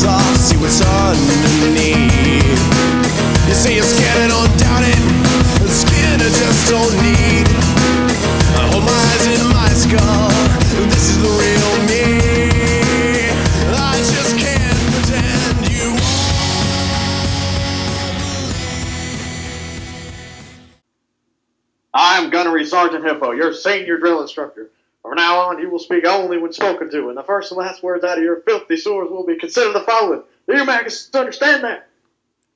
off, see what's underneath. You say you're scared and don't doubt it, but skin I just don't need. I hold my eyes in my skull, this is the real me. I just can't pretend you I'm Gunnery Sergeant Hippo, your senior drill instructor. From now on, you will speak only when spoken to, and the first and last words out of your filthy sewers will be consider the following. Do you maggots understand that?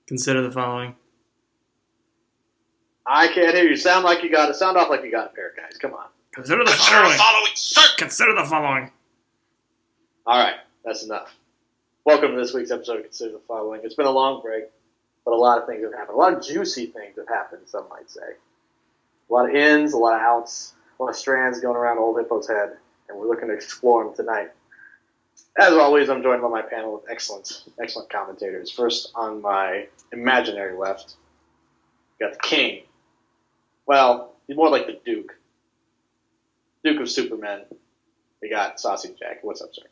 Consider the following. I can't hear you. Sound off like you got a pair, guys. Come on. Consider the following. Sir. Consider the following. All right, that's enough. Welcome to this week's episode of Consider the Following. It's been a long break, but a lot of things have happened. A lot of juicy things have happened, some might say. A lot of ins, a lot of outs. A lot of strands going around old Hippo's head, and we're looking to explore them tonight. As always, I'm joined by my panel of excellent commentators. First, on my imaginary left, we got the King. Well, he's more like the Duke. Duke of Supermen. We got Saucy Jack. What's up, sir?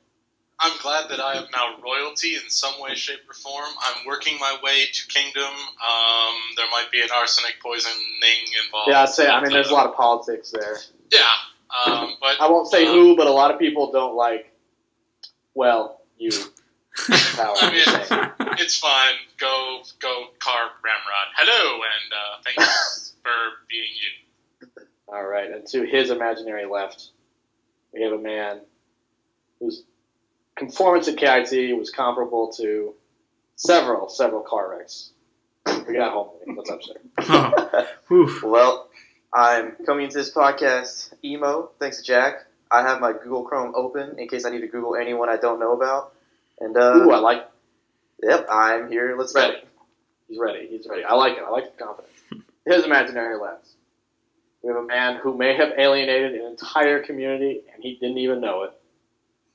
I'm glad that I am now royalty in some way, shape, or form. I'm working my way to kingdom. There might be an arsenic poisoning involved. Yeah, there's a lot of politics there. Yeah, but I won't say who, but a lot of people don't like. Well, you. I mean, it's fine. Go, Car Ramrod. Hello, and thanks for being you. All right, and to his imaginary left, we have a man whose conformance at KIT was comparable to several car wrecks. We got HomeLee. What's up, sir? Well, I'm coming into this podcast emo, thanks to Jack. I have my Google Chrome open in case I need to Google anyone I don't know about. And I like. Yep, I'm here. Let's ready. go. He's ready. I like it. I like the confidence. His imaginary left. We have a man who may have alienated an entire community, and he didn't even know it.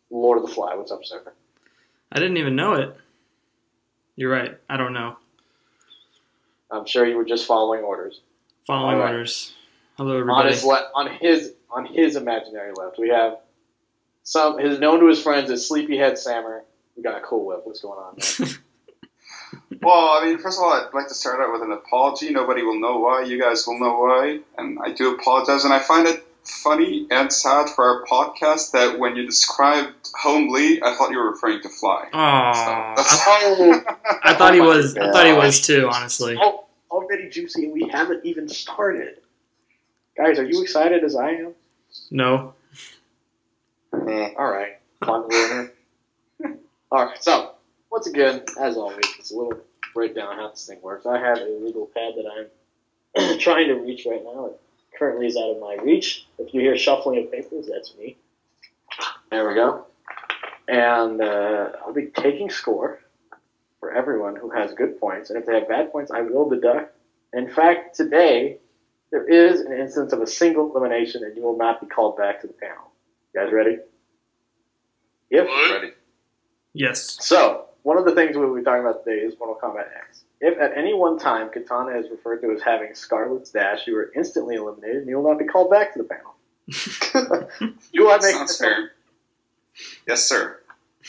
Lord of the Fly. What's up, sir? I didn't even know it. You're right. I don't know. I'm sure you were just following orders. Following orders. Hello, everybody. On his imaginary left, we have his known to his friends as Sleepyhead Sammer. We got a Cool Whip. What's going on, man? Well, I mean, first of all, I'd like to start out with an apology. Nobody will know why. You guys will know why. And I do apologize. And I find it funny and sad for our podcast that when you described HomeLee, I thought you were referring to Fly. Aww. So I thought he was. I thought he was too. Honestly. Already juicy, and we haven't even started. Guys, are you excited as I am? No. All right. Fun winner. All right. So once again, as always, it's a little breakdown on how this thing works. I have a legal pad that I'm trying to reach right now. It currently is out of my reach. If you hear shuffling of papers, that's me. There we go. And I'll be taking score for everyone who has good points. And if they have bad points, I will deduct. In fact, today, there is an instance of a single elimination, and you will not be called back to the panel. You guys ready? Yep. ready. Yes. So, one of the things we'll be talking about today is Mortal Kombat X. If at any one time Katana is referred to as having Scarlet's Dash, you are instantly eliminated, and you will not be called back to the panel. Do I make Sounds fair. Yes, sir.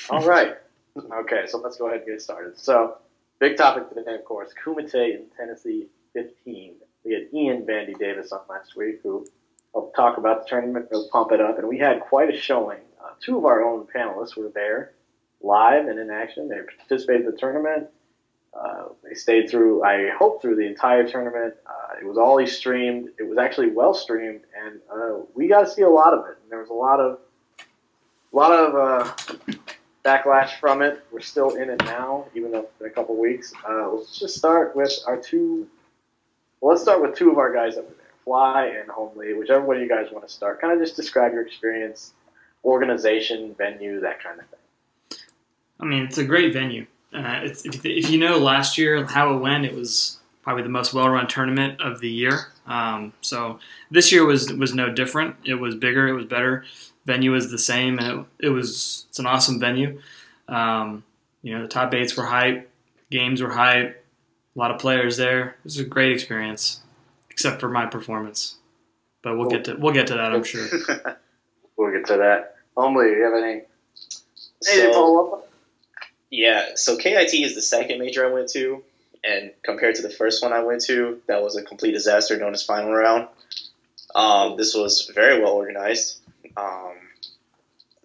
All right. Okay, so let's go ahead and get started. So, big topic today, of course, Kumite in Tennessee 15. We had Ian Bandy Davis on last week who helped talk about the tournament, pump it up, and we had quite a showing. Two of our own panelists were there live and in action. They participated in the tournament. They stayed through, I hope, through the entire tournament. It was all streamed. It was actually well streamed, and we got to see a lot of it. And there was a lot of backlash from it. We're still in it now, even though it's been a couple weeks. Let's just start with let's start with two of our guys that were there, Fly and HomeLee, whichever way you guys want to start. Kind of just describe your experience, organization, venue, that kind of thing. I mean, it's a great venue. If you know last year how it went, it was probably the most well-run tournament of the year. So this year was no different. It was bigger. It was better. Venue was the same, and it's an awesome venue. The top eights were hype. Games were hype. A lot of players there. It was a great experience, except for my performance. But we'll get to that, I'm sure. We'll get to that. HomeLee, do you have any follow-up? Yeah, so KIT is the second major I went to, and compared to the first one I went to, that was a complete disaster known as Final Round. This was very well organized.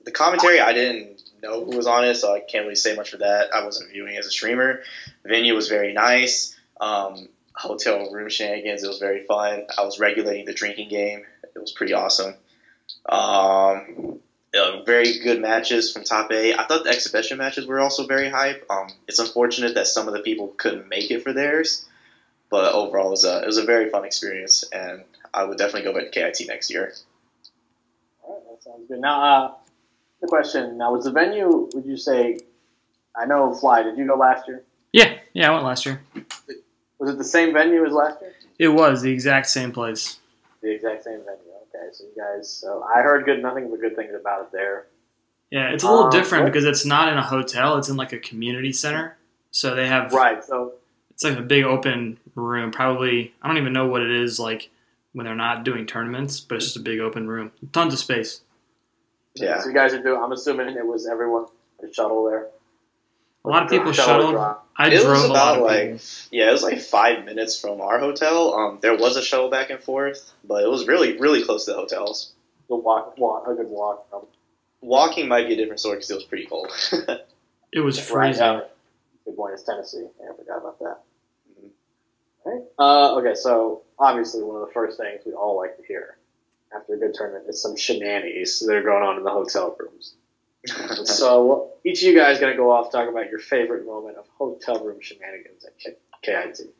The commentary, I didn't know who was on it, so I can't really say much for that. I wasn't viewing as a streamer. Venue was very nice. Hotel room shenanigans, it was very fun. I was regulating the drinking game. It was pretty awesome. Very good matches from top 8. I thought the exhibition matches were also very hype. It's unfortunate that some of the people couldn't make it for theirs, but overall it was a very fun experience, and I would definitely go back to KIT next year. All right, that sounds good. Now, the question, now was the venue, would you say, I know Fly, did you go last year? Yeah, I went last year. Was it the same venue as last year? It was the exact same place. The exact same venue. Okay, so you guys. So I heard nothing but good things about it there. Yeah, it's a little different because it's not in a hotel; it's in like a community center. So they have So it's like a big open room. Probably I don't even know what it is like when they're not doing tournaments, but it's just a big open room, tons of space. Yeah. So you guys are doing. I'm assuming it was everyone a shuttle there. A lot of people shuttled. I It was drove a lot about of people. it was like 5 minutes from our hotel. There was a shuttle back and forth, but it was really, really close to the hotels. A good walk. Walking might be a different story because it was pretty cold. It was freezing. Good point. It's Tennessee. Yeah, I forgot about that. Mm-hmm. Right. Okay, so obviously one of the first things we all like to hear after a good tournament is some shenanigans that are going on in the hotel rooms. So each of you guys going to go off talk about your favorite moment of hotel room shenanigans at KIT.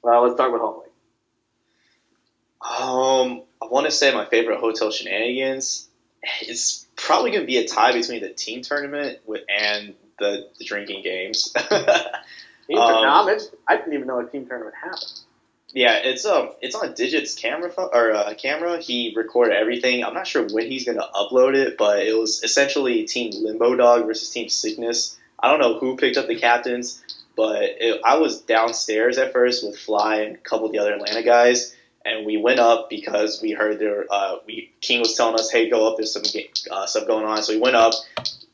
Well, let's talk about HomeLee. I want to say my favorite hotel shenanigans is probably going to be a tie between the team tournament and the drinking games. I didn't even know a team tournament happened. Yeah, it's on Digit's camera. He recorded everything. I'm not sure when he's going to upload it, but it was essentially Team Limbo Dog versus Team Sickness. I don't know who picked up the captains, but I was downstairs at first with Fly and a couple of the other Atlanta guys, and we went up because we heard King was telling us, "Hey, go up. There's some stuff going on." So we went up.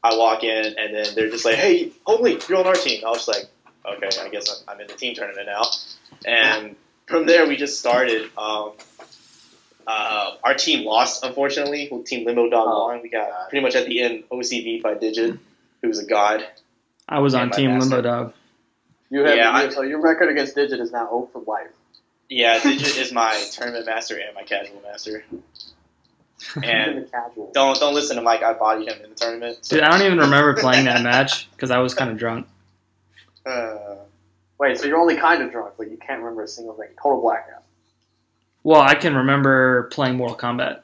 I walk in, and then they're just like, "Hey, HomeLee, you're on our team." I was like, "Okay, I guess I'm in the team tournament now," and from there, we just started. Our team lost, unfortunately. Team Limbo Dog won. We got pretty much at the end OCV by Digit, who's a god. I was on Team Limbo Dog. So your record against Digit is now 0 for life. Yeah, Digit is my tournament master and my casual master. And don't listen to Mike. I bodied him in the tournament. So. Dude, I don't even remember playing that match because I was kind of drunk. Wait, so you're only kind of drunk, but you can't remember a single thing. Total blackout. Well, I can remember playing Mortal Kombat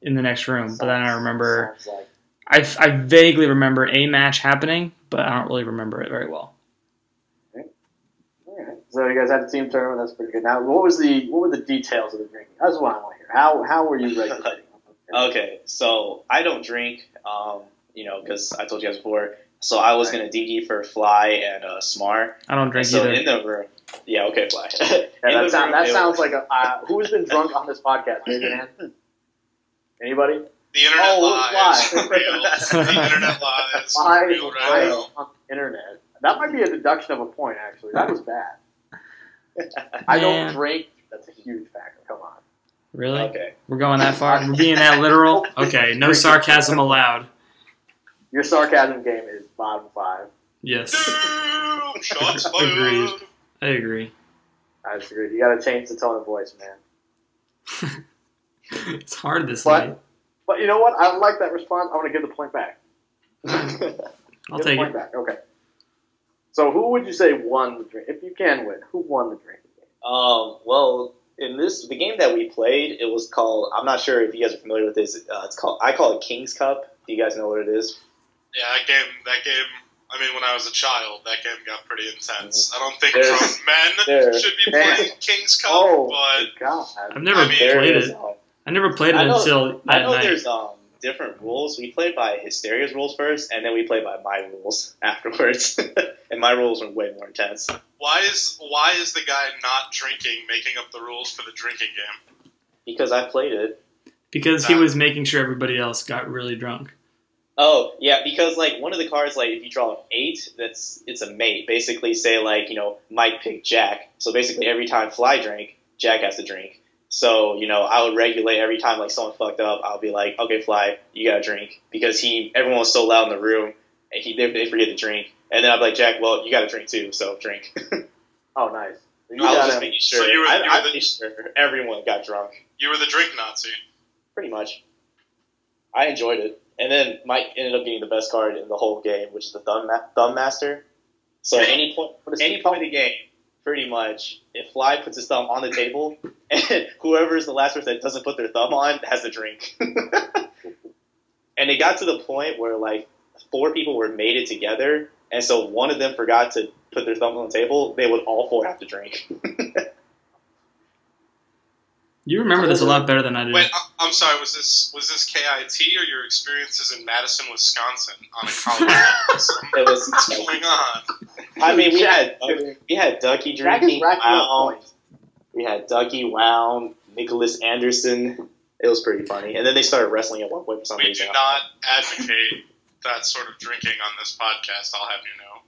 in the next room, but then I remember... I vaguely remember a match happening, but I don't really remember it very well. Okay. All right. So you guys had a team tournament. That's pretty good. Now, what were the details of the drinking? That's what I want to hear. How were you regulating? Okay, so I don't drink, because I told you guys before. So I was going to DD for Fly and Smar. I don't drink either. So in the room, yeah, okay, Fly. Yeah, that sounds like who's been drunk on this podcast? Raise your hand. Anybody? The internet lies. For real. The internet lies. For real right now. On the internet. That might be a deduction of a point, actually. That was bad. I don't drink. That's a huge factor. Come on. Really? Okay. We're going that far? We're being that literal? Okay, no sarcasm allowed. Your sarcasm game is bottom 5. Yes. Shots fired. Agreed. I agree. I disagree. You got to change the tone of voice, man. It's hard this night. But you know what? I like that response. I want to give the point back. I'll take it. Back. Okay. So who would you say won the drink? If you can win, who won the drinking game? Well, in the game that we played, it was called. I'm not sure if you guys are familiar with this. I call it King's Cup. Do you guys know what it is? Yeah, that game. I mean, when I was a child, that game got pretty intense. I don't think grown men should be playing King's Cup. But God. I've never played it. I never played it until that night. I know night. There's different rules. We played by Hysteria's rules first, and then we played by my rules afterwards. And my rules were way more intense. Why is the guy not drinking making up the rules for the drinking game? Because I played it. Because he was making sure everybody else got really drunk. Oh, yeah, because, like, one of the cards, like, if you draw an 8, it's a mate. Basically, say, like, Mike picked Jack. So basically, every time Fly drank, Jack has to drink. So, I would regulate every time, like, someone fucked up. I'll be like, okay, Fly, you gotta drink. Because everyone was so loud in the room, and they forget to drink. And then I'd be like, Jack, well, you gotta drink too, so drink. Oh, nice. I was just making sure. So you were I made sure everyone got drunk. You were the drink Nazi. Pretty much. I enjoyed it. And then Mike ended up getting the best card in the whole game, which is the Thumb Master. So at any point of the game, pretty much, if Fly puts his thumb on the table, and whoever is the last person that doesn't put their thumb on has to drink. And it got to the point where, like, 4 people were mated together, and so one of them forgot to put their thumb on the table, they would all 4 have to drink. You remember this a lot better than I do. Wait, I'm sorry. Was this KIT or your experiences in Madison, Wisconsin on a college campus? It was What's going on? I mean, we had Ducky drinking. Wow. We had Ducky, Wow, Nicholas Anderson. It was pretty funny. And then they started wrestling at one point for some reason. We do not advocate that sort of drinking on this podcast. I'll have you know.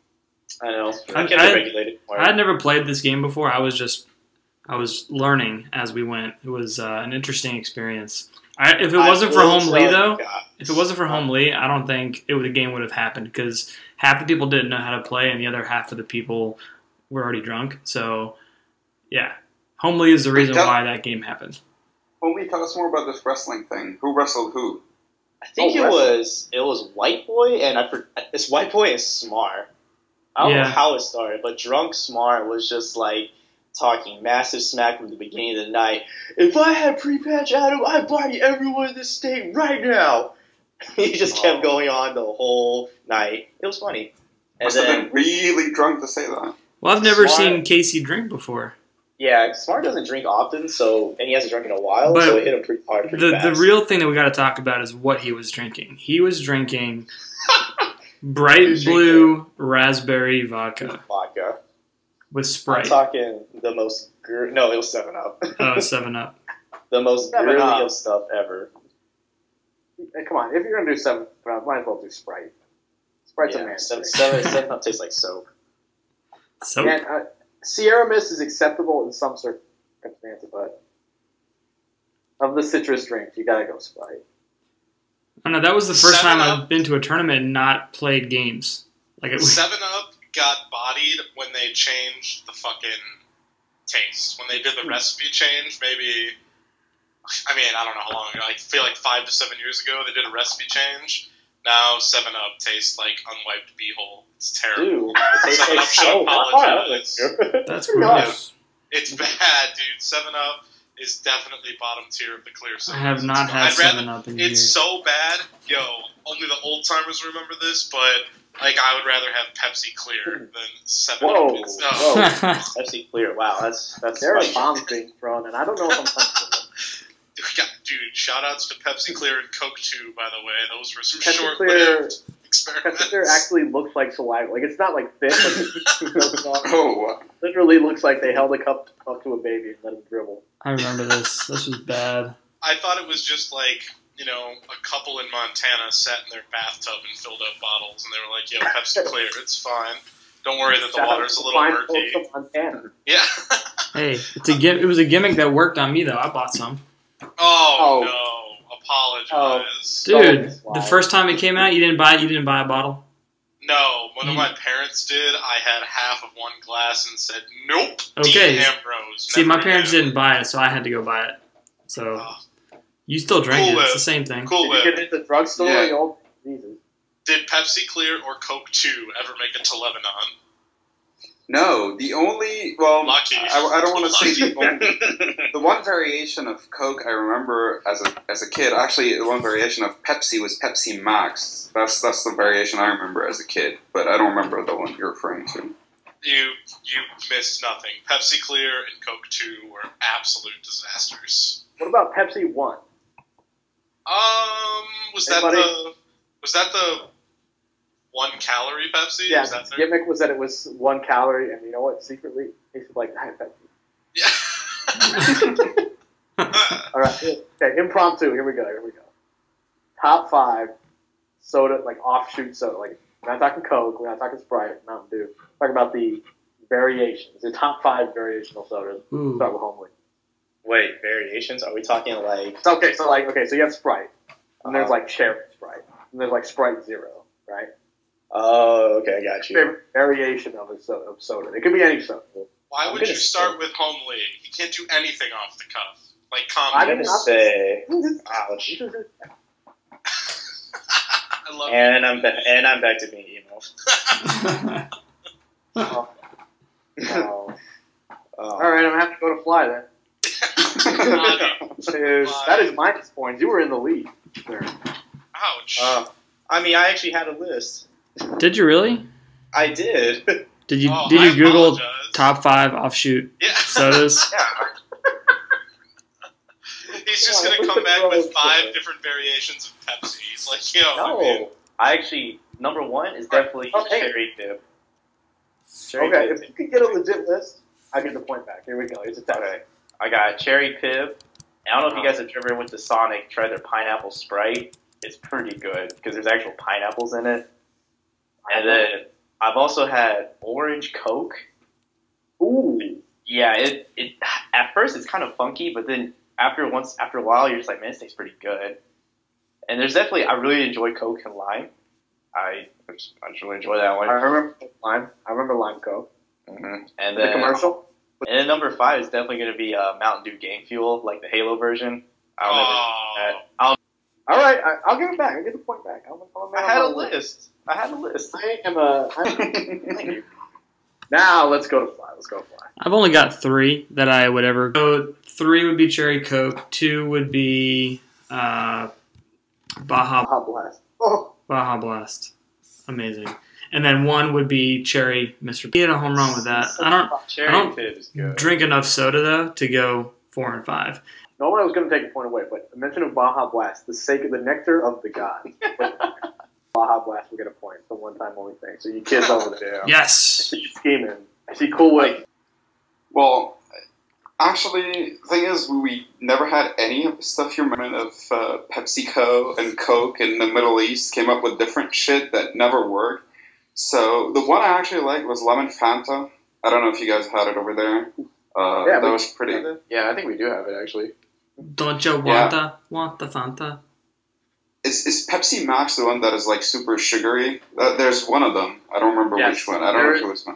I know. I can't regulate it. I had never played this game before. I was learning as we went. It was an interesting experience. If it wasn't for HomeLee, though, I don't think the game would have happened because half the people didn't know how to play and the other half of the people were already drunk. So, yeah, HomeLee is the reason why that game happened. HomeLee, tell us more about this wrestling thing. Who wrestled who? I think it was White Boy it's White Boy and Smar. I don't know how it started, but Drunk Smar was just like talking massive smack from the beginning of the night. If I had pre-patch Adam, I'd body everyone in this state right now. He just kept going on the whole night. It was funny. Must have been really drunk to say that. Well, I've never seen Casey drink before. Yeah, Smart doesn't drink often, and he hasn't drunk in a while, so it hit him pretty hard, pretty fast. The real thing that we got to talk about is what he was drinking. He was drinking bright blue raspberry vodka. With Sprite. I'm talking the most... No, it was 7-Up. Oh, 7-Up. The most girly of stuff ever. Hey, come on, if you're going to do 7-Up, might as well do Sprite. Sprite's a man. 7-Up tastes like soap. Soap? Yeah, Sierra Mist is acceptable in some circumstances, but of the citrus drinks, you gotta go Sprite. I know, that was the first time I've been to a tournament and not played games. 7-Up got bodied when they changed the fucking taste. When they did the recipe change, maybe... I mean, I don't know how long ago. I feel like 5 to 7 years ago they did a recipe change. Now 7-Up tastes like unwiped beehole. It's terrible. Dude, it 7-Up should apologize. That's gross. It's bad, dude. 7-Up is definitely bottom tier of the clear sodas. I have not had 7-Up in years. It's so bad. Yo, only the old timers remember this, but I would rather have Pepsi Clear than 7-Up. Whoa. Pepsi Clear. Wow, that's there are bombs being thrown, and I don't know if I'm comfortable. Dude, shout-outs to Pepsi Clear and Coke 2, by the way. Those were some Pepsi short-lived experiments. Pepsi Clear actually looks like saliva. It's not thick. Oh. Literally looks like they held a cup up to a baby and let him dribble. I remember this. This was bad. I thought it was just a couple in Montana sat in their bathtub and filled up bottles, and they were like, "Yo, Pepsi Clear, it's fine. Don't worry that the water's a little murky." Montana. Yeah. Hey, it was a gimmick that worked on me though. I bought some. Oh no! Apologize, dude. The first time it came out, you didn't buy a bottle. No, one of my parents did. I had half of one glass and said, "Nope." Okay. Dean Ambrose. See, my parents didn't buy it, so I had to go buy it. So you still drank it. It's the same thing. Cool. Did you get it at the drugstore? Yeah. Jesus. Did Pepsi Clear or Coke 2 ever make it to Lebanon? No, the only... Well, Lucky. I don't want to say the only... The one variation of Coke I remember as a kid, actually, the one variation of Pepsi was Pepsi Max. That's the variation I remember as a kid, but I don't remember the one you're referring to. You missed nothing. Pepsi Clear and Coke 2 were absolute disasters. What about Pepsi 1? Was that the 1 calorie Pepsi? Yeah, the gimmick was that it was 1 calorie, and you know what? Secretly, it tasted like Diet Pepsi. Yeah. All right. Okay, impromptu. Here we go. Top 5 soda, like offshoot soda. Like we're not talking Coke, we're not talking Sprite, Mountain Dew. We're talking about the variations, the top 5 variational sodas. Ooh. Start with HomeLee. Wait, variations? Are we talking like? Okay, so you have Sprite, and there's like cherry Sprite, and there's like Sprite Zero, right? Oh, okay, I got you. Favorite variation of soda. It could be any soda. Why would you start with HomeLee? You can't do anything off the cuff. Like I'm comedy. gonna say, ouch. I love And I'm back to being emo. Oh. All right, I'm gonna have to go to Fly then. That is minus points. You were in the lead. There. Ouch. I mean, I actually had a list. Did you really? I did. Did you Oh, did I you Google apologize. top 5 offshoot Yeah. sodas? Yeah. He's just Yeah, gonna we come could back throw with it 5 there. different variations of Pepsi. He's like, yo, No, I mean, I actually number 1 is definitely Okay. cherry dip. Cherry Okay, Pib. if you could get a legit list, I get the point back. Here we go. It's a test. Okay, I got cherry pib. I don't know if you guys have ever went to Sonic, tried their pineapple Sprite. It's pretty good because there's actual pineapples in it. And then I've also had orange Coke. Ooh. Yeah, it at first it's kind of funky, but then after a while you're just like, man, this tastes pretty good. And there's definitely, I really enjoy Coke and lime. I just really enjoy that one. I remember lime. I remember lime Coke. Mm-hmm. And The then commercial. And then number 5 is definitely going to be Mountain Dew Game Fuel, like the Halo version. oh. All right, I'll give it back. I'll get the point back. I had a list. Now let's go to Fly. I've only got 3 that I would ever go. 3 would be cherry Coke. 2 would be Baja Hot Blast. Oh, Blast. Amazing. And then 1 would be cherry Mr. P. He had a home run with that. I Cherry don't Pib is good. drink enough soda though to go 4 and 5. no one was going to take a point away, but the mention of Baja Blast, the sake of the nectar of the gods. Baja Blast will get a point. It's a one-time only thing. So you kids over there. Yes. I see you scheming. I see Cool Whip. Well, actually, the thing is, we never had any of the stuff you remember of PepsiCo and Coke in the Middle East came up with different shit that never worked. So the one I actually liked was lemon Fanta. I don't know if you guys had it over there. That was pretty. Yeah, I think we do have it actually. Don't you want the Fanta? Is Pepsi Max the one that is like super sugary? There's one of them. I don't remember which one. I don't know if it was one.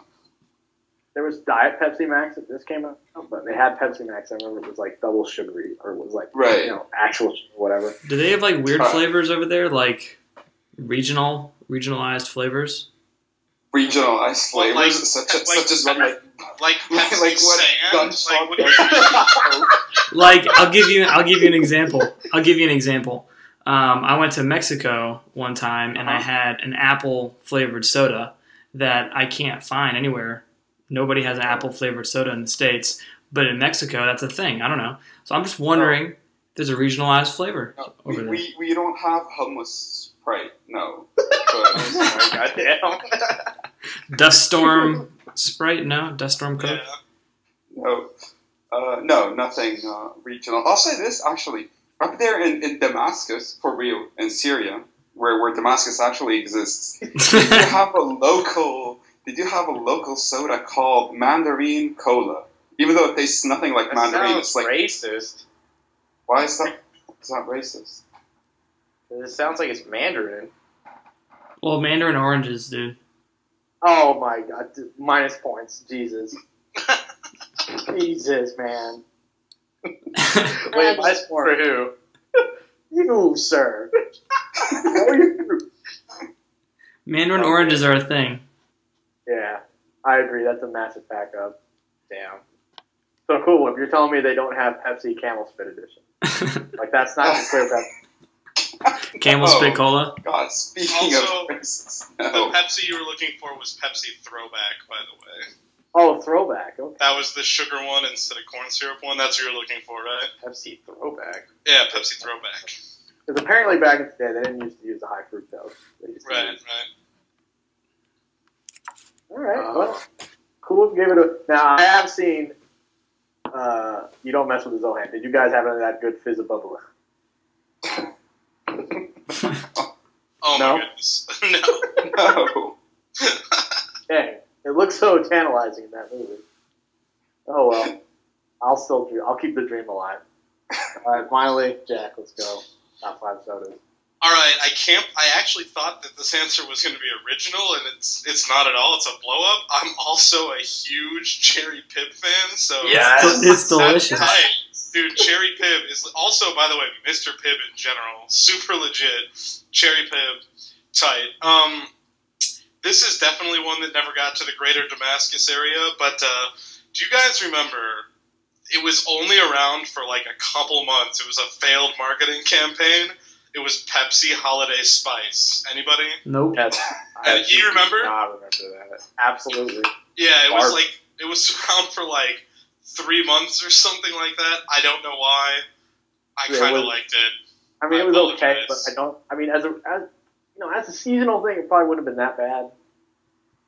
There was Diet Pepsi Max that this came out, but they had Pepsi Max. I remember it was like double sugary, or it was like actual sugar, whatever. Do they have like weird flavors over there, like regionalized flavors? Regionalized flavors, Like- such as Like Pepsi like what Sand? Gunshot Like, what Like I'll give you an example. I went to Mexico one time and I had an apple flavored soda that I can't find anywhere. Nobody has an apple flavored soda in the States, but in Mexico that's a thing. I don't know. So I'm just wondering if there's a regionalized flavor over there. we don't have hummus Sprite, no. Goddamn. Dust Storm Sprite? No? Dust Storm Coke? Yeah. No, nothing regional. I'll say this, actually. Up there in Damascus, for real, in Syria, where Damascus actually exists, they do have a local soda called Mandarin Cola. Even though it tastes nothing like mandarin, it's like racist. Why is that? It's not racist. It sounds like it's Mandarin. Well, Mandarin oranges, dude. Oh my god, dude, minus points. Jesus. Jesus, man. Wait, minus for who? You, sir. No, you. Mandarin oranges are a thing. Yeah, I agree. That's a massive backup. Damn. So cool. If you're telling me they don't have Pepsi Camel Spit Edition, like that's not the clear Pepsi. Camel Spit Cola. God, speaking Also, of racists, The no. Pepsi you were looking for was Pepsi Throwback, by the way. Oh, throwback. Okay. That was the sugar one instead of corn syrup one. That's what you were looking for, right? Pepsi Throwback. Yeah, Pepsi Throwback. Because apparently back in the day they didn't used to use the high fructose. They used to Right, use- right. All right. Well, cool. Gave it a. Now I have seen. You don't mess with the Zohan. Did you guys have any of that good fizz bubble? Oh No? my No. Dang, it looks so tantalizing in that movie. Oh well, I'll keep the dream alive. All right, finally, Jack, let's go. Top 5 sodas. All right, I actually thought that this answer was going to be original, and it's not at all. It's a blow up. I'm also a huge Cherry Pib fan, so Yes. It's delicious. That's tight. Dude, Cherry Pib is also, by the way, Mr. Pib in general, super legit. Cherry Pib, tight. This is definitely one that never got to the greater Damascus area, but do you guys remember? It was only around for like a couple months. It was a failed marketing campaign. It was Pepsi Holiday Spice. Anybody? Nope. You remember? I remember that. Absolutely. Yeah, it was around for like 3 months or something like that. I don't know why. I kind of liked it. I mean, I it was okay, apologize. but as a seasonal thing, it probably wouldn't have been that bad.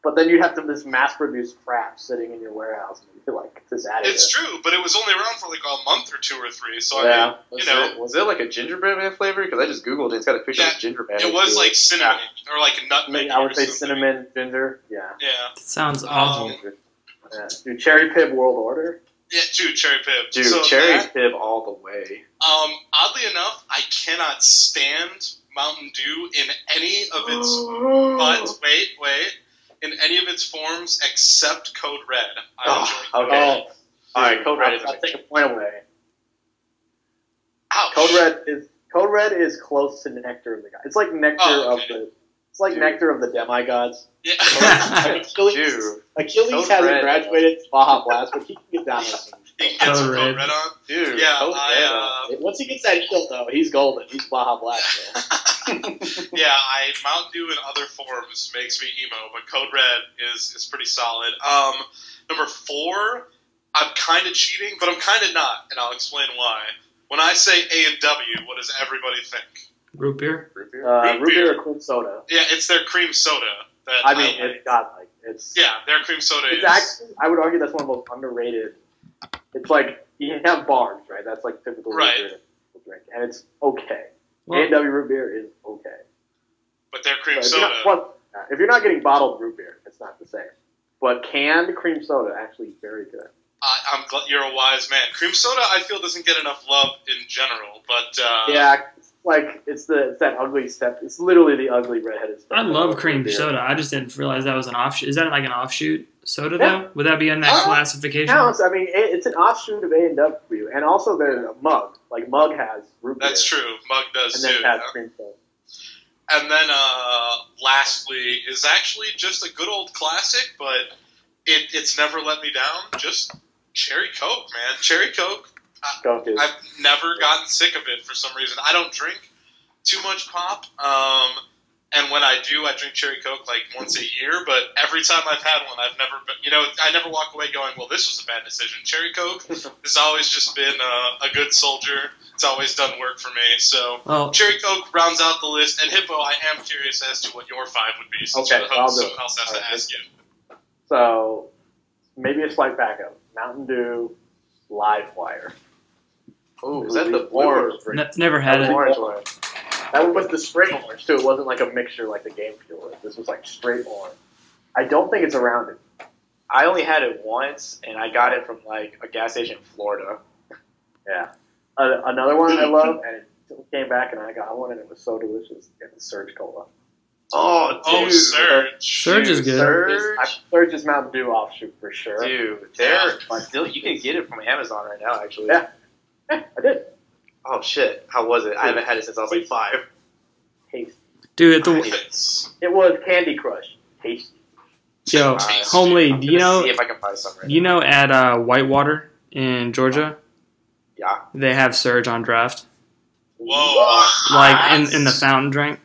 But then you'd have to this mass-produced crap sitting in your warehouse, and you feel like this added. It's true, but it was only around for like a month or 2 or 3. So Yeah. I mean, Was it like a gingerbread man flavor? Because I just googled it. It's got a picture of gingerbread. it was like cinnamon or like nutmeg. I would or say something. cinnamon, ginger. Yeah. Yeah. Sounds awful. Yeah. Dude, Cherry Pib World Order. Yeah, dude, Cherry Pib. Dude, So Cherry that- Pib all the way. Oddly enough, I cannot stand Mountain Dew in any of its. Wait. In any of its forms except Code Red. I enjoy Okay. Oh, All right, Code Red is I'll take a point away. Ouch. Code Red is close to Nectar of the Gods. It's like Nectar Oh, of okay. the. It's like Nectar of the demigods. Yeah. Achilles Dude. Code hasn't Red. graduated to Baja Blast, but he can get down with He can get Code some Red. Code Red on. Dude, Yeah, Code I, Once he gets that heel, though, he's golden. He's Baja Blast. Man. Yeah, Mountain Dew in other forms makes me emo, but Code Red is pretty solid. Number 4, I'm kind of cheating, but I'm kind of not, and I'll explain why. When I say A&W, what does everybody think? Root beer? Root beer? Root beer or cream soda. Yeah, it's their cream soda. That I mean, like. it's got like it's. Yeah, their cream soda It's is. actually, I would argue that's one of the most underrated. It's like you have bars, right? That's like typical Right. root beer that people drink, and it's okay. Well- A&W root beer is okay. But their cream But soda. if you're not getting bottled root beer, it's not the same. But canned cream soda actually very good. I'm glad you're a wise man. Cream soda, I feel, doesn't get enough love in general, but Yeah, like it's that ugly step. It's literally the ugly redheaded step. I love of cream beer. soda. I just didn't realize that was an offshoot. Is that like an offshoot soda, Yeah. though? Would that be in that classification? Counts. I mean, it's an offshoot of A&W, and also there's a Mug. Like Mug has root beer. that's true. Mug does And then too. it has Yeah. cream soda. And then, lastly, is actually just a good old classic, but it's never let me down. Just Cherry Coke, man. Cherry Coke. Don't do. I've never gotten sick of it for some reason. I don't drink too much pop, and when I do, I drink Cherry Coke like once a year. But every time I've had one, I've never been, I never walk away going, well, this was a bad decision. Cherry Coke has always just been a good soldier. It's always done work for me. So Well, Cherry Coke rounds out the list. And Hippo, I am curious as to what your 5 would be, since Okay, you're the I'll host. do it. Someone else has to Alright. ask you. So maybe a slight backup. Mountain Dew Live Wire. Oh, is that the Orange. never had it. orange one? That one was the straight orange too. It wasn't like a mixture like the Game Fuel is. This was like straight orange. I don't think it's around it. I only had it once, and I got it from like a gas station in Florida. Yeah. Another one I love, and it came back, and I got one, and it was so delicious. It's the Surge Cola. Oh, Oh, dude. Surge. Surge is good. Surge is Mountain Dew offshoot for sure. Dude, still you can get it from Amazon right now, actually. Yeah. Yeah, I did. Oh shit, how was it? I haven't had it since I was like 5. Tasty. Dude, at the It's- It was Candy Crush. Tasty. yo, Tasty. HomeLee, I'm do you gonna know? see if I can find some right Do you know at Whitewater in Georgia, Yeah. they have Surge on draft, Whoa. like in the fountain drink.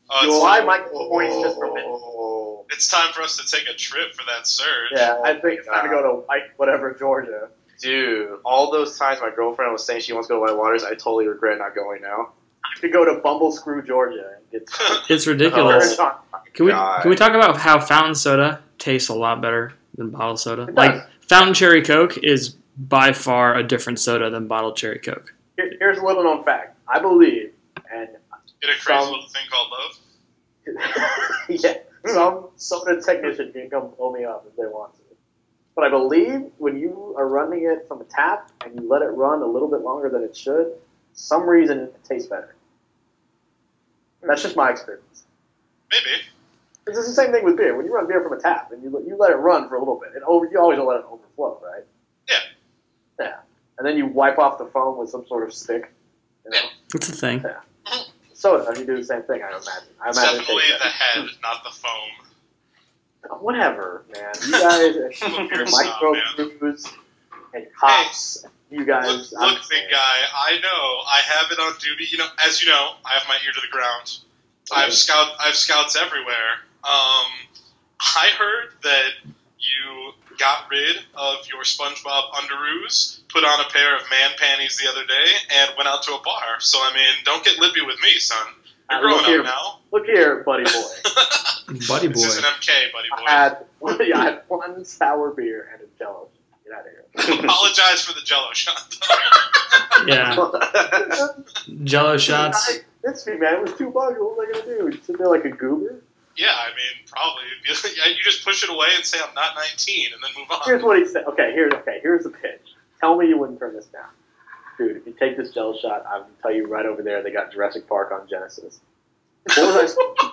Oh, Well, it's, I might get points just for minutes. Oh, it's time for us to take a trip for that Surge. Yeah, I think it's time to go to whatever, Georgia. dude, all those times my girlfriend was saying she wants to go to White Waters, I totally regret not going now. I have to go to Bumble Screw, Georgia, and get It's ridiculous. Oh. Can we God. talk about how fountain soda tastes a lot better than bottled soda? It Like does. fountain cherry Coke is by far a different soda than bottled cherry Coke. Here's a little known fact. I believe, and In a crazy little thing called love. yeah, some soda technician can come blow me up if they want to. But I believe when you are running it from a tap and you let it run a little bit longer than it should, some reason it tastes better. That's just my experience. Maybe. It's the same thing with beer. When you run beer from a tap and you let it run for a little bit, you always don't let it overflow, right? Yeah. Yeah. And then you wipe off the foam with some sort of stick. You know? It's a thing. Yeah. Soda, you do the same thing, I imagine. It's definitely the head, not the foam. Whatever, man. You guys, You're microbrews and hops. You guys. Look, big guy. I know. I have it on duty. You know, as you know, I have my ear to the ground. I have scouts everywhere. I heard that you got rid of your SpongeBob underoos, put on a pair of man panties the other day, and went out to a bar. So, I mean, don't get lippy with me, son. You're growing up now. Look here, buddy boy. Buddy boy. This is an MK, buddy boy. I had one sour beer and a Jello. Get out of here. Apologize for the Jello shot, though. Yeah. Jello shots. It's me, man. It was $2. What was I going to do? You sit there like a goober? Yeah, I mean, probably. You just push it away and say, I'm not 19, and then move on. Here's what he said. Okay, here's the pitch. Tell me you wouldn't turn this down. Dude, if you take this Jello shot, I will tell you right over there they got Jurassic Park on Genesis. What was I supposed to do?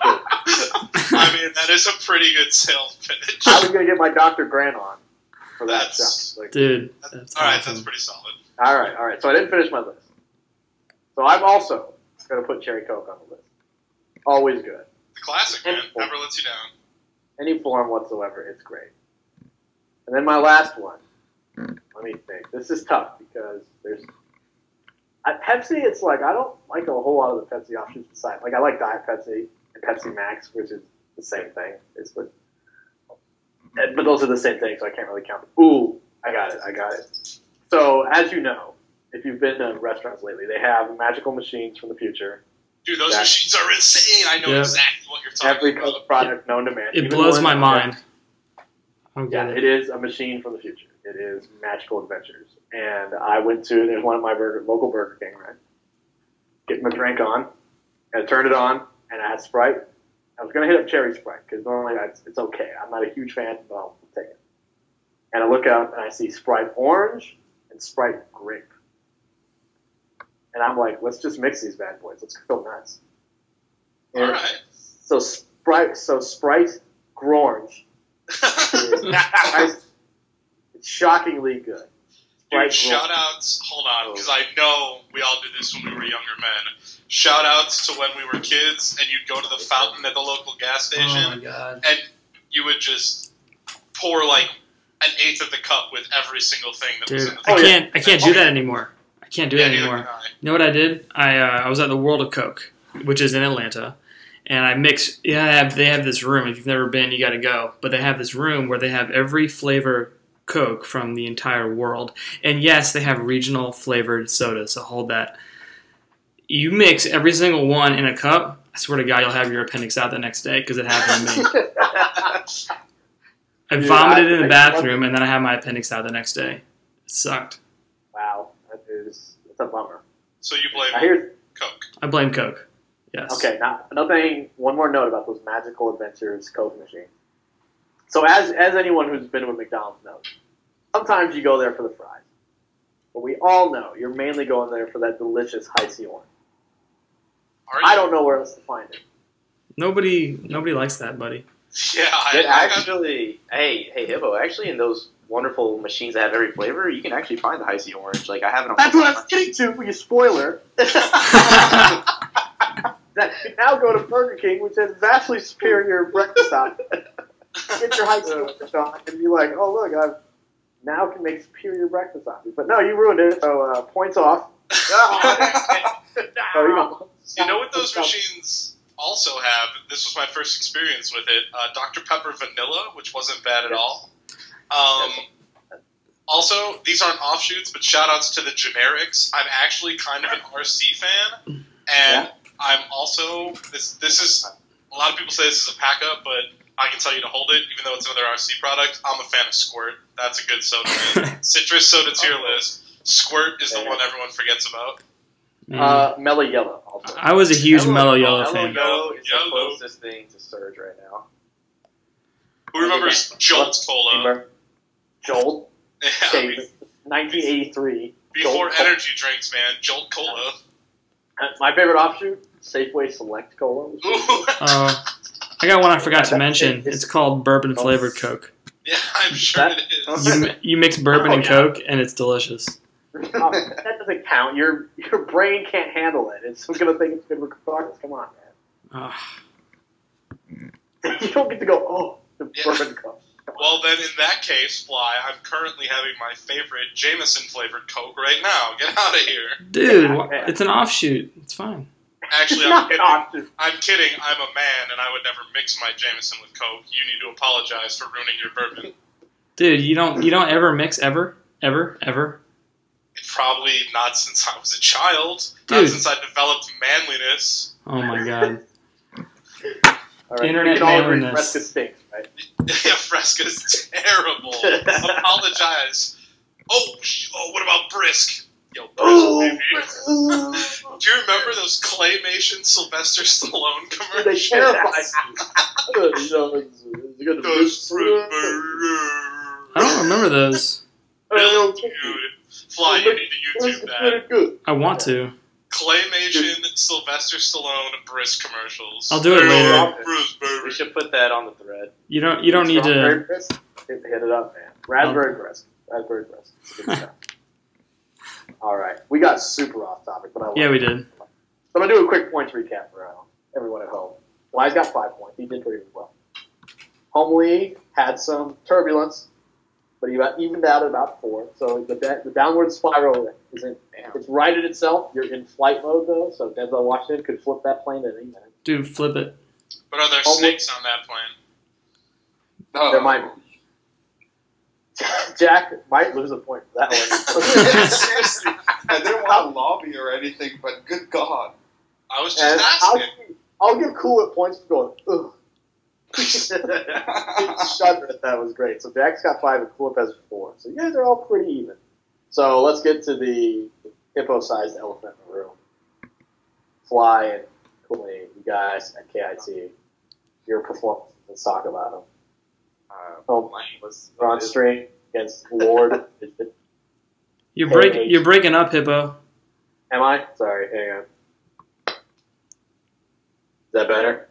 I mean, that is a pretty good sales pitch. I was going to get my Dr. Grant on for that shot. Like, dude, that's all right, awesome. That's pretty solid. All right. So I didn't finish my list. So I'm also going to put Cherry Coke on the list. Always good. The classic, man. Never lets you down. Any form whatsoever, it's great. And then my last one. Let me think. This is tough because there's... At Pepsi, it's like I don't like a whole lot of the Pepsi options besides. Like I like Diet Pepsi and Pepsi Max, which is the same thing. But those are the same thing, so I can't really count them. Ooh, I got it. So, as you know, if you've been to restaurants lately, they have magical machines from the future. Dude, those machines are insane. I know exactly what you're talking about. Every product known to man. It blows my mind. It is a machine from the future. It is Magical Adventures. And I went to, there's one of my local Burger King, right? Getting my drink on, and I turned it on, and I had Sprite. I was going to hit up Cherry Sprite, because normally it's okay. I'm not a huge fan, but I'll take it. And I look out, and I see Sprite Orange and Sprite Grape. And I'm like, let's just mix these bad boys. Let's go nuts. And all right. So Sprite Grorange. It's shockingly good. Dude, shout-outs, hold on, because I know we all did this when we were younger men. Shout-outs to when we were kids, and you'd go to the fountain at the local gas station, oh my God. And you would just pour like an eighth of the cup with every single thing that was in the thing. I can't do that anymore. I can't do that anymore. You know what I did? I was at the World of Coke, which is in Atlanta, and I mixed. Yeah, they have this room. If you've never been, you got to go. But they have this room where they have every flavor Coke from the entire world. And yes, they have regional flavored sodas, so hold that. You mix every single one in a cup, I swear to God, you'll have your appendix out the next day, because it happened to me. I vomited in the bathroom, and then I had my appendix out the next day. It sucked. Wow, it's a bummer. So you blame Coke? I blame Coke, yes. Okay, now one more note about those Magical Adventures Coke machines. So as anyone who's been to a McDonald's knows, sometimes you go there for the fries. But we all know you're mainly going there for that delicious High C orange. I don't know where else to find it. Nobody likes that, buddy. Yeah, hey, Hippo, actually in those wonderful machines that have every flavor, you can actually find the High C orange. Like I have it on. That's what I was getting to for you, spoiler. That you now go to Burger King, which has vastly superior breakfast options. Get your High C orange on and be like, oh look, I now can make superior breakfast options. But no, you ruined it. So points off. You know what those machines also have? This was my first experience with it. Dr. Pepper Vanilla, which wasn't bad at all. Also, these aren't offshoots, but shout-outs to the generics. I'm actually kind of an RC fan, and I'm also this is a lot of people say this is a pack-up, but I can tell you to hold it, even though it's another RC product. I'm a fan of Squirt. That's a good soda, man. Citrus soda tier list. Squirt is the one everyone forgets about. Mellow Yellow. Also. I was a huge Mellow Yellow fan. Mellow Yellow is the closest thing to Surge right now. Who remembers Jolt Cola? Remember? Jolt. Yeah, Okay, 1983. before Jolt energy drinks, man. Jolt Cola. My favorite offshoot, Safeway Select Cola. Ooh. I got one I forgot to mention. It's called bourbon flavored Coke. Yeah, I'm sure it is. You mix bourbon and Coke, and it's delicious. That doesn't count. Your brain can't handle it. It's gonna think it's good regardless. Come on, man. You don't get to go. Oh, the bourbon Coke. Well, then, in that case, Fly, I'm currently having my favorite Jameson flavored Coke right now. Get out of here. Dude, it's an offshoot. It's fine. Actually, I'm kidding. I'm kidding. I'm a man, and I would never mix my Jameson with Coke. You need to apologize for ruining your bourbon. Dude, you don't ever mix ever? Probably not since I was a child. Dude. Not since I developed manliness. Oh my god. All right, Internet we can all agree manliness. Fresca stinks, right? Yeah, Fresca's terrible. Apologize. Oh, what about Brisk? Yo, Brisk, baby. Do you remember those claymation Sylvester Stallone They commercials? terrify I don't remember those. Really, dude. Fly, you need to YouTube that. I want to. Claymation Sylvester Stallone Brisk commercials. I'll do it later. Brisk, baby. We should put that on the thread. You don't need to. Hit it up, man. Raspberry Brisk. Raspberry Brisk. It's good stuff. All right, we got super off topic, but I Yeah, we did. So I'm gonna do a quick points recap for everyone at home. Fly's got 5 points. He did pretty well. HomeLee had some turbulence, but he got evened out at about 4. So the downward spiral isn't. It's righted itself. You're in flight mode though, so Denzel Washington could flip that plane at any minute. Dude, flip it. But are there snakes on that plane? No. There might be. Jack might lose a point for that one. Seriously, I didn't want to lobby or anything, but good God. I was And just asking. I'll give Cool at points for going, ugh. Shudder, that was great. So Jack's got 5 and Cool has 4. So you guys are all pretty even. So let's get to the hippo-sized elephant in the room. Fly and Cool, you guys at KIT, your performance. Let's talk about them. We're on stream against Lord. You're breaking up, Hippo. Am I? Sorry, hang on. Is that better?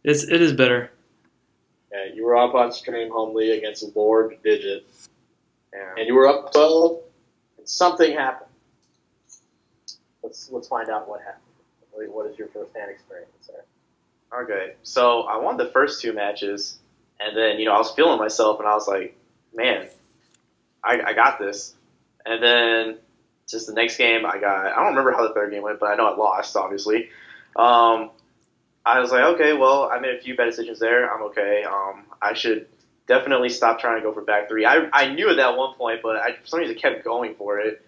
It is better. Yeah, you were up on stream, HomeLee, against Lord Digit. And you were up 12, and something happened. Let's find out what happened. What is your first-hand experience there? Okay, so I won the first 2 matches, and then, I was feeling myself, and I was like, man, I got this. And then just the next game, I don't remember how the third game went, but I know I lost, obviously. I was like, okay, well, I made a few bad decisions there. I'm okay. I should definitely stop trying to go for back 3. I knew it at one point, but for some reason kept going for it.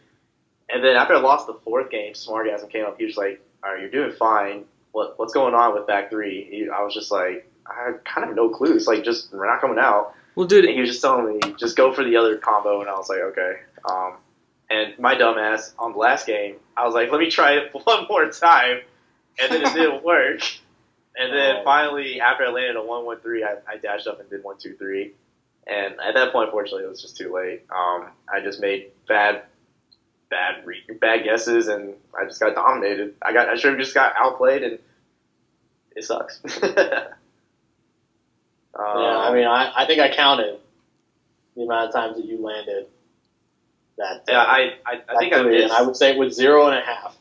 And then after I lost the 4th game, Smargasm came up. He was like, all right, you're doing fine. What's going on with back 3? I was just like, I had kind of no clue. It's like, just, we're not coming out. Well, dude, and he was just telling me, just go for the other combo, and I was like, okay. And my dumbass, on the last game, I was like, let me try it one more time, and then it didn't work. And then finally, after I landed a 1-1-3, I dashed up and did 1-2-3. And at that point, fortunately, it was just too late. I just made bad guesses, and I just got dominated. I should have just got outplayed, and it sucks. Yeah, I mean, I think I counted the amount of times that you landed that. Yeah, I think I did. And I would say it was 0.5.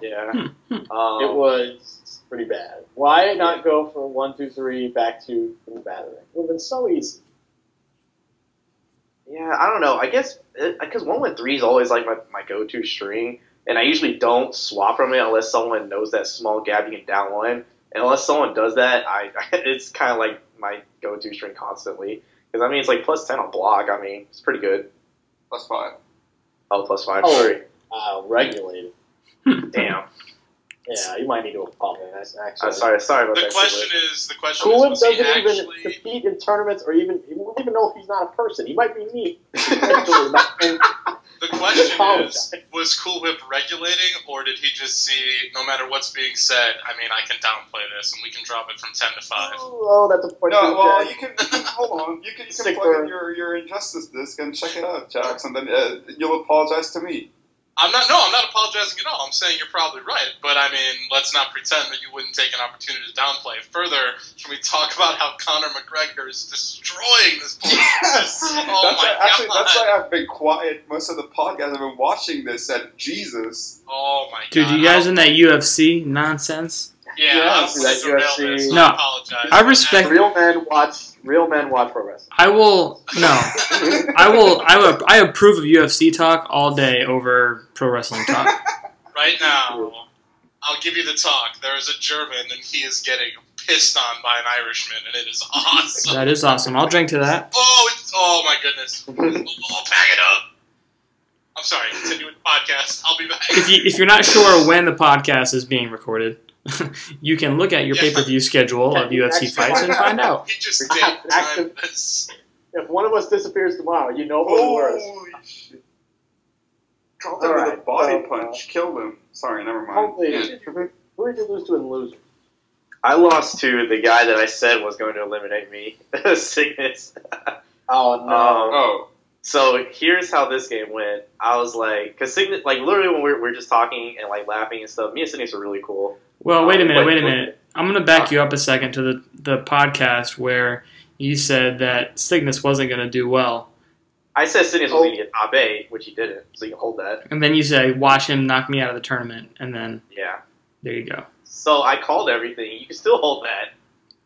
Yeah. It was pretty bad. Why not go for 1-2-3 back to the battering? It would have been so easy. Yeah, I don't know. I guess because 1-1-3 is always like my go-to string, and I usually don't swap from it unless someone knows that small gap you can down one. And unless someone does that, it's kind of like my go-to string constantly. Because, I mean, it's like plus 10 on block. I mean, it's pretty good. Plus 5. Oh, plus 5. Oh, Sorry. Regulated. Damn. Yeah, you might need to apologize, actually. Sorry about that. The question is, Coolin was he doesn't even actually... compete in tournaments, or he won't even know if he's not a person. He might be me. The The question Apologize. is, was Cool Whip regulating, or did he just see, no matter what's being said, I mean, I can downplay this, and we can drop it from 10 to 5. Oh, that's a point. No, to well, Jack. you can hold on. You can Sick plug in burn. your Injustice disc and check it out, Jax, and then you'll apologize to me. I'm not apologizing at all. I'm saying you're probably right, but I mean, let's not pretend that you wouldn't take an opportunity to downplay. Further, can we talk about how Conor McGregor is destroying this bullshit? Yes! Oh my God. That's why I've been quiet most of the podcast. I've been watching this, and Jesus. Oh my God. Dude, you guys in that UFC nonsense? Yeah, Yes, I'm that derail this. No, I apologize. I respect- Real men watch pro wrestling. I will no. I approve of UFC talk all day over pro wrestling talk. Right now, I'll give you the talk. There is a German, and he is getting pissed on by an Irishman, and it is awesome. That is awesome. I'll drink to that. Oh my goodness. Oh, pack it up. I'm sorry, continue with the podcast. I'll be back. If you're not sure when the podcast is being recorded, you can look at your pay-per-view schedule of UFC fights and find out. He just did time Active- this. If one of us disappears tomorrow, you know who it was. Holy shit. Dropped him with a Alright, body so, punch. Killed him. Sorry, never mind. Hopefully, Yeah. who did you lose to in losers? I lost to the guy that I said was going to eliminate me, Sickness. Oh no! Oh. So here's how this game went. I was like, because Sickness, like literally when we're just talking and like laughing and stuff, me and Sickness were really cool. Well, wait a minute. Wait. I'm going to back you up a second to the podcast where you said that Cygnus wasn't going to do well. I said Sickness was going to get top 8, which he didn't, so you can hold that. And then you say, watch him knock me out of the tournament. And then Yeah. there you go. So I called everything. You can still hold that.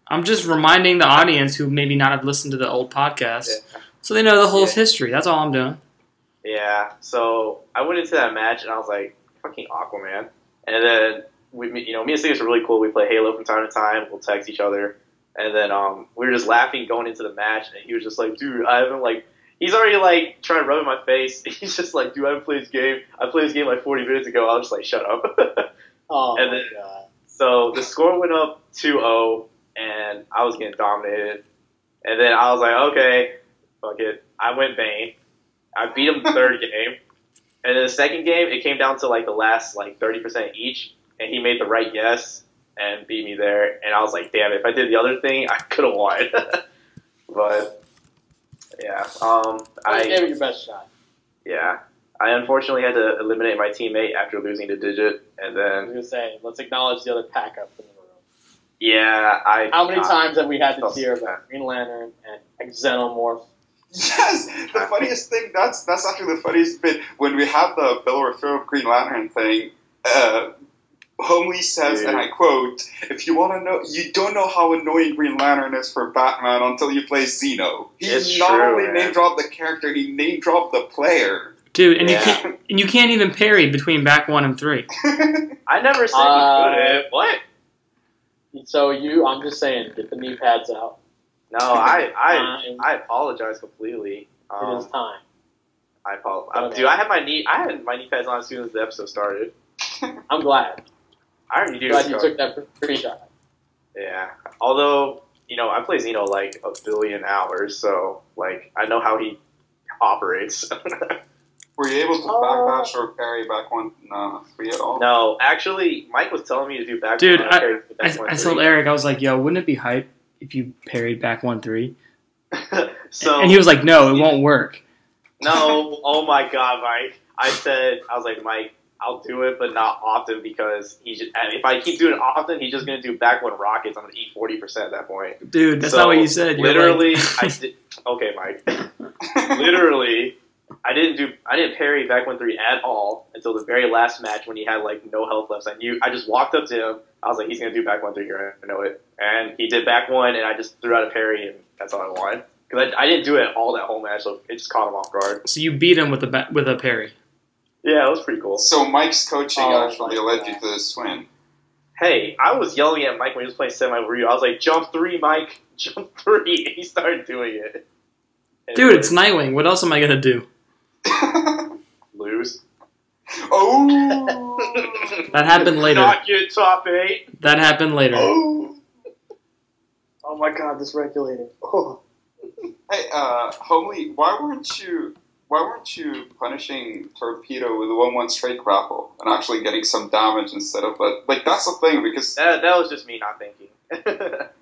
I'm just reminding the audience who maybe not have listened to the old podcast Yeah. so they know the whole Yeah. history. That's all I'm doing. Yeah. So I went into that match and I was like, fucking Aquaman. And then me and Sickness were really cool. We play Halo from time to time. We'll text each other. And then we were just laughing going into the match, and he was just like, dude, I haven't he's already like trying to rub in my face. He's just like, dude, I haven't played this game. I played this game like 40 minutes ago. I was just like, shut up. Oh and my then- god! So the score went up 2-0, and I was getting dominated. And then I was like, okay, fuck it. I went Bane. I beat him the third game. And then the second game, it came down to like the last like 30% each, and he made the right guess and beat me there. And I was like, damn it, if I did the other thing, I could have won. But yeah, You gave it your best shot. yeah, I unfortunately had to eliminate my teammate after losing to Digit, and I was then gonna say, let's acknowledge the other pack up in the room. yeah, How many times have we had to Oh, hear yeah. about Green Lantern and Xenomorph? Yes, the funniest thing, that's actually the funniest bit. When we have the Bill Refer of Green Lantern thing, HomeLee says, Dude. and I quote, if you want to know, you don't know how annoying Green Lantern is for Batman until you play Zeno. He It's not true, only man. name-dropped the character, he name-dropped the player. Dude, and Yeah. you can't even parry between back 1 and 3. I never said Uh, you couldn't. What? So I'm just saying, get the knee pads out. No, I apologize completely. It is time. I apologize. Okay. Dude, I had my knee pads on as soon as the episode started. I'm glad. I already do. Glad you took that pre-shot. Yeah. Although, I play Xeno like a billion hours, so like I know how he operates. Were you able to backdash or parry back one three at all? No, actually, Mike was telling me to do back. Dude, one, I back one told three. Eric, I was like, yo, wouldn't it be hype if you parried back 1-3? So And he was like, no, it won't work. no, oh my god, Mike. I was like, Mike, I'll do it, but not often because and if I keep doing it often, he's just gonna do back one rockets. I'm gonna eat 40% at that point. Dude, that's So, not what you said. You're Literally, like- okay, Mike. Literally, I didn't parry back 1-3 at all until the very last match when he had like no health left. I just walked up to him. I was like, he's gonna do back 1-3 here. I know it. And he did back one, and I just threw out a parry, and that's all I won. Because I didn't do it all that whole match, so it just caught him off guard. So you beat him with a parry. Yeah, it was pretty cool. So Mike's coaching Oh, actually my led God. you to this win. Hey, I was yelling at Mike when he was playing semi-review. I was like, jump 3, Mike. Jump 3. And he started doing it. And Dude, it's Nightwing. What else am I going to do? lose. Oh! That happened later. Not get top 8. That happened later. Oh. Oh my god, this regulating. Oh. Hey, HomeLee, why weren't you why weren't you punishing Torpedo with a 1-1 straight grapple and actually getting some damage instead of like that's the thing because that was just me not thinking.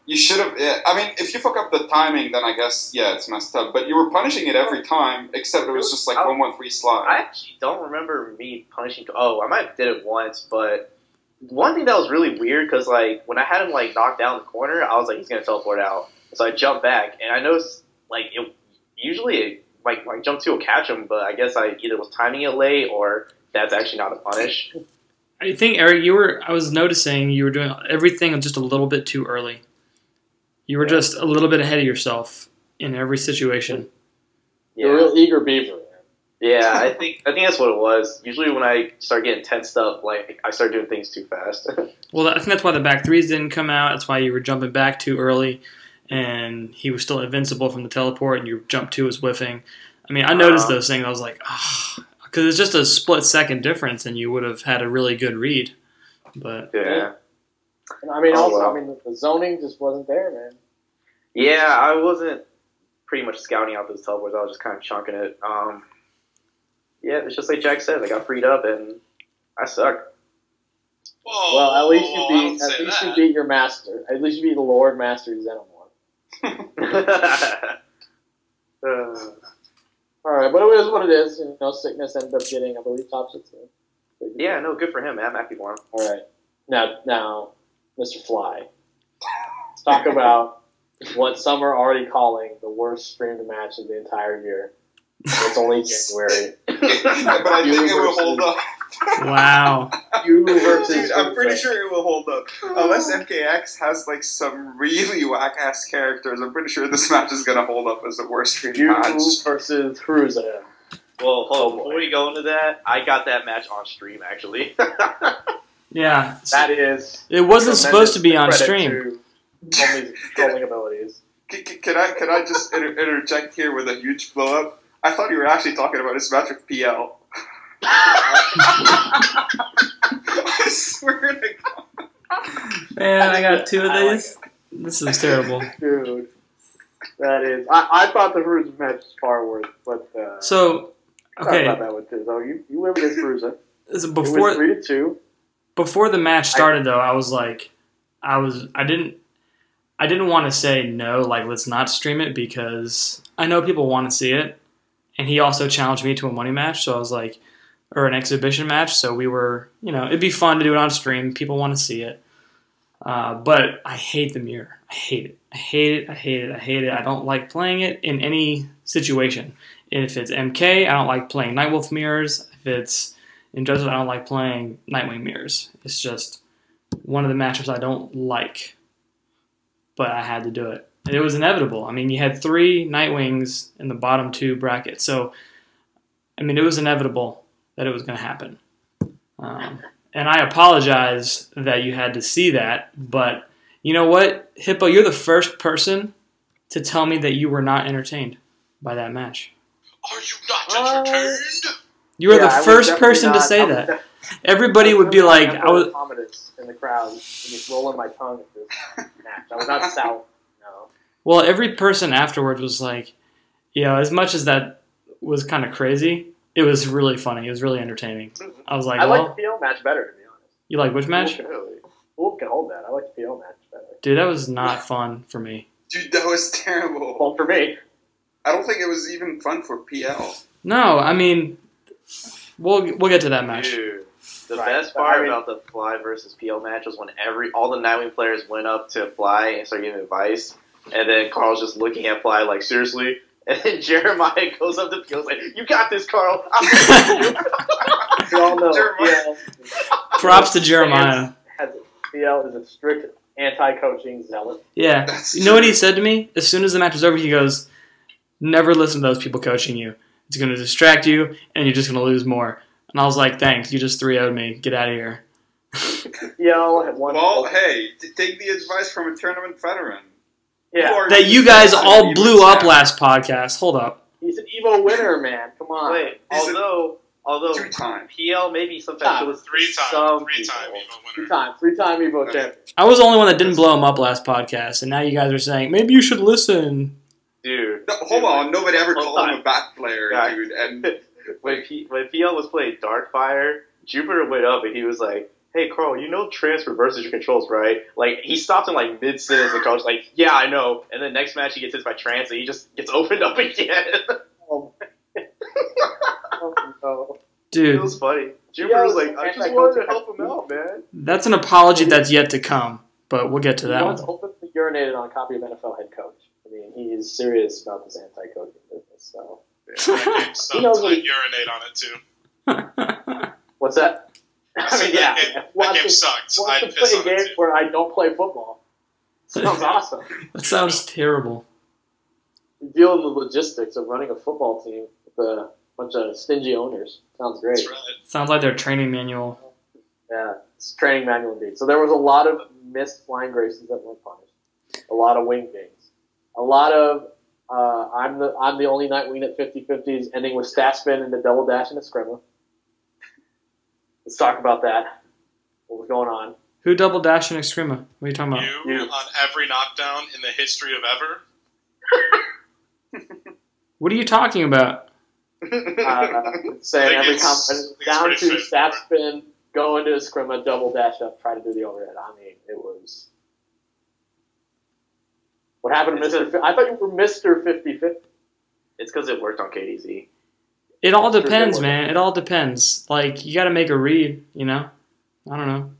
you should have. Yeah, I mean, if you fuck up the timing, then I guess it's messed up. But you were punishing it every time, except it was just like 1-1 free slide. I actually don't remember me punishing. Oh, I might have did it once, but one thing that was really weird because like when I had him like knocked down the corner, I was like he's gonna teleport out, so I jumped back and I noticed like it usually. Like jump 2 will catch him, but I guess I either was timing it late or that's actually not a punish. I think, Eric, I was noticing you were doing everything just a little bit too early. You were just a little bit ahead of yourself in every situation. You're a real eager beaver. Yeah, I think that's what it was. Usually when I start getting tensed up, like I start doing things too fast. Well, I think that's why the back threes didn't come out. That's why you were jumping back too early. And he was still invincible from the teleport, and your jump 2 was whiffing. I mean, I noticed those things. I was like, because it's just a split-second difference, and you would have had a really good read. But yeah. And I mean, the zoning just wasn't there, man. Yeah, I wasn't pretty much scouting out those teleports. I was just kind of chunking it. Yeah, it's just like Jack said. I got freed up, and I suck. Whoa, well, at least you beat your master. At least you beat the Lord Master Xenomorph. Alright, but it is what it is. You know, Sickness ended up getting, I believe, top 16. Yeah, no, good for him, man. I'm happy for him. Alright. Now, Mr. Fly. Let's talk about what some are already calling the worst streamed match of the entire year. It's only January. But I think it will hold up. Wow. Dude, I'm pretty sure it will hold up. Unless MKX has like some really whack-ass characters, I'm pretty sure this match is going to hold up as the worst streamed match. Versus Cruza. Well, hold on. Before we go into that, I got that match on stream, actually. Yeah. That is... It wasn't supposed to be on stream. HomeLee's controlling abilities. Can I just interject here with a huge blow-up? I thought you were actually talking about this match with PL. I swear to God. Man, I got 2 of these. This is terrible. Dude. That is... I thought the Cruza match was far worse, but... So, okay. Talk about that one, too. So, you went with this Cruza. Before, it was 3-2. Before the match started, though, I was like... I didn't want to say no, like, let's not stream it, because I know people want to see it. And he also challenged me to a money match, so I was like... Or an exhibition match, so we were, it'd be fun to do it on stream. People want to see it. But I hate the mirror. I hate it. I hate it. I don't like playing it in any situation. If it's MK, I don't like playing Nightwolf mirrors. If it's Injustice, I don't like playing Nightwing mirrors. It's just one of the matchups I don't like. But I had to do it. It was inevitable. I mean, you had 3 Nightwings in the bottom 2 brackets. So, I mean, it was inevitable that it was going to happen. And I apologize that you had to see that, but you know what? Hippo, you're the first person to tell me that you were not entertained by that match. Are you not entertained? You were the first person to say that. Everybody would be like, I was in the crowd, just rolling my tongue at this match. I was not South, no. Well, every person afterwards was like, as much as that was kind of crazy, it was really funny. It was really entertaining. I was like, I like the PO match better, to be honest. You like which match? Wolf can hold that. I like the PO match better. Dude, that was not fun for me. Dude, that was terrible. Well, for me. I don't think it was even fun for PL. No, I mean, we'll get to that match. Dude, the best part about the Fly versus PL match was when all the Nightwing players went up to Fly and started giving advice, and then Carl's just looking at Fly like, seriously? And then Jeremiah goes up to PL and like, you got this, Carl. We all know PL. Props to Jeremiah. PL is a strict anti-coaching zealot. Yeah. You know what he said to me? As soon as the match was over, he goes, never listen to those people coaching you. It's going to distract you, and you're just going to lose more. And I was like, thanks. You just 3-0'd me. Get out of here. Well, hey, take the advice from a tournament veteran. Yeah. That you guys all blew up last podcast. Hold up. He's an Evo winner, man. Come on. Wait, although 2-time. PL maybe sometimes it was 3-time Evo champion. I was the only one that didn't blow him up last podcast, and now you guys are saying, maybe you should listen. Dude, Hold on, nobody ever Hold called him on. a bat player, Yeah. dude. And when PL was playing Darkfire, Jupiter went up and he was like, "Hey, Carl, you know trance reverses your controls, right?" Like, he stopped him like mid-sentence and Carl's like, "Yeah, I know." And then next match he gets hit by trance and he just gets opened up again. Oh, no. It Dude, was funny. Jupiter was like, "I just wanted to help him out, man." that's an apology that's yet to come, but we'll get to He that once one. openly urinated on a copy of NFL head coach. I mean, he is serious about this anti-coaching business. So, That game sucked. knows what I he- urinate on it too. what's that? I mean, yeah. That game sucked. Watch I'd to piss play on it games too. where I don't play football. Sounds awesome. That sounds terrible. Dealing with the logistics of running a football team with a bunch of stingy owners. Sounds great. That's right. Sounds like their training manual. Yeah, it's training manual indeed. So there was a lot of missed flying graces that weren't punished. A lot of wing dings. A lot of I'm the only night wing at 50-50s, ending with stat spin and the double dash and a scrimmer. Let's talk about that. What was going on? Who double dashed in Extrema? What are you talking about? You on every knockdown in the history of ever. What are you talking about? Saying I think every it's- time I think it's down pretty to stat straightforward. spin, go into a scrimmer, double dash up, try to do the overhead. I mean, it was. What happened to Mr. I thought you were Mr. 50-50. It's because it worked on KDZ. It all depends, Sure, man. It all depends. Like, you got to make a read, you know? I don't know.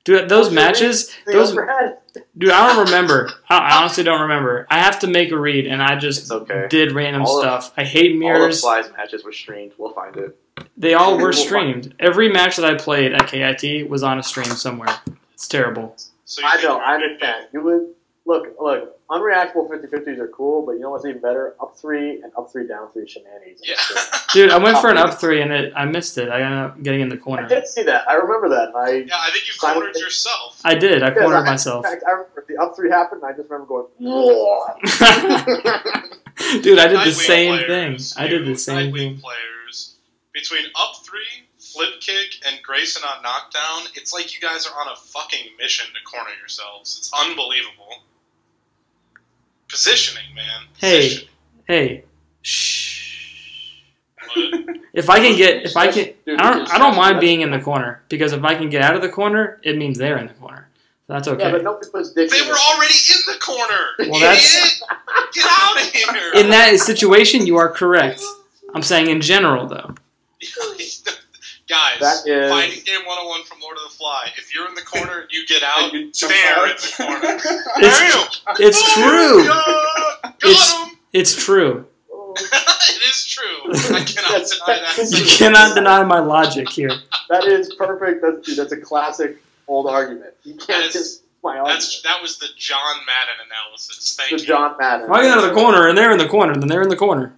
Dude, those matches, The those, overhead. dude, I don't remember. I honestly don't remember. I have to make a read, and I just It's okay. did random All of- stuff. I hate All of mirrors. Sly's matches were streamed. We'll find it. They all were We'll streamed. Every match that I played at KIT was on a stream somewhere. It's terrible. So you I think know, you're I a good understand. You would look. Unreactable 50-50s are cool, but you know what's even better? Up 3 and up 3 down 3 shenanigans. Yeah. Dude, I went for an up 3, and I missed it. I ended up getting in the I corner. did see that. I remember that. And Yeah, I think you cornered yourself. I did. I Yes, cornered In myself. fact, I remember the up 3 happened, and I just remember going, "Whoa." Dude, I did the Nightwing same players, thing. I did you the same Nightwing thing. players, between up 3, flip kick, and Grayson on knockdown, it's like you guys are on a fucking mission to corner yourselves. It's unbelievable. Positioning, man. Hey, hey, shh. What? If I can, Dude, I don't mind being in the corner, because if I can get out of the corner, it means they're in the corner. That's okay. Yeah, but nobody puts dick They in were it. already in the corner. Well, that's- Idiot! Get out of here. In that situation, you are correct. I'm saying in general, though. Guys, That is- fighting game 101 from Lord of the Fly. If you're in the corner, you get out. And you jump They're out. in the corner. It's, Damn! it's true. Got It's- him! It's true. It is true. I cannot deny that. You cannot deny my logic here. That is perfect. That's a classic old argument. You can't That is- just my argument. That was the John Madden analysis. Thank The you. John Madden. If I get out of the corner and they're in the corner, then they're in the corner.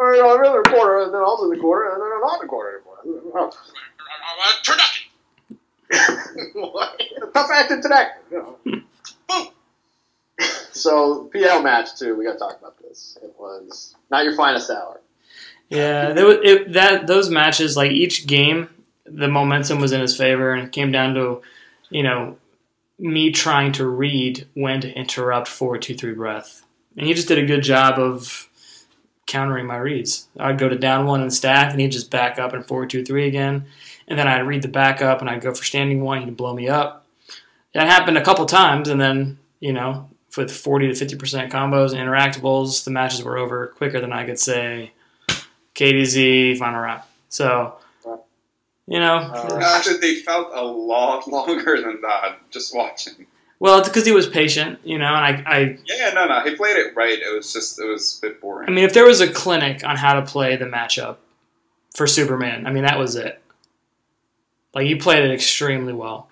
I'm in the corner, and then I was in the corner, and then I'm not in the corner anymore. Turducken. Tough acting today. Boom. So PL match too. We got to talk about this. It was not your finest hour. Yeah, those matches, like each game, the momentum was in his favor, and it came down to, me trying to read when to interrupt 4-2-3 breath, and he just did a good job of countering my reads. I'd go to down 1 and stack, and he'd just back up in 4-2-3 again, and then I'd read the backup, and I'd go for standing 1. He'd blow me up. That happened a couple times, and then with 40 to 50% combos and interactables, the matches were over quicker than I could say KDZ final round. So, Actually, they felt a lot longer than that, just watching. well, it's because he was patient, and I Yeah, no, he played it right. It was a bit boring. I mean, if there was a clinic on how to play the matchup for Superman, I mean, that was it. Like, he played it extremely well.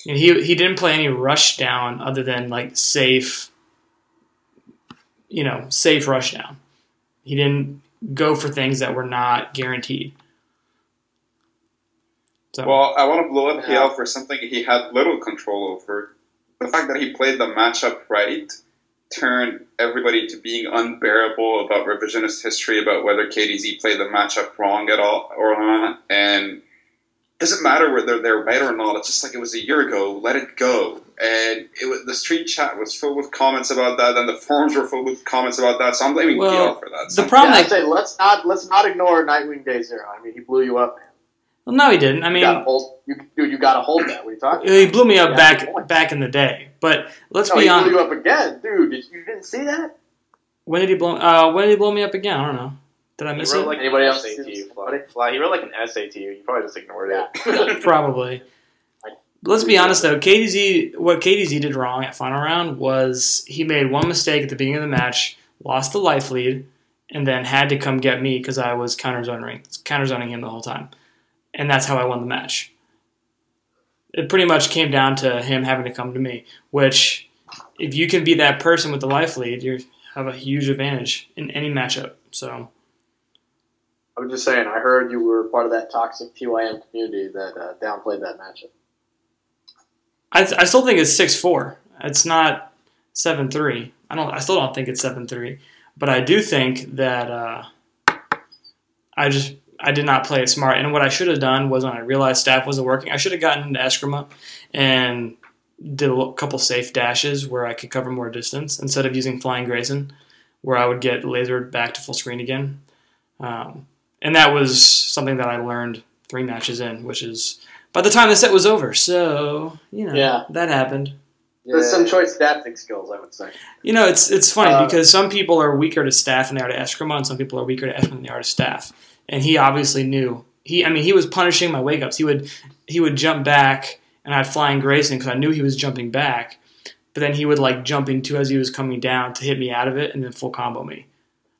And he didn't play any rush down other than, like, safe rush down. He didn't go for things that were not guaranteed. So, Well, I want to blow up Yeah. PL for something he had little control over. The fact that he played the matchup right turned everybody to being unbearable about revisionist history about whether KDZ played the matchup wrong at all or not. And doesn't matter whether they're right or not. It's just like it was a year ago. Let it go. And the street chat was filled with comments about that, and the forums were filled with comments about that. So I'm blaming PL for that. The problem, I'd say let's not ignore Nightwing Day Zero. I mean, he blew you up, man. well, no, he didn't. I mean, you got to hold that. What are you talking about? he blew me up back in the day. But let's be honest. He blew you up again, dude. You didn't see that? When did he blow? When did he blow me up again? I don't know. Did I miss it? Like Anybody else? He wrote like an essay to you. You probably just ignored it. Probably. But let's be honest though. What KDZ did wrong at final round was he made one mistake at the beginning of the match, lost the life lead, and then had to come get me because I was counter-zoning him the whole time, and that's how I won the match. It pretty much came down to him having to come to me, which if you can be that person with the life lead, you have a huge advantage in any matchup. So. I was just saying, I heard you were part of that toxic TYM community that downplayed that matchup. I still think it's 6-4. It's not 7-3. I still don't think it's 7-3. But I do think that I did not play it smart. And what I should have done was when I realized staff wasn't working, I should have gotten into Eskrima and did a couple safe dashes where I could cover more distance instead of using Flying Grayson, where I would get lasered back to full screen again. And that was something that I learned 3 matches in, which is by the time the set was over. So, that happened. There's some choice adapting skills, I would say. It's funny because some people are weaker to staff than they are to Eskrima, and some people are weaker to Eskrima than they are to staff. And he obviously knew. He was punishing my wake-ups. He would jump back, and I'd Flying Grayson because I knew he was jumping back. But then he would, jump into as he was coming down to hit me out of it and then full combo me.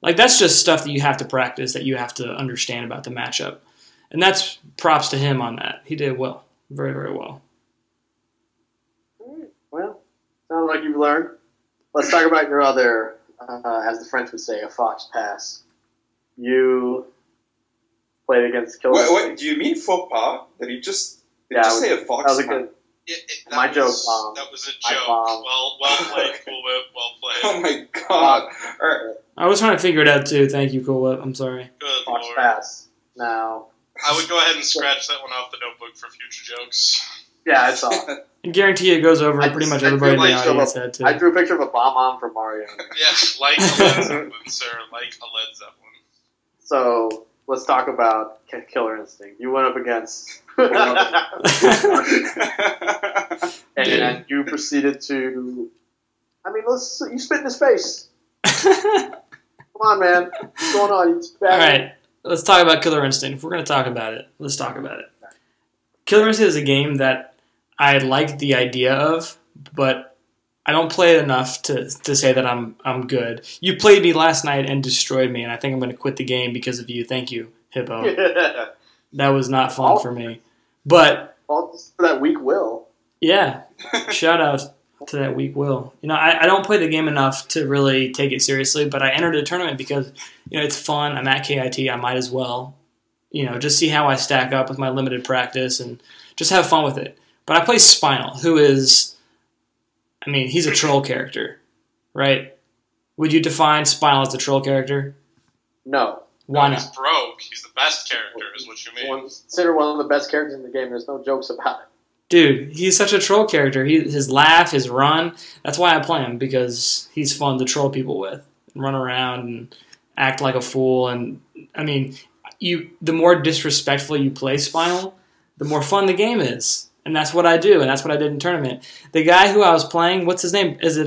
That's just stuff that you have to practice, that you have to understand about the matchup. And that's props to him on that. He did well. Very, very well. Well, sounds like you've learned. Let's talk about your other, as the French would say, a fox pass. You played against Killer. Wait, do you mean faux pas? Did you just say a fox pass? That was a good... My joke, Mom. That was a joke. Well played, Cool Whip. Well played. Oh my god. All right. I was trying to figure it out too. Thank you, Cool Whip. I'm sorry. Good Fox lord. pass. Now... I would go ahead and scratch that one off the notebook for future jokes. Yeah, I saw it. I guarantee it goes over pretty much everybody in the audience head too. I drew a picture of a bomb from Mario. Yeah, like a Led Zeppelin, sir. Like a Led Zeppelin. So, let's talk about Killer Instinct. You went up against... and you proceeded to... you spit in his face. Come on, man. What's going on? All right. Let's talk about Killer Instinct. If we're going to talk about it, let's talk about it. Killer Instinct is a game that I like the idea of, but I don't play it enough to say that I'm good. You played me last night and destroyed me, and I think I'm going to quit the game because of you. Thank you, Hippo. That was not fun for me. But all for that weak will. Yeah. Shout out to that weak will. I don't play the game enough to really take it seriously, but I entered a tournament because, it's fun. I'm at KIT. I might as well, just see how I stack up with my limited practice and just have fun with it. But I play Spinal, who is, he's a troll character, right? Would you define Spinal as a troll character? No. Why not? He's broke. He's the best character, is what you mean. Consider one of the best characters in the game. There's no jokes about it. Dude, he's such a troll character. His laugh, his run, that's why I play him, because he's fun to troll people with. And run around and act like a fool. And, the more disrespectful you play Spinal, the more fun the game is. And that's what I do, and that's what I did in tournament. The guy who I was playing, what's his name? Is it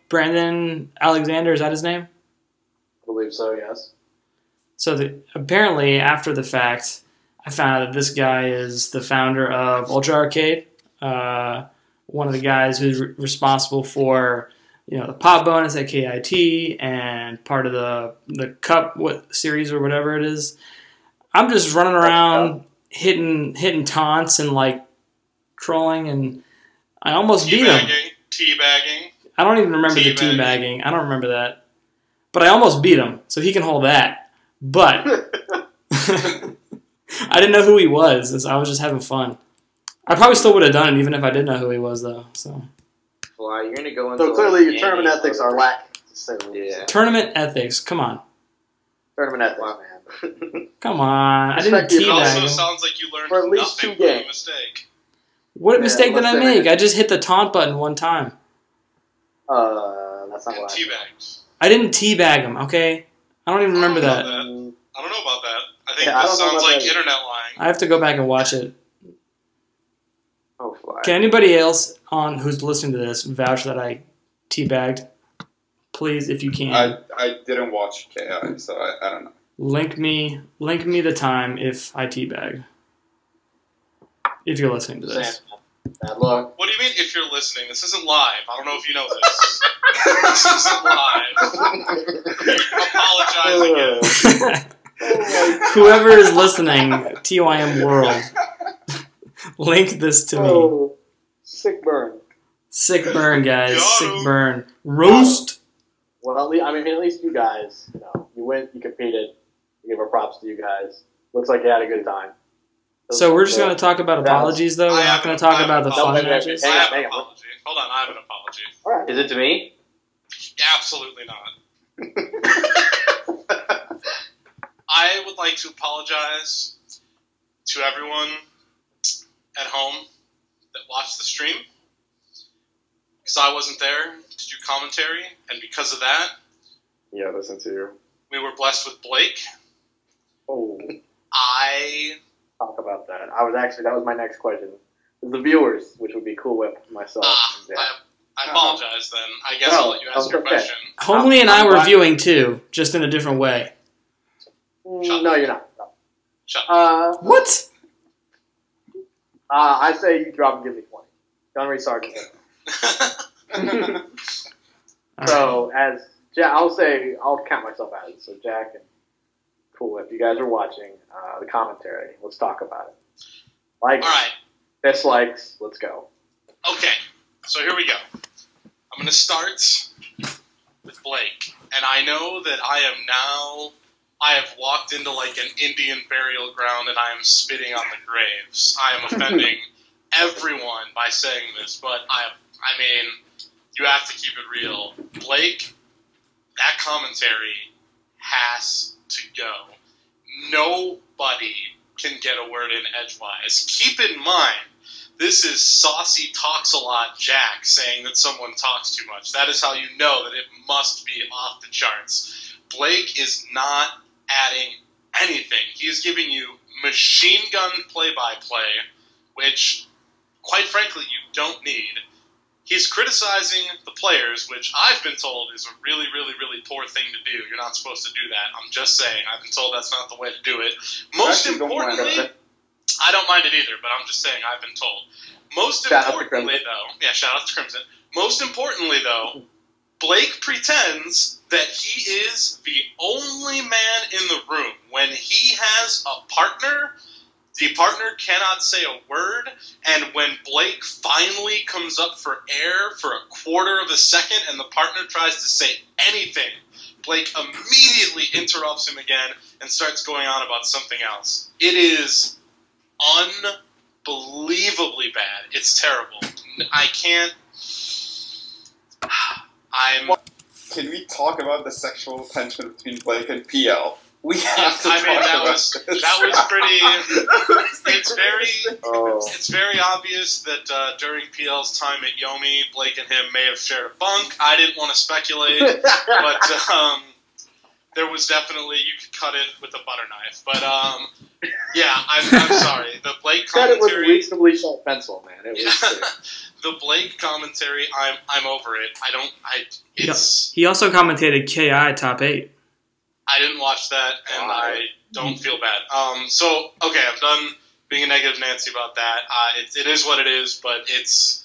Brandon Alexander? Is that his name? I believe so, yes. So apparently, after the fact, I found out that this guy is the founder of Ultra Arcade, one of the guys who's responsible for the pop bonus at KIT and part of the Cup series or whatever it is. I'm just running around hitting taunts and trolling, and I almost beat him. Teabagging. I don't even remember the teabagging. I don't remember that. But I almost beat him, so he can hold that. But I didn't know who he was. I was just having fun. I probably still would have done it even if I did know who he was, though. So. Well, you're gonna go into. So clearly, your tournament ethics are lacking. Yeah. Tournament ethics. Come on. Tournament ethics, man. Come on, I didn't Respect you. It also teabag him. sounds like you learned For at least nothing 2 from a games. mistake. What mistake did I let's say make? that. I just hit the taunt button one time. That's not And what I teabagged. I didn't teabag him, okay? I don't even remember that. I don't know about that. I think Yeah, I this don't know sounds about like that. internet lying. I have to go back and watch it. Oh, fly. Can anybody else on who's listening to this vouch that I teabagged? Please, if you can. I didn't watch KI, so I don't know. Link me the time if I teabag. If you're listening to this. Bad luck. What do you mean if you're listening? This isn't live. I don't know if you know this. This isn't live. Apologize again. Whoever is listening, TYM World, link this to me. Oh, sick burn. Sick burn, guys. Got Sick him. burn. Roast. Well, at least you guys, you went, you competed. We give our props to you guys. Looks like you had a good time. So we're just going to talk about apologies, though? We're not going to talk about the fun matches? I have an Hang on. apology. Hold on, I have an apology. All right. Is it to me? Absolutely not. I would like to apologize to everyone at home that watched the stream because I wasn't there to do commentary, and because of that, Yeah, listen to you. we were blessed with Blake. Oh, I talk about that. That was my next question. The viewers, which would be Cool Whip, myself. and Zach. I apologize then. I guess No, I'll let you ask your okay. question. HomeLee and I I'm were glad- viewing, too, just in a different way. No, you're not. No. Shut up. What? I say you drop and give me 20. Gunnery Sergeant. All So, as Jack, I'll count myself as it. So, Jack and Cool Whip, you guys are watching the commentary. Let's talk about it. Likes, All right. dislikes, let's go. Okay, so here we go. I'm going to start with Blake. And I know that I have walked into like an Indian burial ground and I am spitting on the graves. I am offending everyone by saying this, but I mean, you have to keep it real. Blake, that commentary has to go. Nobody can get a word in edgewise. Keep in mind, this is Saucy Talks a Lot Jack saying that someone talks too much. That is how you know that it must be off the charts. Blake is not adding anything. He is giving you machine gun play-by-play, which, quite frankly, you don't need. He's criticizing the players, which I've been told is a really, really, really poor thing to do. You're not supposed to do that. I'm just saying. I've been told that's not the way to do it. Most Actually, don't mind importantly, it. I don't mind it either, but I'm just saying I've been told. Most Shout out to importantly, Crimson. though, shout out to Crimson. Most importantly, though, Blake pretends that he is the only man in the room. When he has a partner, the partner cannot say a word, and when Blake finally comes up for air for a quarter of a second and the partner tries to say anything, Blake immediately interrupts him again and starts going on about something else. It is unbelievably bad. It's terrible. I can't... Can we talk about the sexual tension between Blake and PL? We have to I mean, talk that about was this. pretty... Oh. It's very obvious that during PL's time at Yomi, Blake and him may have shared a bunk. I didn't want to speculate, but there was definitely, you could cut it with a butter knife. But yeah, I'm sorry. The Blake Said it was commentary, reasonably sharp pencil, man. It was the Blake commentary, I'm over it. It's He also commentated KI top 8. I didn't watch that, and I don't feel bad. So okay, I'm done being a negative Nancy about that. It is what it is, but it's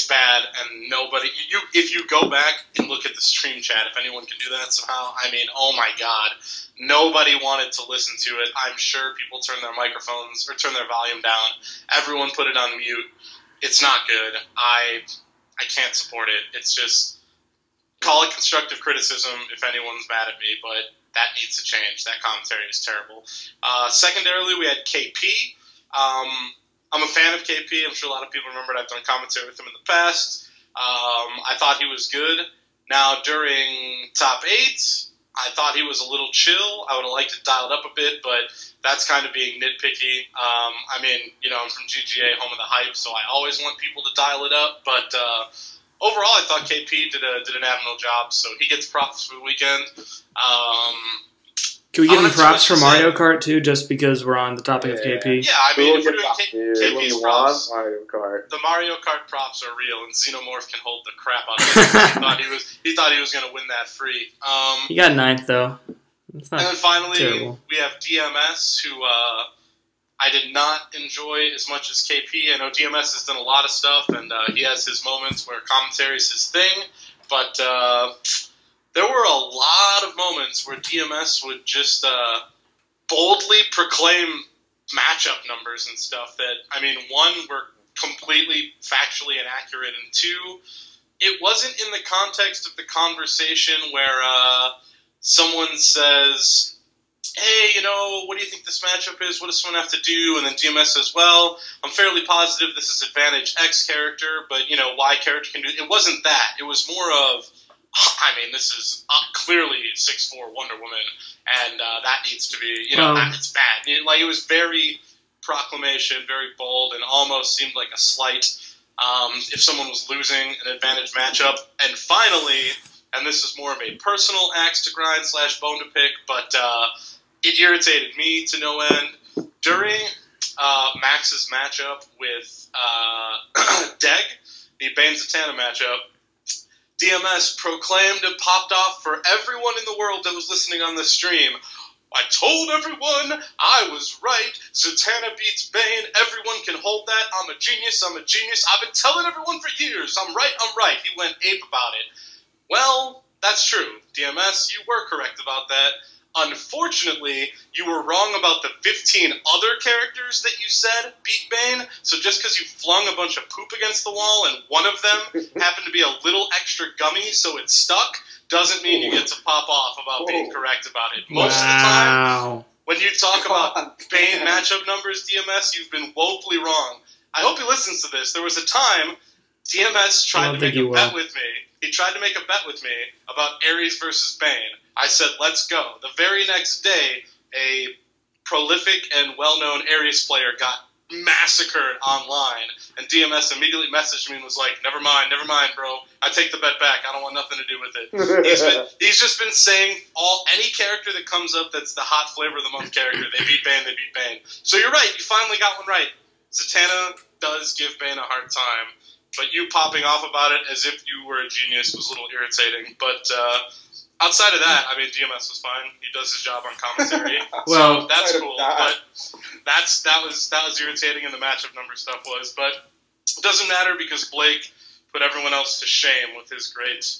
bad, and nobody. If you go back and look at the stream chat, if anyone can do that somehow, I mean, oh my god, nobody wanted to listen to it. I'm sure people turned their microphones or turned their volume down. Everyone put it on mute. It's not good. I can't support it. It's just call it constructive criticism if anyone's mad at me, but that needs to change. That commentary is terrible. Secondarily, we had KP. I'm a fan of KP. I'm sure a lot of people remembered I've done commentary with him in the past. I thought he was good. Now, during top 8, I thought he was a little chill. I would have liked it dialed up a bit, but that's kind of being nitpicky. I mean, I'm from GGA, home of the hype, so I always want people to dial it up. But overall, I thought KP did an admirable job, so he gets props for the weekend. Can we give him props for Mario Kart too, just because we're on the topic of KP? Yeah, I mean, if we're doing KP's props, Mario Kart. the Mario Kart props are real, and Xenomorph can hold the crap out of him. He thought he was going to win that free. He got 9th, though. And then finally, terrible. we have DMS, who I did not enjoy as much as KP. I know DMS has done a lot of stuff, and he has his moments where commentary is his thing, but there were a lot of moments where DMS would just boldly proclaim matchup numbers and stuff that, I mean, one, were completely factually inaccurate, and two, it wasn't in the context of the conversation where someone says, hey, what do you think this matchup is? What does someone have to do? And then DMS says, well, I'm fairly positive this is advantage X character, but, Y character can do it. It wasn't that. It was more of, I mean, this is clearly 6'4" Wonder Woman, and that needs to be, it's bad. It was very proclamation, very bold, and almost seemed like a slight if someone was losing an advantage matchup. And finally, and this is more of a personal axe to grind / bone to pick, but it irritated me to no end. During Max's matchup with Deg, the Bane Zatanna matchup, DMS proclaimed and popped off for everyone in the world that was listening on the stream. I told everyone I was right. Zatanna beats Bane. Everyone can hold that. I'm a genius. I'm a genius. I've been telling everyone for years. I'm right. I'm right. He went ape about it. Well, that's true. DMS, you were correct about that. Unfortunately, you were wrong about the 15 other characters that you said beat Bane, so just because you flung a bunch of poop against the wall and one of them happened to be a little extra gummy so it stuck, doesn't mean you get to pop off about being correct about it. Most of the time, when you talk about Bane matchup numbers, DMS, you've been woefully wrong. I hope he listens to this. There was a time DMS tried to make a bet with me. He tried to make a bet with me about Ares versus Bane. I said, let's go. The very next day, a prolific and well-known Ares player got massacred online, and DMS immediately messaged me and was like, never mind, bro. I take the bet back. I don't want nothing to do with it. He's just been saying any character that comes up that's the hot flavor of the month character, they beat Bane. So you're right. You finally got one right. Zatanna does give Bane a hard time, but you popping off about it as if you were a genius was a little irritating. But outside of that, I mean, DMS was fine. He does his job on commentary, so that's cool. But that was irritating, and the matchup number stuff was. But it doesn't matter because Blake put everyone else to shame with his great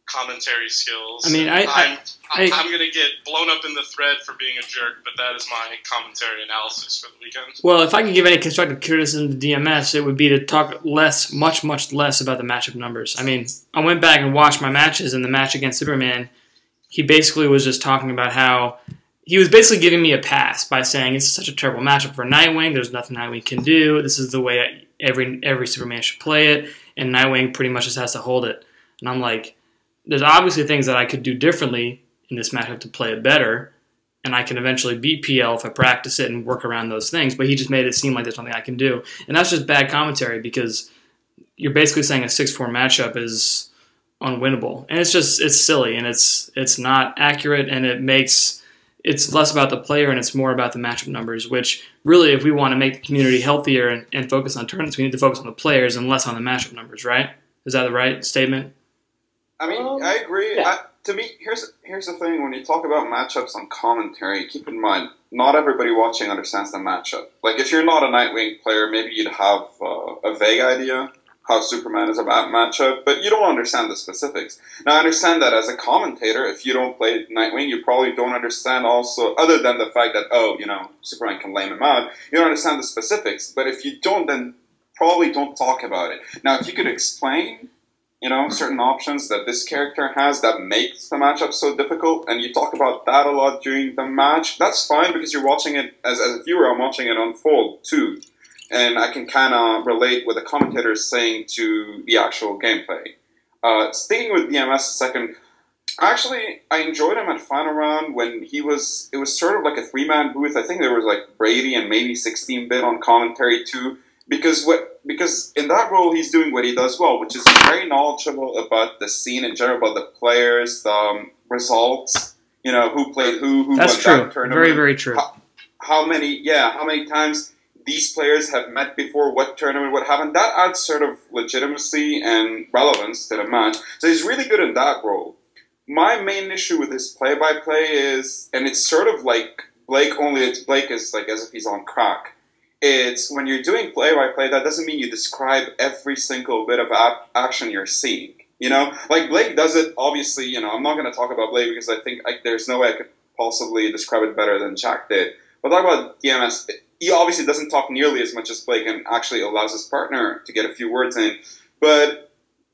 commentary skills. I mean, I'm going to get blown up in the thread for being a jerk, but that is my commentary analysis for the weekend. Well, if I could give any constructive criticism to DMS, it would be to talk much less about the matchup numbers. I mean, I went back and watched my matches, and the match against Superman, he basically was just talking about how he was basically giving me a pass by saying it's such a terrible matchup for Nightwing. There's nothing Nightwing can do. This is the way every Superman should play it, and Nightwing pretty much just has to hold it. And I'm like, there's obviously things that I could do differently in this matchup to play it better, and I can eventually beat PL if I practice it and work around those things, but he just made it seem like there's something I can do. And that's just bad commentary because you're basically saying a 6-4 matchup is unwinnable. And it's silly, and it's not accurate, and it's less about the player and it's more about the matchup numbers, which really, if we want to make the community healthier and focus on tournaments, we need to focus on the players and less on the matchup numbers, right? Is that the right statement? I mean, I agree. Yeah. To me, here's the thing. When you talk about matchups on commentary, keep in mind, not everybody watching understands the matchup. Like, if you're not a Nightwing player, maybe you'd have a vague idea how Superman is a matchup, but you don't understand the specifics. Now, I understand that as a commentator, if you don't play Nightwing, you probably don't understand also, other than the fact that, Superman can lame him out, you don't understand the specifics. But if you don't, then probably don't talk about it. Now, if you could explain certain options that this character has that makes the matchup so difficult, and you talk about that a lot during the match, that's fine because you're watching it, as a viewer, I'm watching it unfold too. And I can kind of relate what the commentator is saying to the actual gameplay. Sticking with DMS a second, Actually, I enjoyed him at Final Round when it was sort of like a three-man booth. I think there was like Brady and maybe 16-bit on commentary too. Because in that role he's doing what he does well, which is very knowledgeable about the scene in general, about the players, the results, who played who That's won true. that tournament. Very, very true. How many times these players have met before, what tournament, what happened. That adds sort of legitimacy and relevance to the match. So he's really good in that role. My main issue with his play-by-play is, and it's sort of like Blake, only Blake is like as if he's on crack. It's when you're doing play-by-play, that doesn't mean you describe every single bit of action you're seeing. Like Blake does it, obviously, I'm not going to talk about Blake because I think there's no way I could possibly describe it better than Jack did. But talk about DMS, he obviously doesn't talk nearly as much as Blake and actually allows his partner to get a few words in. But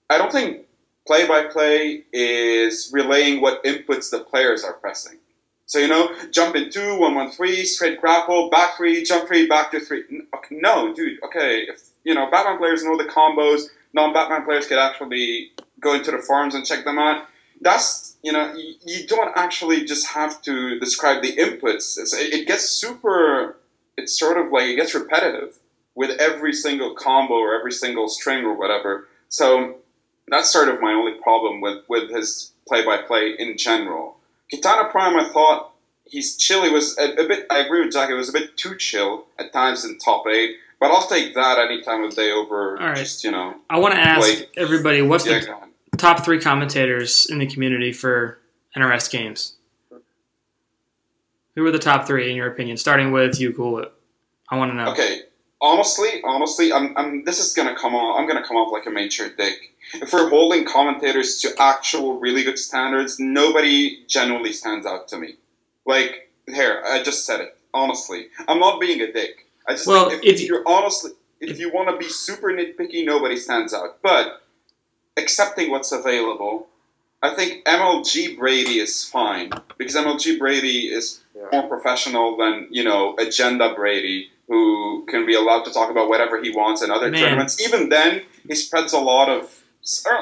I don't think play-by-play is relaying what inputs the players are pressing. So, jump in 2, 1, 1, 3, straight grapple, back 3, jump 3, back to 3. No, dude, okay. If, Batman players know the combos, non-Batman players could actually go into the forums and check them out. That's, you don't actually just have to describe the inputs. It gets it's sort of like, it gets repetitive with every single combo or every single string or whatever. So that's sort of my only problem with his play-by-play in general. Kitana Prime, I thought he's chill. He was a bit, I agree with Jack, it was a bit too chill at times in top 8. But I'll take that any time of day over just, I want to ask everybody, what's the top 3 commentators in the community for NRS games? Who are the top 3 in your opinion? Starting with you, Cool It. I want to know. Okay, honestly, this is gonna come off. I'm gonna come off like a major dick. If we're holding commentators to actual really good standards, nobody genuinely stands out to me. Like, here, I just said it. Honestly, I'm not being a dick. I just think if you want to be super nitpicky, nobody stands out. But accepting what's available, I think MLG Brady is fine because MLG Brady is more professional than Agenda Brady, who can be allowed to talk about whatever he wants in other tournaments. Even then, he spreads a lot of.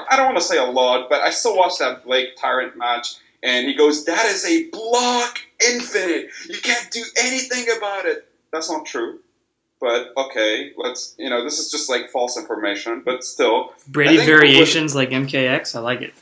I don't want to say a lot, but I still watched that Blake Tyrant match, and he goes, "That is a block infinite. You can't do anything about it." That's not true. But, okay, let's, this is just like false information, but still. Brady variations like MKX, I like it.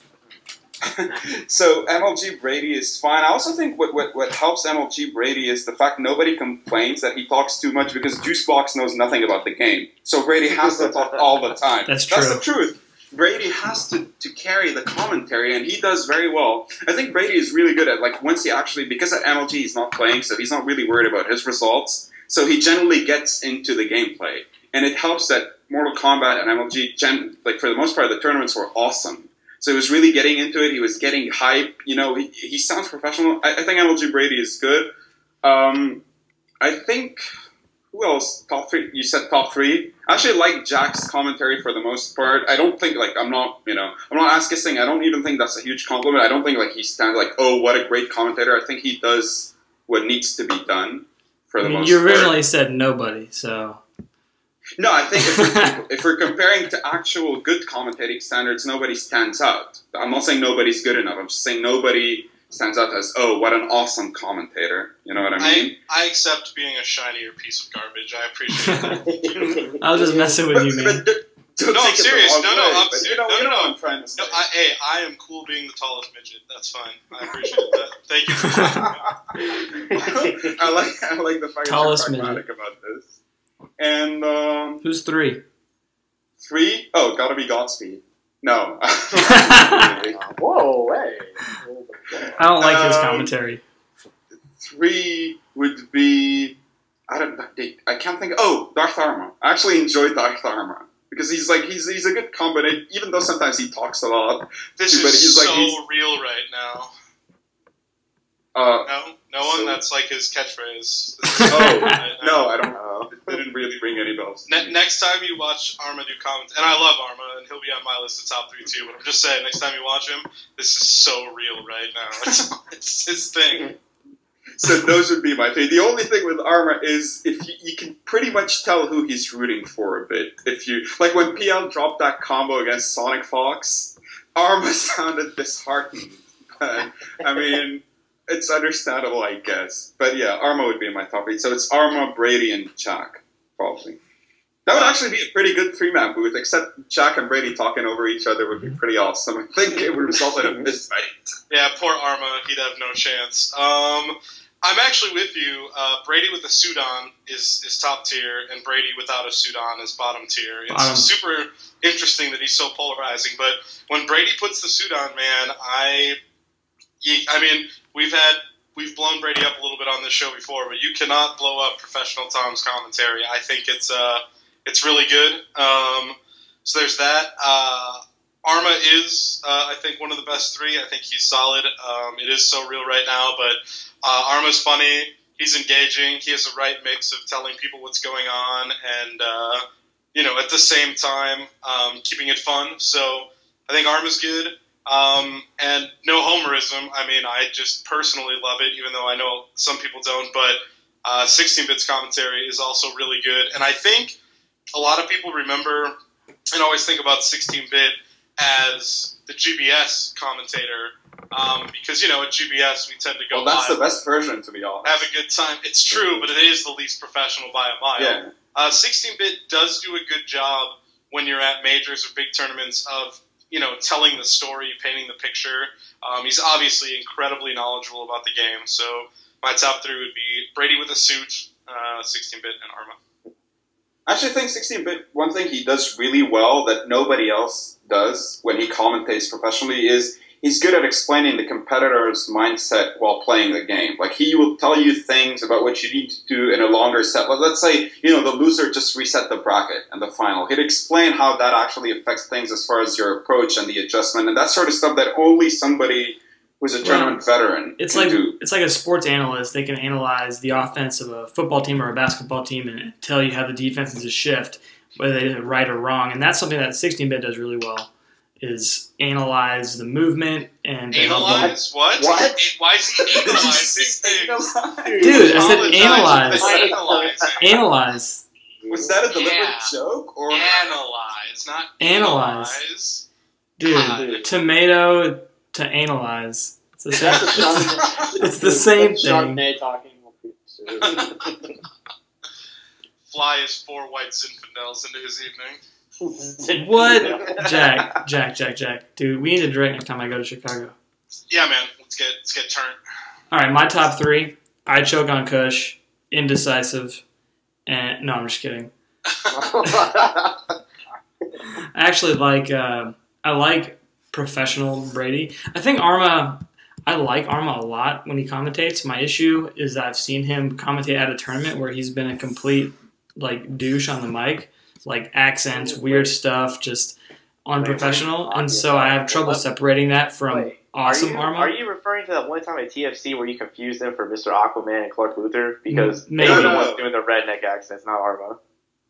So, MLG Brady is fine. I also think what helps MLG Brady is the fact nobody complains that he talks too much because Juicebox knows nothing about the game. So, Brady has to talk all the time. That's true. That's the truth. Brady has to carry the commentary, and he does very well. I think Brady is really good at, once he actually, because at MLG he's not playing, so he's not really worried about his results. So he generally gets into the gameplay. And it helps that Mortal Kombat and MLG, for the most part, the tournaments were awesome. So he was really getting into it. He was getting hype. He sounds professional. I think MLG Brady is good. I think, who else? Top 3? You said top 3? I actually like Jack's commentary for the most part. I don't think, I'm not ass-kissing. I don't even think that's a huge compliment. I don't think, he stands oh, what a great commentator. I think he does what needs to be done. You originally said nobody, so... No, I think if we're comparing to actual good commentating standards, nobody stands out. I'm not saying nobody's good enough. I'm just saying nobody stands out as, oh, what an awesome commentator. You know what I mean? I accept being a shinier piece of garbage. I appreciate that. I was just messing with you, man. No, I'm serious. I'm serious. No, I'm trying to say. No, I am cool being the tallest midget. That's fine. I appreciate that. Thank you for I like the fact tallest you're pragmatic about this. And who's 3? 3? Oh, gotta be Godspeed. No. Whoa, hey. I don't like his commentary. 3 would be I can't think. Oh, Darth Arma. I actually enjoyed Darth Arma. Because he's a good combinator, even though sometimes he talks a lot. This is so real right now. No one. That's his catchphrase. No, I don't know. It didn't really ring any bells. Next time you watch Arma do comments, and I love Arma, and he'll be on my list of top 3 too. But I'm just saying, next time you watch him, this is so real right now. It's his thing. So those would be my 3. The only thing with Arma is if you can pretty much tell who he's rooting for a bit. If you when PL dropped that combo against Sonic Fox, Arma sounded disheartened But, I mean, it's understandable, I guess. But yeah, Arma would be in my top 8. So it's Arma, Brady, and Jack, probably. That would actually be a pretty good three-man booth, except Jack and Brady talking over each other would be pretty awesome. I think it would result in a misfight. Yeah, poor Arma. He'd have no chance. I'm actually with you. Brady with a suit on is top tier, and Brady without a suit on is bottom tier. It's super interesting that he's so polarizing, but when Brady puts the suit on, man, I mean, we've blown Brady up a little bit on this show before, but you cannot blow up Professional Tom's commentary. I think it's really good. So there's that. Arma is, I think, one of the best three. I think he's solid. It is so real right now, but Arma's funny. He's engaging. He has the right mix of telling people what's going on and, at the same time, keeping it fun. So I think Arma's good. And no homerism. I mean, I just personally love it, even though I know some people don't. But 16-Bit's commentary is also really good. And I think a lot of people remember and always think about 16-Bit as the GBS commentator. Because, at GBS we tend to go that's live, the best version, to be honest. have a good time. It's true, but it is the least professional by a mile. Yeah. 16-Bit does do a good job when you're at majors or big tournaments of, telling the story, painting the picture. He's obviously incredibly knowledgeable about the game. So my top 3 would be Brady with a suit, 16-Bit, and Arma. I actually think 16-Bit, one thing he does really well that nobody else does when he commentates professionally is he's good at explaining the competitor's mindset while playing the game. Like, he will tell you things about what you need to do in a longer set. Like, let's say, the loser just reset the bracket in the final. He'd explain how that actually affects things as far as your approach and the adjustment and that sort of stuff that only somebody who's a tournament veteran can do. It's like a sports analyst. They can analyze the offense of a football team or a basketball team and tell you how the defense is a shift, whether they did it right or wrong. And that's something that 16-Bit does really well. Is analyze the movement and analyze what? What? Why is he analyzing? Dude, I said analyze. Analyze. Was that a deliberate joke or analyze? Not analyze. Dude, tomato to analyze. It's the same. It's the same thing. Talking. Fly his 4 white Zinfandels into his evening. What? Jack. Dude, we need to direct next time I go to Chicago. Yeah, man. Let's get turned. All right, my top 3. I choke on Kush, indecisive, and no, I'm just kidding. I actually like professional Brady. I think I like Arma a lot when he commentates. My issue is that I've seen him commentate at a tournament where he's been a complete douche on the mic. Like accents, weird stuff, just unprofessional, and so I have trouble separating that from awesome Arma. Are you referring to that one time at TFC where you confused them for Mr. Aquaman and Clark Luther? Because maybe they're the ones doing the redneck accents, not Arma.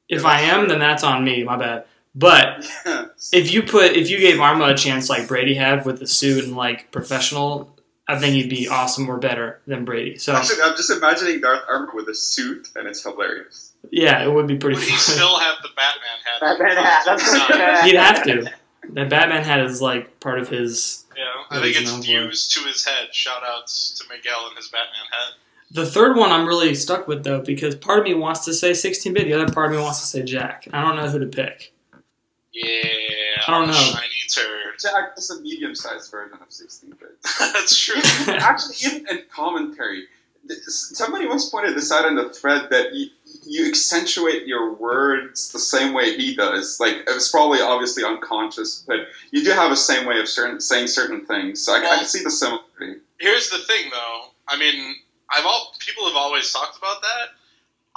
If I am, then that's on me. My bad. But if you gave Arma a chance like Brady had with the suit and professional, I think he'd be awesome or better than Brady. So actually, I'm just imagining Darth Arma with a suit, and it's hilarious. Yeah, it would be pretty. Would he still have the Batman hat? Batman hat. That's He'd have to. That Batman hat is part of his. Yeah, I think it's fused to his head. Shout outs to Miguel and his Batman hat. The third one I'm really stuck with though, because part of me wants to say 16-Bit, the other part of me wants to say Jack. I don't know who to pick. Yeah, I don't know. Shiny turd. Jack is a medium-sized version of 16-Bit. That's true. Actually, even in commentary, somebody once pointed this out in the thread that you accentuate your words the same way he does. It's probably obviously unconscious, but you do have a same way of saying certain things. So I can see the similarity. Here's the thing, though. I mean, people have always talked about that.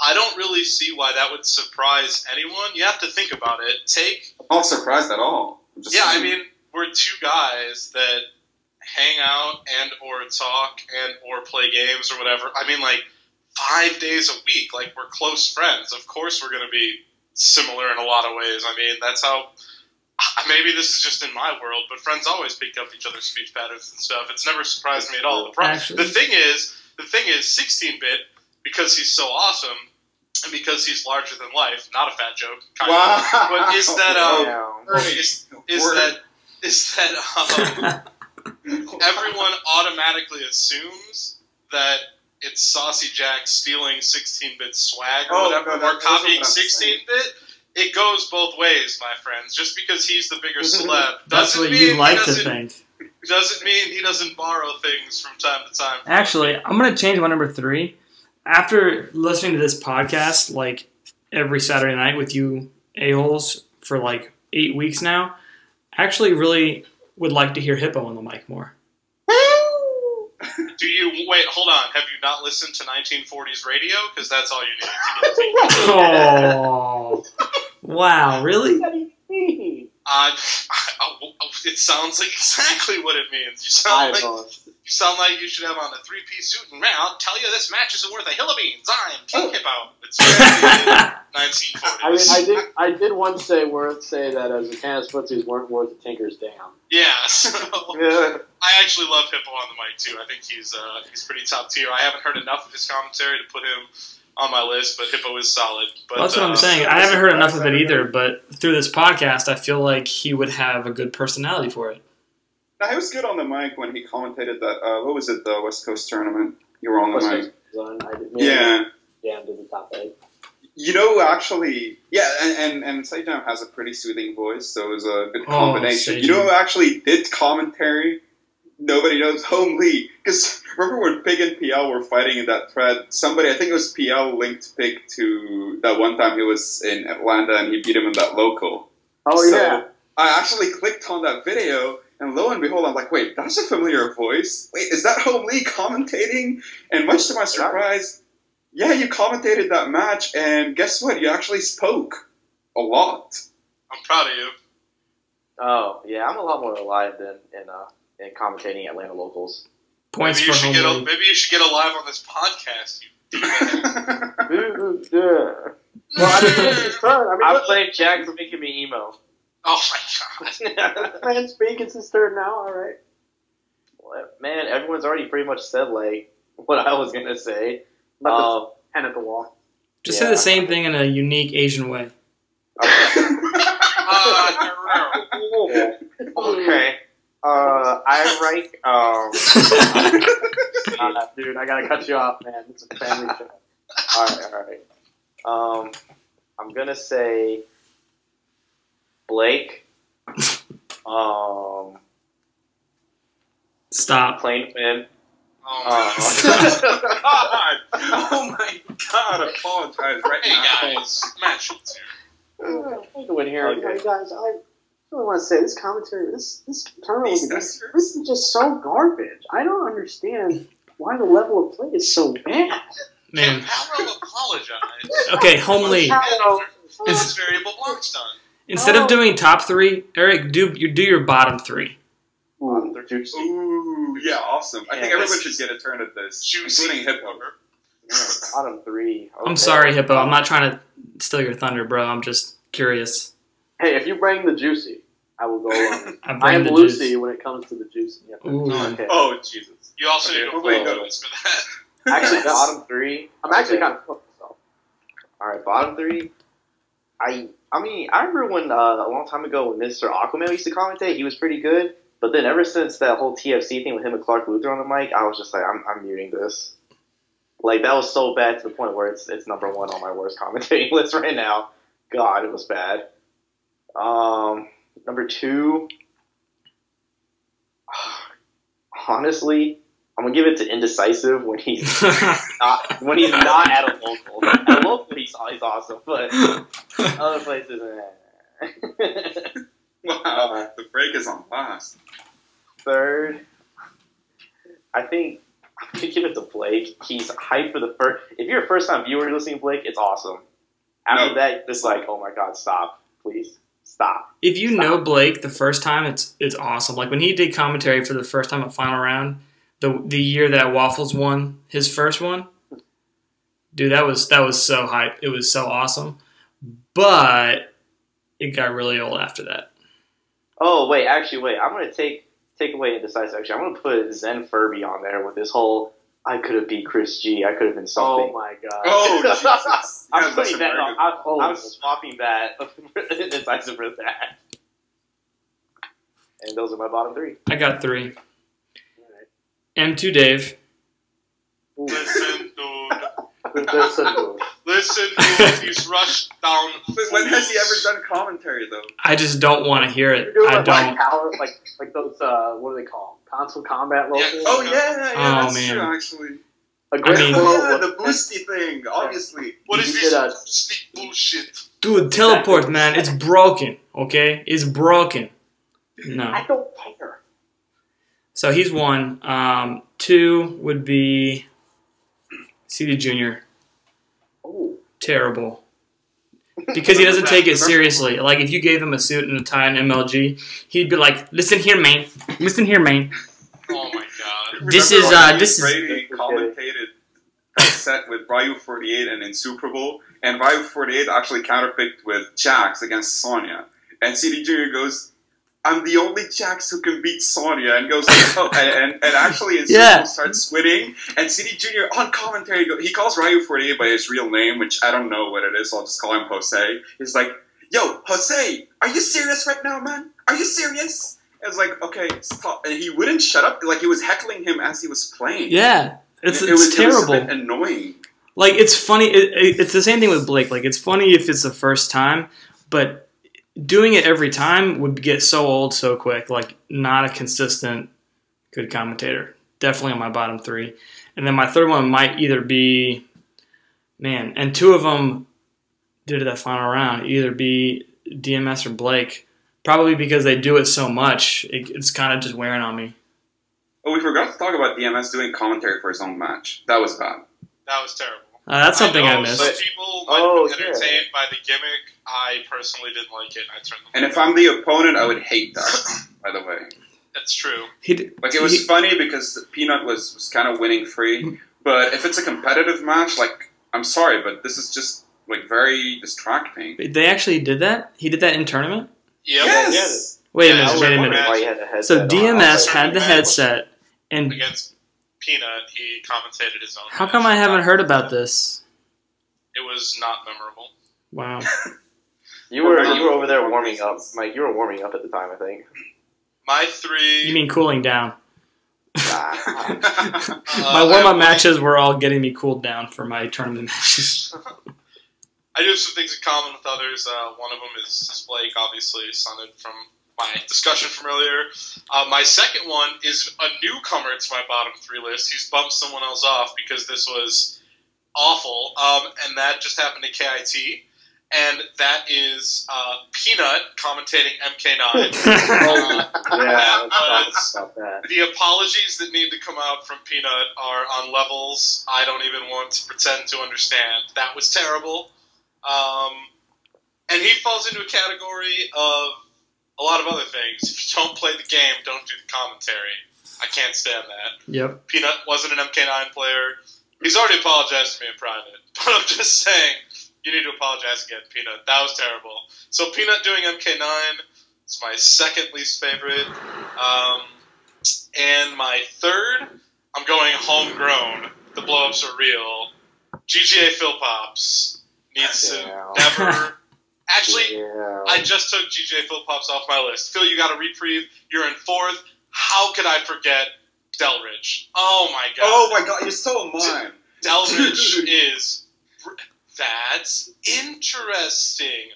I don't really see why that would surprise anyone. You have to think about it. I'm not surprised at all. I mean, we're 2 guys that hang out and or talk and or play games or whatever. I mean, 5 days a week. We're close friends. Of course we're going to be similar in a lot of ways. I mean, that's how... Maybe this is just in my world, but friends always pick up each other's speech patterns and stuff. It's never surprised me at all. The thing is 16-Bit, because he's so awesome, and because he's larger than life, not a fat joke, kind of. But is that everyone automatically assumes that it's Saucy Jack stealing 16-bit swag or whatever, or copying 16-bit. It goes both ways, my friends. Just because he's the bigger celeb That's what you like to think. Doesn't mean he doesn't borrow things from time to time. Actually, I'm going to change my number 3. After listening to this podcast, like, every Saturday night with you a-holes for, like, 8 weeks now, I actually really would like to hear Hippo on the mic more. Do you wait? Hold on. Have you not listened to 1940s radio? Because that's all you need. Oh, wow! Really? What do you mean? It sounds like exactly what it means. You sound like you should have on a 3-piece suit, and I'll tell you this match isn't worth a hill of beans. I'm King Hippo. It's very 1940s. I did once say that as a can of footsies weren't worth a tinker's damn. Yeah, so I actually love Hippo on the mic too. I think he's pretty top tier. I haven't heard enough of his commentary to put him on my list, but Hippo is solid. But, well, that's what I'm saying. I haven't heard enough of it either, but through this podcast, I feel like he would have a good personality for it. No, he was good on the mic when he commentated that. What was it? The West Coast tournament. You were on the mic. Yeah. Yeah, into the top 8. You know, actually, yeah, and Sajam has a pretty soothing voice, so it was a good combination. Sajam. You know who actually did commentary? Nobody knows, HomeLee. Because remember when Pig and PL were fighting in that thread, somebody, I think it was PL, linked Pig to that one time he was in Atlanta and he beat him in that local. Oh, so yeah. I actually clicked on that video, and lo and behold, I'm like, wait, that's a familiar voice. Wait, is that HomeLee commentating? And much to my surprise, yeah, you commentated that match, and guess what? You actually spoke a lot. I'm proud of you. Oh, yeah, I'm a lot more alive than in commentating Atlanta locals. Points maybe for HomeLee. Maybe you should get alive on this podcast, you demon. Well, I'm playing Jack for making me emo. Oh my god. Man, speak, it's his turn now, alright. Well, man, everyone's already pretty much said, like, what I was gonna say. Pen at the wall. Just say the same thing in a unique Asian way. Okay. I rank. Dude, I gotta cut you off, man. It's a family show. Alright. I'm gonna say Blake. Stop. Plain Finn. Oh my god, apologize right hey now. guys, Matt Schultz here. Okay, guys, I really want to say this commentary, this tournament, this is just so garbage. I don't understand why the level of play is so bad. Man. How will apologize? Okay, HomeLee. This variable blocks done. Instead of doing top 3, Eric, do your bottom 3. Ooh, yeah, awesome. I think everyone should get a turn at this, including Hippo. Bottom 3. Okay. I'm sorry, Hippo. I'm not trying to steal your thunder, bro. I'm just curious. Hey, if you bring the juicy, I will go on. I am Lucy when it comes to the juicy. Ooh. Okay. Oh, Jesus. You also need to play notes for that. Actually, bottom 3. I'm actually kind of flipped myself. Alright, bottom 3. I mean, I remember when, a long time ago, when Mr. Aquaman used to commentate, he was pretty good. But then ever since that whole TFC thing with him and Clark Luther on the mic, I was just like, I'm muting this. Like, that was so bad to the point where it's number 1 on my worst commentating list right now. God, it was bad. Number 2, honestly, I'm gonna give it to Indecisive when he's not at a local. At a local, he's awesome, but other places, Wow, the break is on last. 3rd, I think I'm gonna give it to Blake. He's hyped for the first. If you're a first-time viewer listening to Blake, it's awesome. After that, it's like, oh my god, stop, please. Stop. If you know Blake the first time, it's awesome. Like when he did commentary for the first time at Final Round, the year that Waffles won his first one, dude, that was so hype. It was so awesome. But it got really old after that. Oh wait, actually, I'm gonna take away Indecisive. Actually, I'm gonna put Zen Furby on there with this whole I could have beat Chris G. I could have been something. Oh my god. Oh, Jesus. I'm putting that. I'm Oh. swapping that Indecisive for that. And those are my bottom 3. I got 3. M2 Dave. Listen, dude. Listen, He's rushed down. When has he ever done commentary though? I just don't want to hear it. You're doing I like don't. power, like those what do they call them? Console combat locals? Yeah. Oh yeah, Oh, that's man. true actually. A great I mean- quote Oh yeah, was- the boosty thing, obviously. What is You this did a- sleep bullshit? Dude, teleport, man. It's broken. Okay, it's broken. I No. don't care. So he's one. 2 would be CD Junior. Oh, Terrible. Because he doesn't take it seriously. Like, if you gave him a suit and a tie and MLG, he'd be like, listen here, man. Listen here, man. Oh my god. This Remember is, when this is- Brady commentated that set with Ryu 48 and in Super Bowl, and Ryu 48 actually counterpicked with Jax against Sonya, and CD Jr. goes, "I'm the only Jax who can beat Sonya," and goes, oh, and actually in Super Yeah. Bowl starts winning, and CD Jr. on commentary, he calls Ryu 48 by his real name, which I don't know what it is, so I'll just call him Jose. He's like, "Yo, Jose, are you serious right now, man? Are you serious?" I was like, "Okay, stop." And he wouldn't shut up. Like, he was heckling him as he was playing. Yeah. It's It was terrible. a bit annoying. Like, it's funny. It's the same thing with Blake. Like, it's funny if it's the first time, but doing it every time would get so old so quick. Like, not a consistent good commentator. Definitely on my bottom 3. And then my third one might either be, man, and 2 of them did it that final round, either be DMS or Blake. Probably because they do it so much, it's kind of just wearing on me. Oh, we forgot to talk about DMS doing commentary for his own match. That was bad. That was terrible. That's something I know missed. some people might Oh, have been entertained by the gimmick. I personally didn't like it. I turned them And if I'm the opponent, I would hate that, by the way. That's true. Like, it was funny because Peanut was kind of winning free, but if it's a competitive match, like, I'm sorry, but this is just, like, very distracting. They actually did that? He did that in tournament? Yep. Yes! Wait a Yeah, minute, I wait a was minute. why you had the headset So on. DMS on. had the headset, and Against Peanut, he commentated his own. how match. come I haven't heard about this? It was not memorable. Wow. You were over there warming up, Mike. You were warming up at the time, I think. My 3. You mean cooling down? Ah. My warm-up matches were all getting me cooled down for my tournament matches. I do have some things in common with others. One of them is Blake, obviously, sounded from my discussion from earlier. My second one is a newcomer to my bottom 3 list. He's bumped someone else off because this was awful, and that just happened to KIT. And that is Peanut commentating MK9. Yeah, that let's was, talk about that. the apologies that need to come out from Peanut are on levels I don't even want to pretend to understand. That was terrible. And he falls into a category of a lot of other things. If you don't play the game, don't do the commentary. I can't stand that. Yep. Peanut wasn't an MK9 player. He's already apologized to me in private. But I'm just saying, you need to apologize again, Peanut. That was terrible. So Peanut doing MK9 is my second least favorite. And my third, I'm going homegrown. The blow-ups are real. GGA Phil Pops needs to never... Actually, I just took GGA Phil Pops off my list. Phil, you got a reprieve. You're in 4th. How could I forget Delridge? Oh my god. Oh my god, you're so mine. Delridge is... That's interesting.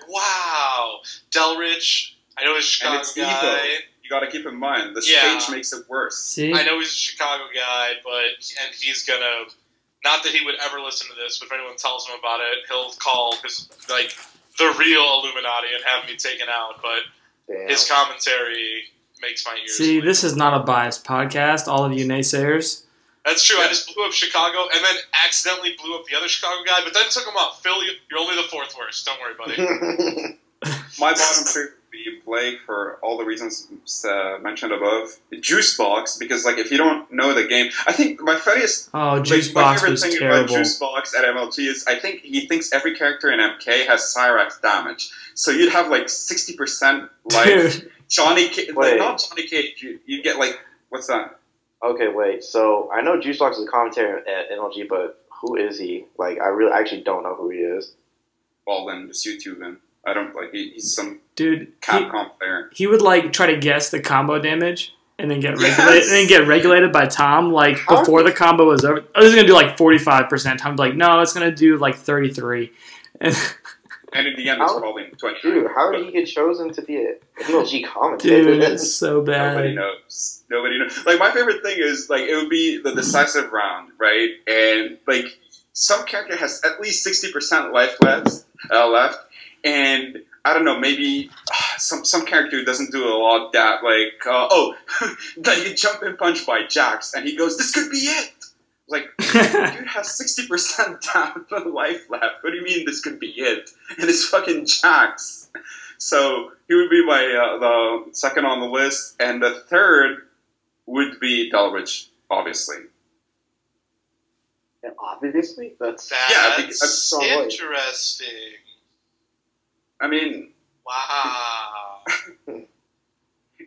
Wow. Delridge, I know he's a And Chicago it's guy. Evo. You gotta keep in mind, the Yeah. stage makes it worse. See? I know he's a Chicago guy, and he's gonna... Not that he would ever listen to this, but if anyone tells him about it, he'll call the real Illuminati and have me taken out. But Damn. his commentary makes my ears See, bleed. this is not a biased podcast, all of you naysayers. That's true. I just blew up Chicago and then accidentally blew up the other Chicago guy, but then took him out. Phil, you're only the 4th worst. Don't worry, buddy. My bottom 3 would be Blake for all the reasons mentioned above. Juicebox, because like if you don't know the game, I think my funniest, Oh, my Juicebox favorite was thing terrible. about Juicebox at MLT is I think he thinks every character in MK has Cyrax damage. So you'd have like 60% life. Dude. Johnny Cage, Wait. not Johnny Cage. You get like what's that? Okay, wait. So I know Juicebox is a commentator at NLG, but who is he? Like, I actually don't know who he is. Well, then just YouTube him. I don't like he's some Dude, Capcom player. he would like try to guess the combo damage, and then get regulated by Tom like before the combo was over. I was gonna do like 45%. Tom's like, no, it's gonna do like 33. And in the end, it's probably 20. Dude, how did he get chosen to be a MLG commentator? Dude, it's so bad. Nobody knows. Like, my favorite thing is, like, it would be the decisive round, right? And, like, some character has at least 60% life left, and I don't know, maybe some character doesn't do a lot that, like, then you jump in punch by Jax, and he goes, this could be it! Like, dude has 60% down life left. What do you mean this could be it? And it's fucking Jax. So he would be my the second on the list, and the third would be Delridge, obviously. Yeah, obviously? That's interesting. I mean... Wow.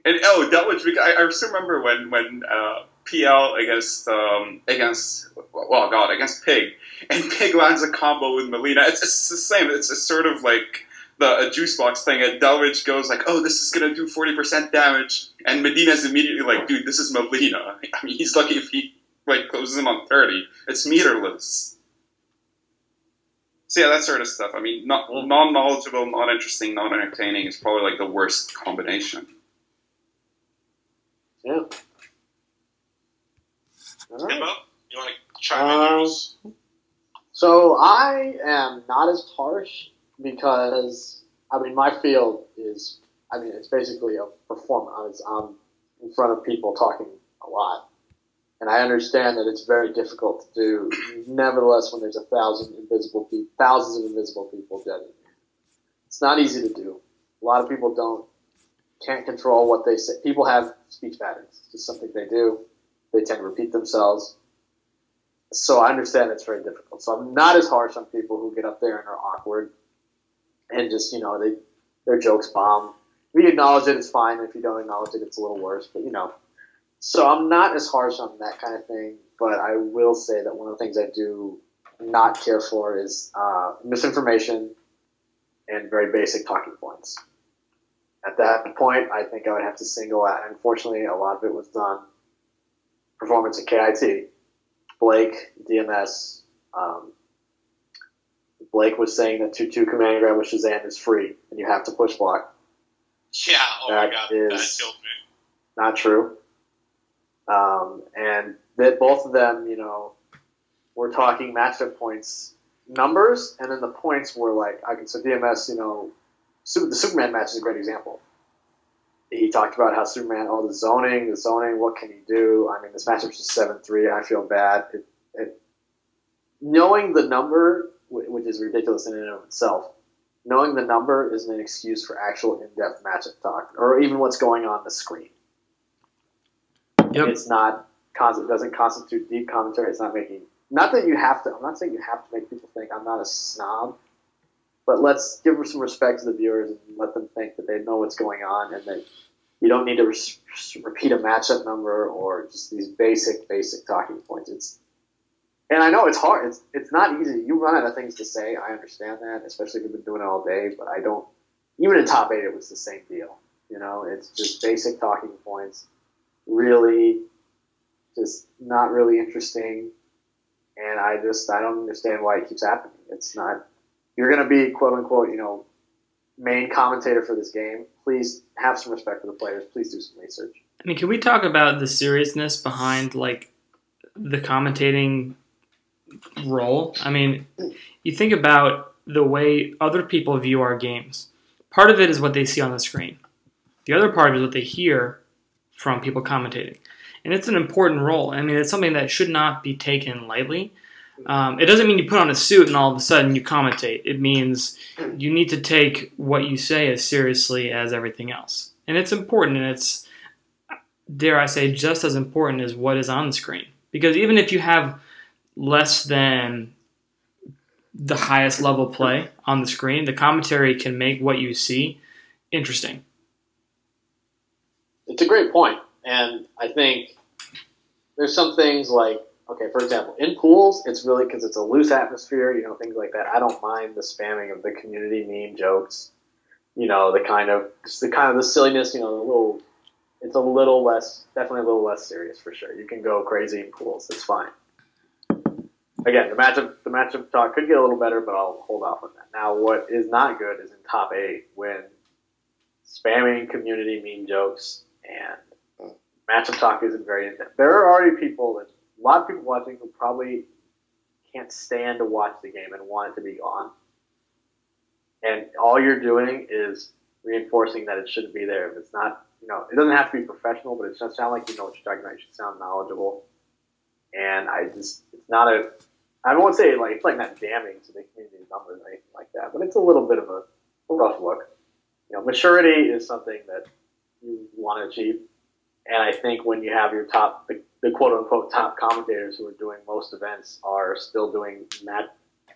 And Delridge, because I still remember when PL against Pig, and Pig lands a combo with Melina. It's the same. It's sort of like a juice box thing. And Delridge goes like, "Oh, this is gonna do 40% damage," and Medina's immediately like, "Dude, this is Melina." I mean, he's lucky if he like closes him on 30. It's meterless. So yeah, that sort of stuff. I mean, non-knowledgeable, not interesting, not entertaining is probably like the worst combination. Yeah. Hippo, you want to chime in yours? So I am not as harsh because, I mean, my field is, I mean, it's basically a performance. I'm in front of people talking a lot. And I understand that it's very difficult to do. Nevertheless, when there's thousands of invisible people judging, it's not easy to do. A lot of people can't control what they say. People have speech patterns. It's just something they do. They tend to repeat themselves. So I understand it's very difficult. So I'm not as harsh on people who get up there and are awkward and just, their jokes bomb. If you acknowledge it, it's fine. If you don't acknowledge it, it's a little worse. But, So I'm not as harsh on that kind of thing. But I will say that one of the things I do not care for is misinformation and very basic talking points. At that point, I think I would have to single out. Unfortunately, a lot of it was done. Performance at KIT. Blake, DMS. Blake was saying that 2-2 command grab with Shazam is free, and you have to push block. Yeah, my god, that killed me. Not true. And that both of them, were talking matchup points numbers, and then the points were like, so DMS, the Superman match is a great example. He talked about how Superman, the zoning, what can he do? I mean, this matchup's just 7-3, I feel bad. Knowing the number, which is ridiculous in and of itself, knowing the number isn't an excuse for actual in-depth matchup talk, or even what's going on the screen. Yep. It's not, it doesn't constitute deep commentary, it's not making, not that you have to, I'm not saying you have to make people think I'm not a snob, but let's give some respect to the viewers and let them think that they know what's going on and that you don't need to repeat a matchup number or just these basic talking points. And I know it's hard. It's not easy. You run out of things to say. I understand that, especially if you've been doing it all day. But I don't. Even in top 8, it was the same deal. It's just basic talking points. Really, just not really interesting. And I don't understand why it keeps happening. It's not. You're going to be quote unquote, main commentator for this game. Please have some respect for the players. Please do some research. I mean, can we talk about the seriousness behind like the commentating role? I mean, you think about the way other people view our games. Part of it is what they see on the screen. The other part is what they hear from people commentating. And it's an important role. I mean, it's something that should not be taken lightly. It doesn't mean you put on a suit and all of a sudden you commentate. It means you need to take what you say as seriously as everything else. And it's important, and it's, dare I say, just as important as what is on the screen. Because even if you have less than the highest level play on the screen, the commentary can make what you see interesting. It's a great point. And I think there's some things like, okay, for example, in pools, it's really because it's a loose atmosphere, things like that. I don't mind the spamming of the community meme jokes, the kind of the silliness, the little it's definitely a little less serious for sure. You can go crazy in pools. It's fine. Again, the matchup talk could get a little better, but I'll hold off on that. Now, what is not good is in top 8 when spamming community meme jokes and matchup talk isn't very in-depth. There are already a lot of people watching who probably can't stand to watch the game and want it to be gone. And all you're doing is reinforcing that it shouldn't be there. If it's not, it doesn't have to be professional, but it should sound like you know what you're talking about. You should sound knowledgeable. And I won't say it's not damning to the community's numbers or anything like that, but it's a little bit of a rough look. Maturity is something that you want to achieve. And I think when you have your the quote-unquote top commentators who are doing most events are still doing meta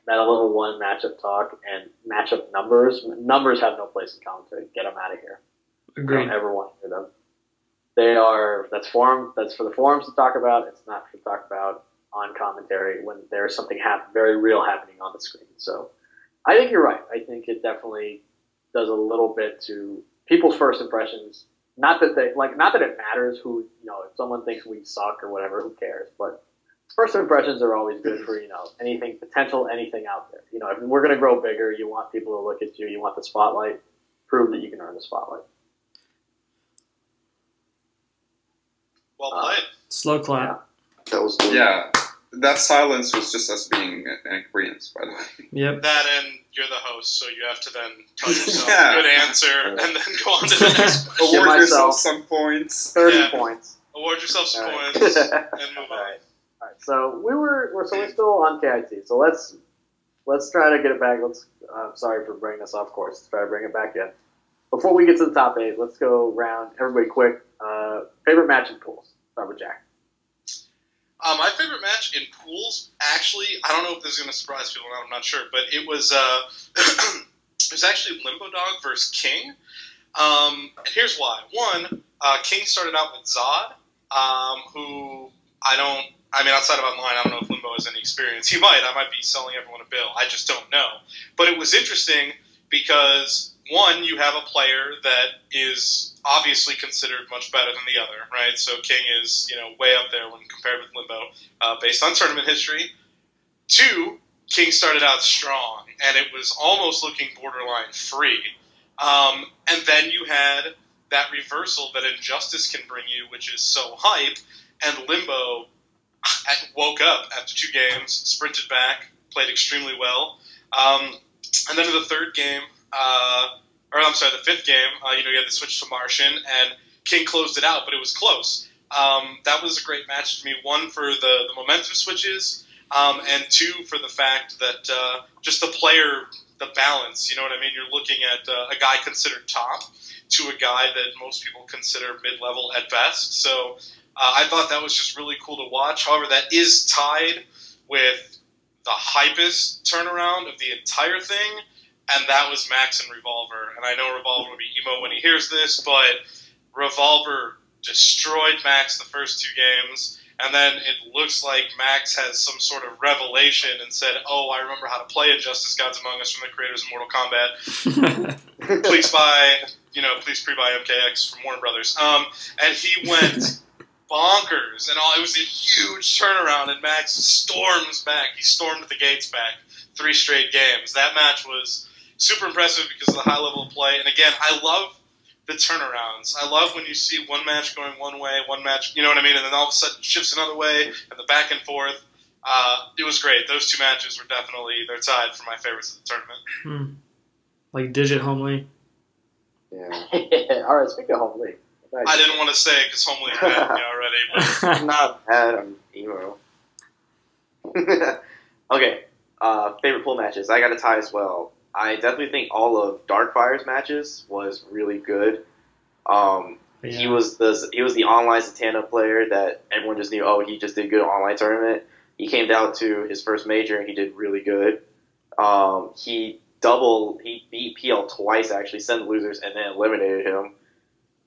level 1 matchup talk and matchup numbers. Numbers have no place in commentary. Get them out of here. Agreed. I don't ever want to hear them. That's for the forums to talk about. It's not to talk about on commentary when there's something very real happening on the screen. So I think you're right. I think it definitely does a little bit to people's first impressions. Not that it matters who, if someone thinks we suck or whatever, who cares? But first impressions are always good for, anything out there. If we're going to grow bigger, you want people to look at you. You want the spotlight. Prove that you can earn the spotlight. Well played. Slow clap. That was good. Yeah, that silence was just us being in agreement, by the way. Yep. That and you're the host, so you have to then tell yourself Yeah. good answer and then go on to the next question. Award myself yourself some points. 30 Yeah. points. Award yourself some All right. points and move All on. right. So we're still on KIT. So let's try to get it back. Sorry for bringing us off course. Let's try to bring it back in. Before we get to the top 8, let's go around everybody quick. Favorite match in pools. Start with Jack. My favorite match in pools, actually, I don't know if this is going to surprise people. I'm not sure, but it was it was actually Limbo Dog versus King. And here's why. One, King started out with Zod, who outside of online, I don't know if Limbo has any experience. He might. I might be selling everyone a bill. I just don't know. But it was interesting because, one, you have a player that is obviously considered much better than the other, right? So King is, way up there when compared with Limbo, based on tournament history. Two, King started out strong, and it was almost looking borderline free. And then you had that reversal that Injustice can bring you, which is so hype, and Limbo woke up after 2 games, sprinted back, played extremely well. And then in the third game, the fifth game, you had the switch to Martian, and King closed it out, but it was close. That was a great match to me, one for the momentum switches, and two for the fact that just the balance, you know what I mean? You're looking at a guy considered top to a guy that most people consider mid-level at best. So I thought that was just really cool to watch. However, that is tied with the hypest turnaround of the entire thing, and that was Max and Revolver. And I know Revolver will be emo when he hears this, but Revolver destroyed Max the first 2 games, and then it looks like Max has some sort of revelation and said, "Oh, I remember how to play Injustice Gods Among Us from the creators of Mortal Kombat. Please pre-buy MKX from Warner Brothers." And he went bonkers, and it was a huge turnaround, and Max storms back. He stormed the gates back 3 straight games. That match was super impressive because of the high level of play. And again, I love the turnarounds. I love when you see one match going one way, one match, you know what I mean, and then all of a sudden it shifts another way, and the back and forth. It was great. Those 2 matches were they're tied for my favorites of the tournament. Like Digit HomeLee. Yeah. All right, speaking of HomeLee. I didn't want to say it because HomeLee had me already. But I'm not bad. I'm emo. Okay. Favorite pool matches. I got a tie as well. I definitely think all of Darkfire's matches was really good. He was the online Zatanna player that everyone just knew. Oh, he just did good online tournament. He came down to his first major and he did really good. He beat PL twice actually, sent the losers, and then eliminated him.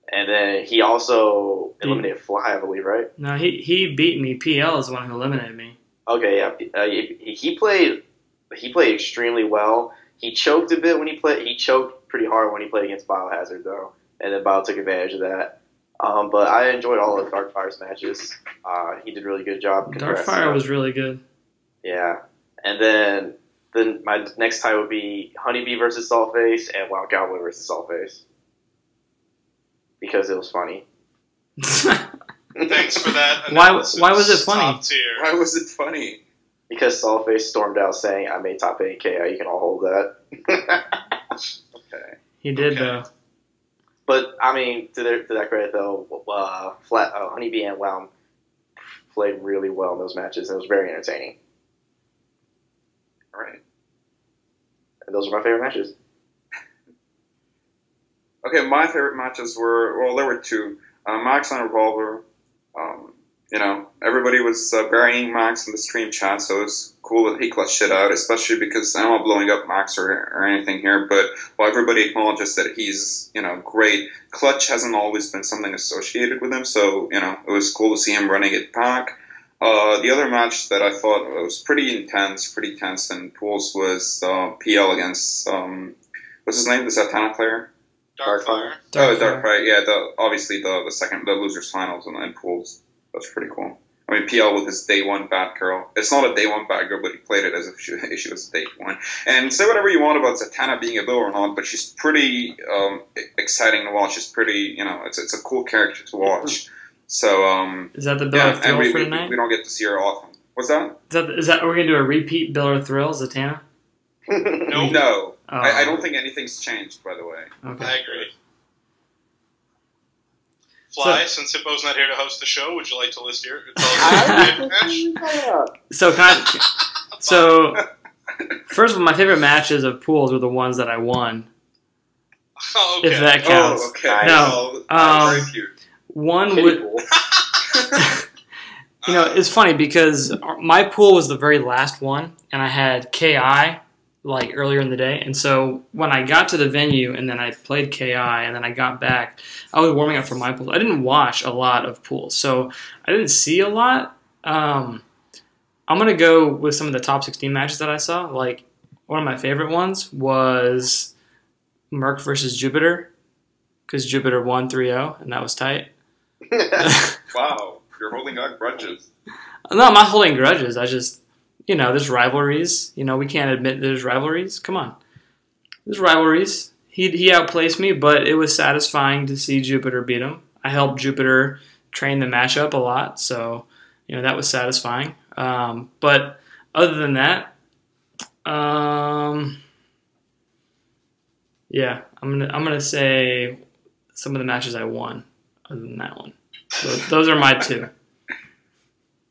And then he also eliminated Fly, I believe, right? No, he beat me. PL is the one who eliminated me. Okay, yeah. He played extremely well. He choked a bit when he played. He choked pretty hard when he played against Biohazard, though, and then Bio took advantage of that. But I enjoyed all of Darkfire's matches. He did a really good job. Darkfire was really good. Yeah. And then my next tie would be Honeybee versus Saltface and Wild Cowboy versus Saltface. Because it was funny. Thanks for that. Why was it funny? Top tier. Why was it funny? Because Saltface stormed out saying, I made top 8 KO, you can all hold that. Okay. He did, Okay. though. But, I mean, to that credit, though, Honeybee and Wow played really well in those matches. It was very entertaining. All right. And those were my favorite matches. Okay, my favorite matches were, well, there were two. Max and Revolver. Everybody was burying Max in the stream chat, so it was cool that he clutched it out, especially because I'm not blowing up Max or anything here, but while everybody acknowledges that he's, great, clutch hasn't always been something associated with him, so, it was cool to see him running it back. The other match that I thought was pretty tense in pools was PL against, what's his name, the Satana player? Darkfire. Darkfire, yeah, obviously the losers finals in pools. That's pretty cool. I mean, PL with his day one Batgirl. It's not a day one Batgirl, but he played it as if she was day one. And say whatever you want about Zatanna being a bill or not, but she's pretty exciting to watch. She's pretty, it's a cool character to watch. So, is that the bill of thrill for tonight? We don't get to see her often. What's that? Is that we're gonna do a repeat bill or thrill, Zatanna? Nope. No. Oh. I don't think anything's changed, by the way. Okay. I agree. Fly, since Hippo's not here to host the show, would you like to list your match? So So first of all, my favorite matches of pools were the ones that I won. Oh, okay. If that counts. Oh, okay. No, Very cute. one would. It's funny because my pool was the very last one, and I had KI earlier in the day, and so when I got to the venue and then I played KI and then I got back, I was warming up for my pool. I didn't watch a lot of pools, so I didn't see a lot. I'm gonna go with some of the top 16 matches that I saw. Like one of my favorite ones was Merc versus Jupiter, because Jupiter won 3-0 and that was tight. Wow, you're holding out grudges. No, I'm not holding grudges. I just, there's rivalries. We can't admit there's rivalries. Come on. There's rivalries. He outplaced me, but it was satisfying to see Jupiter beat him. I helped Jupiter train the matchup a lot, so, that was satisfying. But other than that, yeah, I'm gonna say some of the matches I won other than that one. So those are my two.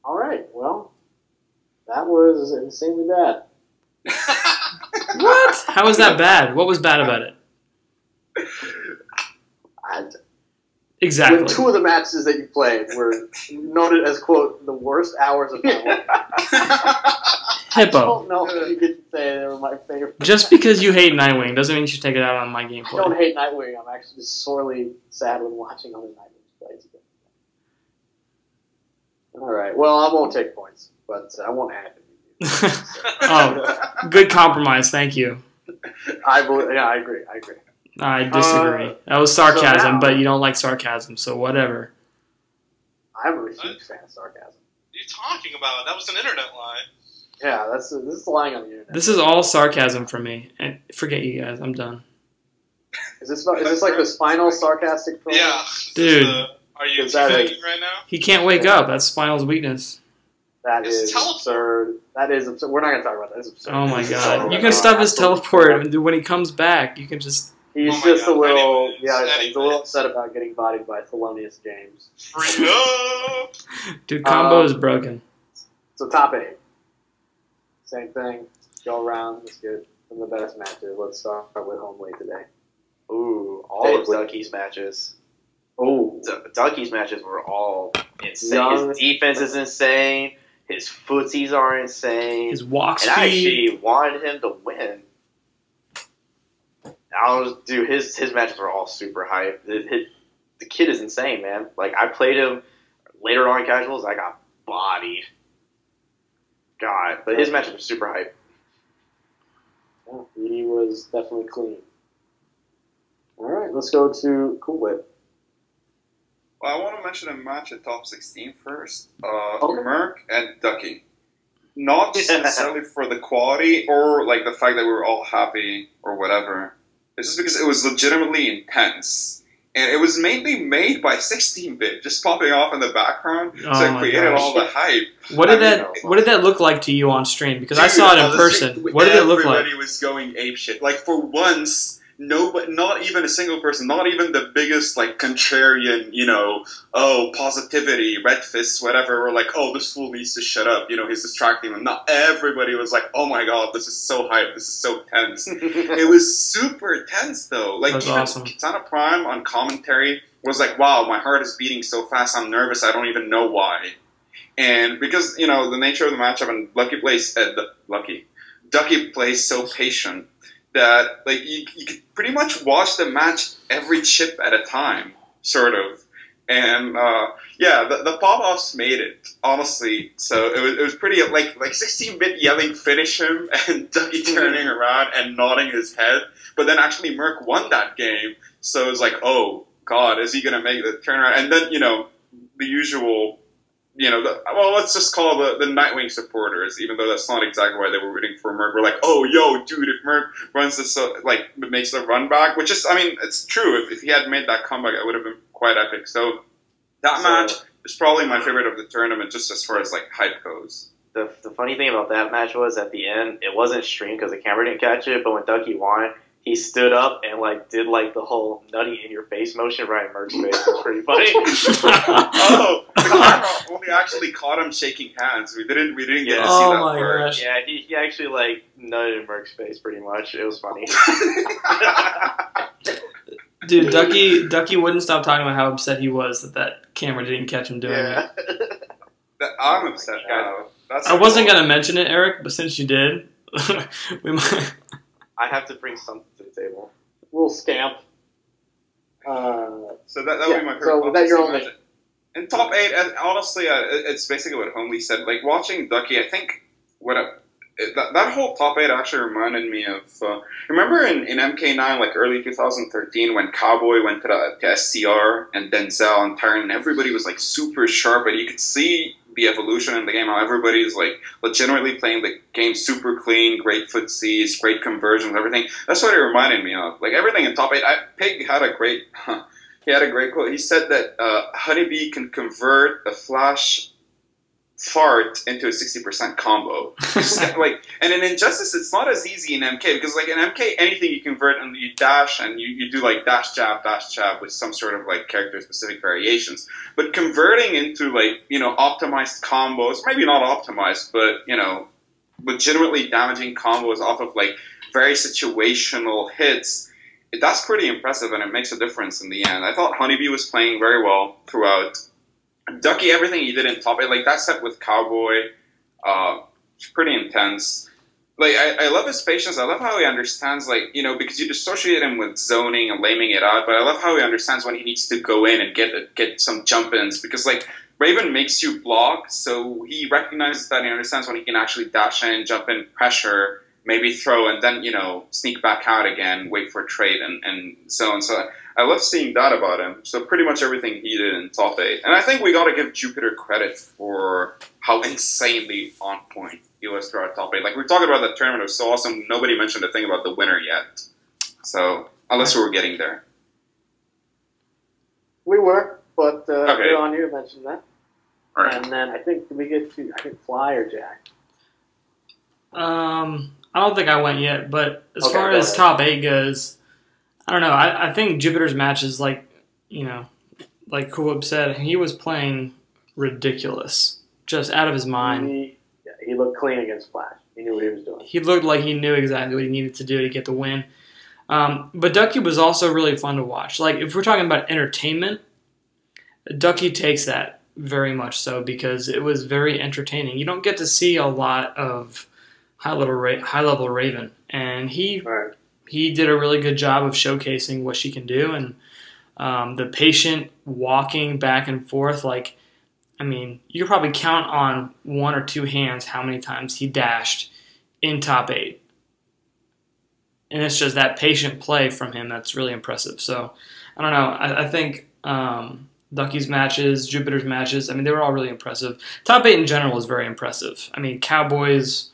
All right, well, that was insanely bad. What? How was that bad? What was bad about it? Exactly. When two of the matches that you played were noted as, quote, the worst hours of my life. I Hippo. don't know if you could say they were my favorite. Just because you hate Nightwing doesn't mean you should take it out on my I don't gameplay. hate Nightwing. I'm actually sorely sad when watching other Nightwings play together. All right. Well, I won't take points, but I won't add it. Oh, good compromise. Thank you. I agree. I disagree. That was sarcasm, so now- but you don't like sarcasm, so whatever. I'm a huge fan of sarcasm. What are you talking about? That was an internet lie. Yeah, this is lying on the internet. This is all sarcasm for me. And forget you guys. I'm done. Is this like the spinal sarcastic troll? Yeah. Dude. Are you Is that thinking right now? He can't wake up. That's Spinal's weakness. That It's is teleport. absurd. That is absurd. We're not going to talk about that. It's absurd. Oh my It's god. absurd. You can stuff his Absolutely teleport, absurd. and when he comes back, you can just... He's Oh my just God. a little, Anyways, he's a little anyways. upset about getting bodied by Thelonious James. Free up! Dude, combo is broken. So top 8. Same thing. Go around. Let's get some of the best matches. Let's start with HomeLee today. Ooh, all of Ducky's matches. Oh, Ducky's matches were all insane. Young. His defense is insane. His footsies are insane. His walk And I speed... actually wanted him to win. His matches were all super hype. The kid is insane, man. Like, I played him later on in casuals, I got bodied. God, but his matches were super hype. yeah, he was definitely clean. All right, let's go to Cool Whip. Well, I want to mention a match at top 16 first. Okay. Merc and Ducky. Not necessarily for the quality or like the fact that we were all happy or whatever. It's just because it was legitimately intense. And it was mainly made by 16-bit, just popping off in the background, so it created all the hype. What did that look like to you on stream? Because I saw it in person. What did it look like? Everybody was going apeshit. Like for once, not even a single person, not even the biggest like contrarian, positivity, red fists, whatever, were like, oh, this fool needs to shut up, he's distracting them. Not everybody was like, oh my god, this is so hype, this is so tense. It was super tense though. Like That's even awesome. Katana Prime on commentary was like, wow, my heart is beating so fast, I'm nervous, I don't even know why. And because, the nature of the matchup and Ducky plays so patient that like you could pretty much watch the match every chip at a time, sort of. And the pop-offs made it, honestly. So it was pretty like 16-bit yelling finish him and Ducky turning around and nodding his head. But then actually Merc won that game, so it was like, oh god, is he gonna make the turnaround? And then the usual. Let's just call the Nightwing supporters, even though that's not exactly why they were rooting for Merc. We're like, oh, yo, dude, if Merc runs this, makes the run back, which is, it's true. If he had made that comeback, it would have been quite epic. So that match is probably my favorite of the tournament, just as far as, hype goes. The funny thing about that match was at the end, it wasn't streamed because the camera didn't catch it, but when Ducky won, he stood up and did the whole nutty in your face motion right in Merc's face. It was pretty funny. Oh, the camera only actually caught him shaking hands. We didn't get to see that part. Gosh. Yeah, he actually nutted in Merc's face pretty much. It was funny. Dude, Ducky wouldn't stop talking about how upset he was that camera didn't catch him doing it. I'm upset, guy. I wasn't gonna mention it, Eric, but since you did, we might. I have to bring something to the table. We'll stamp. So that would be my favorite. So that your only. In top 8, and honestly, it's basically what HomeLee said. Like watching Ducky, I think that whole top 8 actually reminded me of. Remember in MK9, early 2013, when Cowboy went to SCR and Denzel and Tyron, and everybody was super sharp, and you could see the evolution in the game. How everybody's legitimately playing the game super clean, great footsies, great conversions, everything. That's what it reminded me of. Everything in top 8. Pig had a great. He had a great quote. He said that Honeybee can convert a flash fart into a 60% combo. And in Injustice, it's not as easy in MK, because in MK, anything you convert and you dash and you do dash jab with some sort of character specific variations. But converting into optimized combos, maybe not optimized, but legitimately damaging combos off of very situational hits, that's pretty impressive, and it makes a difference in the end. I thought Honeybee was playing very well throughout. Ducky, everything he did in top 8, that set with Cowboy, it's pretty intense. I love his patience. I love how he understands, because you dissociate him with zoning and laming it out, but I love how he understands when he needs to go in and get some jump-ins, because, Raven makes you block, so he recognizes that. He understands when he can actually dash in, jump in, pressure, maybe throw, and then, sneak back out again, wait for a trade, and zone. So I love seeing that about him. So pretty much everything he did in top 8. And I think we got to give Jupiter credit for how insanely on point he was throughout top 8. We're talking about that tournament. It was so awesome. Nobody mentioned a thing about the winner yet. So unless we were getting there. We were, but okay. Good on you to mention that. All right. And then I think, did we get to, Fly or Jack? I don't think I went yet, but as far as ahead. top 8 goes, I don't know. I think Jupiter's matches, like Coolwhip said, he was playing ridiculous, just out of his mind. He looked clean against Flash. He knew what he was doing. He looked like he knew exactly what he needed to do to get the win. But Ducky was also really fun to watch. If we're talking about entertainment, Ducky takes that very much so, because it was very entertaining. You don't get to see a lot of high-level Raven, and he did a really good job of showcasing what she can do, and the patient walking back and forth. You could probably count on 1 or 2 hands how many times he dashed in top 8, and it's just that patient play from him that's really impressive. So I don't know. I think Ducky's matches, Jupiter's matches. I mean, they were all really impressive. Top 8 in general is very impressive. I mean, Cowboys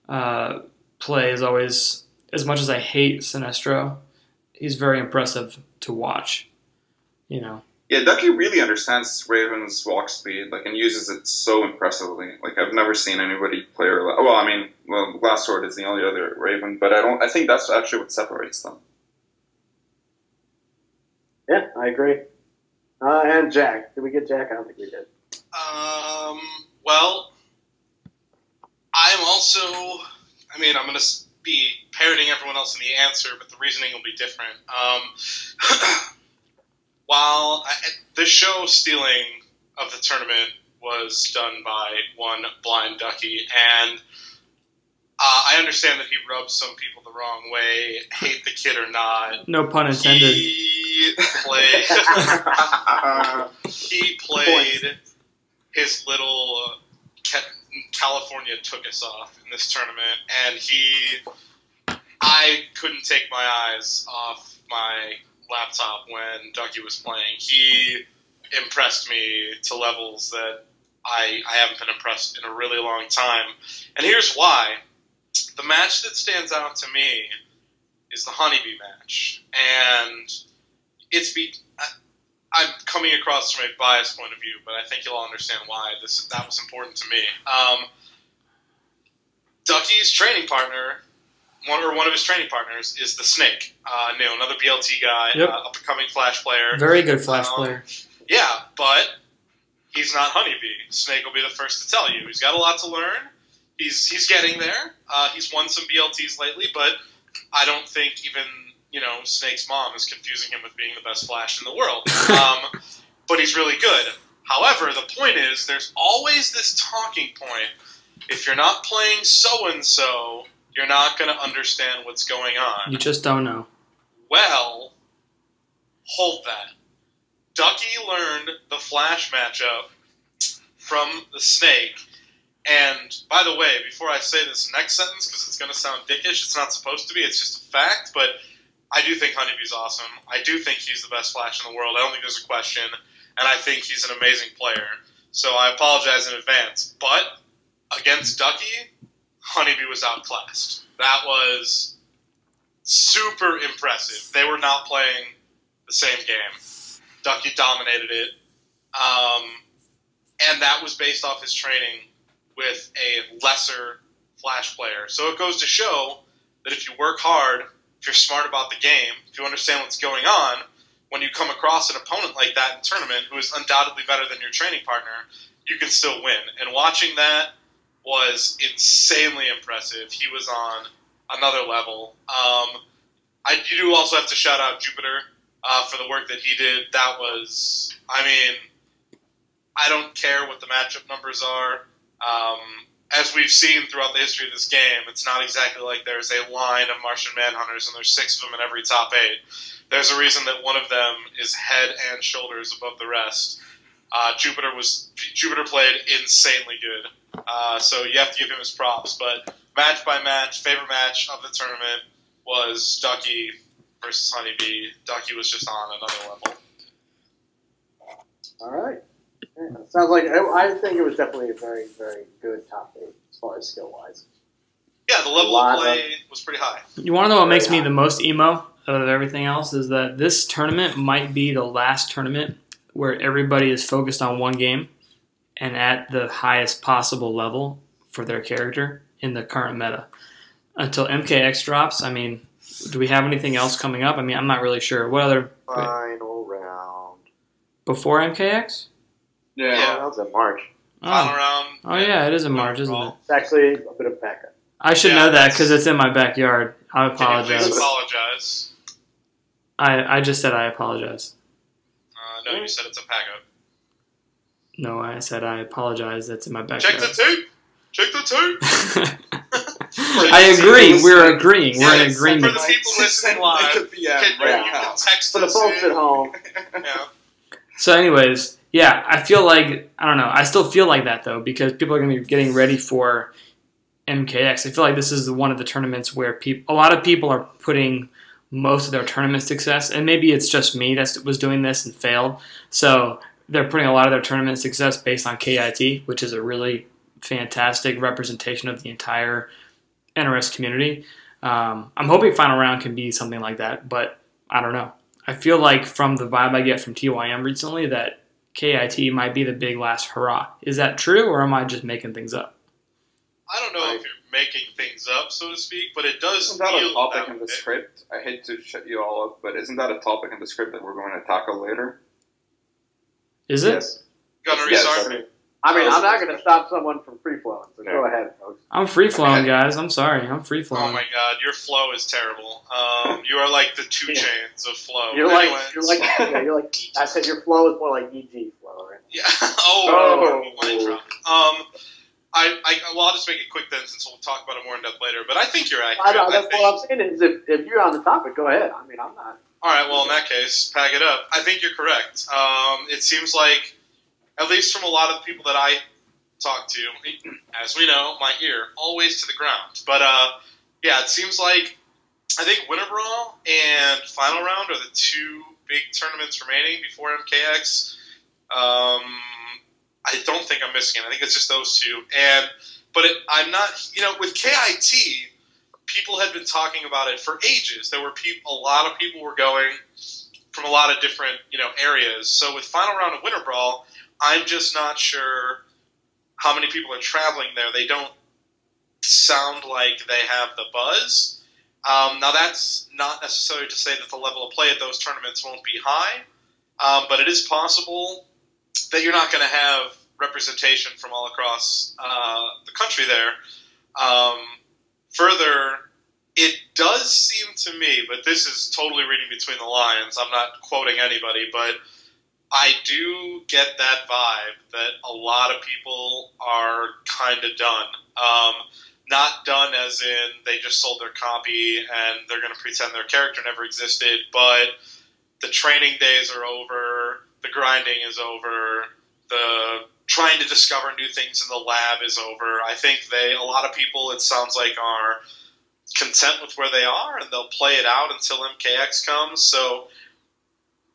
play is always, as much as I hate Sinestro, he's very impressive to watch. You know. Yeah, Ducky really understands Raven's walk speed, like, and uses it so impressively. Like, I've never seen anybody play her. Well, I mean, Glass Sword is the only other Raven, but I think that's actually what separates them. Yeah, I agree. And Jack. Did we get Jack? I don't think we did. Well, I'm also, I mean, I'm going to be parroting everyone else in the answer, but the reasoning will be different. While the show stealing of the tournament was done by one blind Ducky, and I understand that he rubbed some people the wrong way, hate the kid or not. No pun intended. He played his little California took us off in this tournament, and I couldn't take my eyes off my laptop when Ducky was playing. He impressed me to levels that I haven't been impressed in a really long time. And here's why. The match that stands out to me is the Honeybee match. And I'm coming across from a biased point of view, but I think you'll all understand why that was important to me. Ducky's training partner, one of his training partners, is the Snake. Another BLT guy, Yep. up-and-coming Flash player. Very good Flash player. Yeah, but he's not Honeybee. Snake will be the first to tell you. He's got a lot to learn. He's getting there. He's won some BLTs lately, but I don't think even Snake's mom is confusing him with being the best Flash in the world. But he's really good. However, the point is, there's always this talking point. If you're not playing so-and-so, you're not going to understand what's going on. You just don't know. Well, hold that. Ducky learned the Flash matchup from the Snake. And, by the way, before I say this next sentence, because it's going to sound dickish, it's not supposed to be, it's just a fact, but I do think Honeybee's awesome. I do think he's the best Flash in the world. I don't think there's a question. And I think he's an amazing player. So I apologize in advance. But against Ducky, Honeybee was outclassed. That was super impressive. They were not playing the same game. Ducky dominated it. And that was based off his training with a lesser Flash player. So it goes to show that if you work hard, if you're smart about the game, if you understand what's going on, when you come across an opponent like that in tournament who is undoubtedly better than your training partner, you can still win. And watching that was insanely impressive. He was on another level. I do also have to shout out Jupiter for the work that he did. That was, I don't care what the matchup numbers are. As we've seen throughout the history of this game, it's not exactly like there's a line of Martian Manhunters and there's 6 of them in every top 8. There's a reason that one of them is head and shoulders above the rest. Jupiter played insanely good. So you have to give him his props. But match by match, favorite match of the tournament was Ducky versus Honeybee. Ducky was just on another level. All right. Yeah, sounds like I think it was definitely a very, very good top 8 as far as skill-wise. Yeah, the level of play was pretty high. You want to know what makes me the most emo out of everything else is that this tournament might be the last tournament where everybody is focused on one game and at the highest possible level for their character in the current meta. Until MKX drops, do we have anything else coming up? I'm not really sure. What other... Final round. Before MKX? Yeah. That was in March. Final round. Oh, yeah, it is in March, isn't it? It's actually a bit of backup. I should know that because it's in my backyard. I apologize. Can you please apologize? I just said I apologize. No, you said it's a backup. No, I said I apologize. That's in my backyard. Check the tape. Check the tape. I agree. We're agreeing. We're in agreement. For the people listening live, you can text For the us folks in. at home. Yeah. So anyways, yeah, I feel like, I don't know, I still feel like that though, because people are going to be getting ready for MKX. I feel like this is one of the tournaments where a lot of people are putting most of their tournament success, and maybe it's just me that was doing this and failed. So they're putting a lot of their tournament success based on KIT, which is a really fantastic representation of the entire NRS community. I'm hoping Final Round can be something like that, but I don't know. I feel like from the vibe I get from TYM recently that KIT might be the big last hurrah. Is that true, or am I just making things up? I don't know if you're making things up, so to speak, but it does Isn't that a feel topic that in the way. script? I hate to shut you all up, but isn't that a topic in the script that we're going to tackle later? Is it? Yes. Gonna Yes. restart? I'm not going to stop someone from free flowing. So Yeah. go ahead, folks. I'm free flowing, guys. I'm sorry. I'm free Oh flowing. my god, your flow is terrible. You are like the 2 chains of flow. You're Anyways. like. I said your flow is more like EG flow, right? Yeah. Oh. Line drop. I'll just make it quick then, since we'll talk about it more in depth later. But I think you're accurate. I know, that's I think, what I'm saying is if you're on the topic, go ahead. I mean, I'm not. all right. Well, in that case, pack it up. I think you're correct. It seems like, at least from a lot of the people that I talk to, as we know, my ear always to the ground. But yeah, it seems like I think Winter Brawl and Final Round are the 2 big tournaments remaining before MKX. I don't think I'm missing it. I think it's just those 2. I'm not. With KIT, people had been talking about it for ages. There were a lot of people were going from a lot of different areas. So with Final Round and Winter Brawl, I'm just not sure how many people are traveling there. They don't sound like they have the buzz. Now, that's not necessarily to say that the level of play at those tournaments won't be high, but it is possible that you're not going to have representation from all across the country there. Further, it does seem to me, but this is totally reading between the lines, I'm not quoting anybody, but I do get that vibe that a lot of people are kind of done. Not done as in they just sold their copy and they're going to pretend their character never existed, but the training days are over, the grinding is over, the trying to discover new things in the lab is over. I think a lot of people, it sounds like, are content with where they are and they'll play it out until MKX comes. So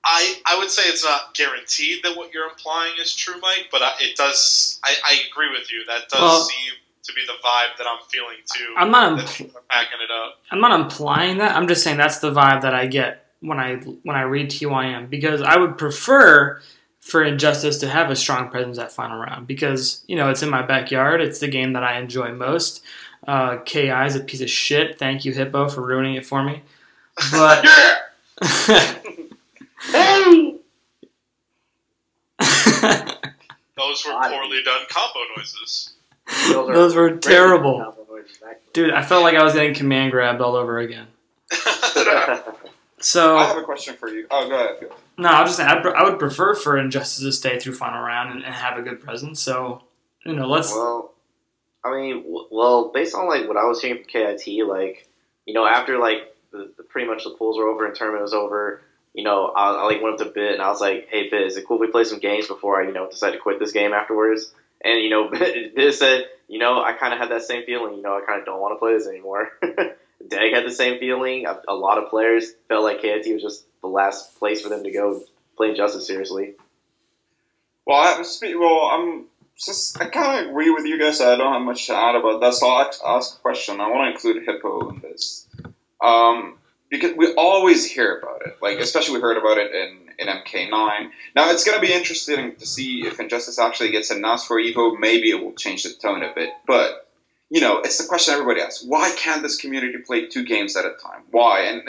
I would say it's not guaranteed that what you're implying is true, Mike, but it does. I agree with you. That does seem to be the vibe that I'm feeling too. I'm not backing it up. I'm not implying that. I'm just saying that's the vibe that I get when I read TYM, because I would prefer for Injustice to have a strong presence at Final Round because it's in my backyard. It's the game that I enjoy most. KI is a piece of shit. Thank you, Hippo, for ruining it for me. But Hey! Those were poorly done combo noises. Those were terrible. Noises, Dude, I felt like I was getting command grabbed all over again. So I have a question for you. Oh, go ahead. no, I'll just say I would prefer for Injustice to stay through Final Round and have a good presence. So let's. Well, based on what I was hearing from KIT, after the pretty much the pools were over and tournament was over, I went up to Bit and I was like, hey Bit, is it cool if we play some games before I decide to quit this game afterwards? And Bit said, I kind of had that same feeling. I kind of don't want to play this anymore. Dag had the same feeling. A lot of players felt like KIT was just the last place for them to go play Injustice seriously. Well, I kind of agree with you guys. I don't have much to add about that, so I'll ask a question. I want to include Hippo in this. Because we always hear about it, especially we heard about it in MK9. Now, it's going to be interesting to see if Injustice actually gets announced for EVO. Maybe it will change the tone a bit. But, it's the question everybody asks. Why can't this community play 2 games at a time? Why? And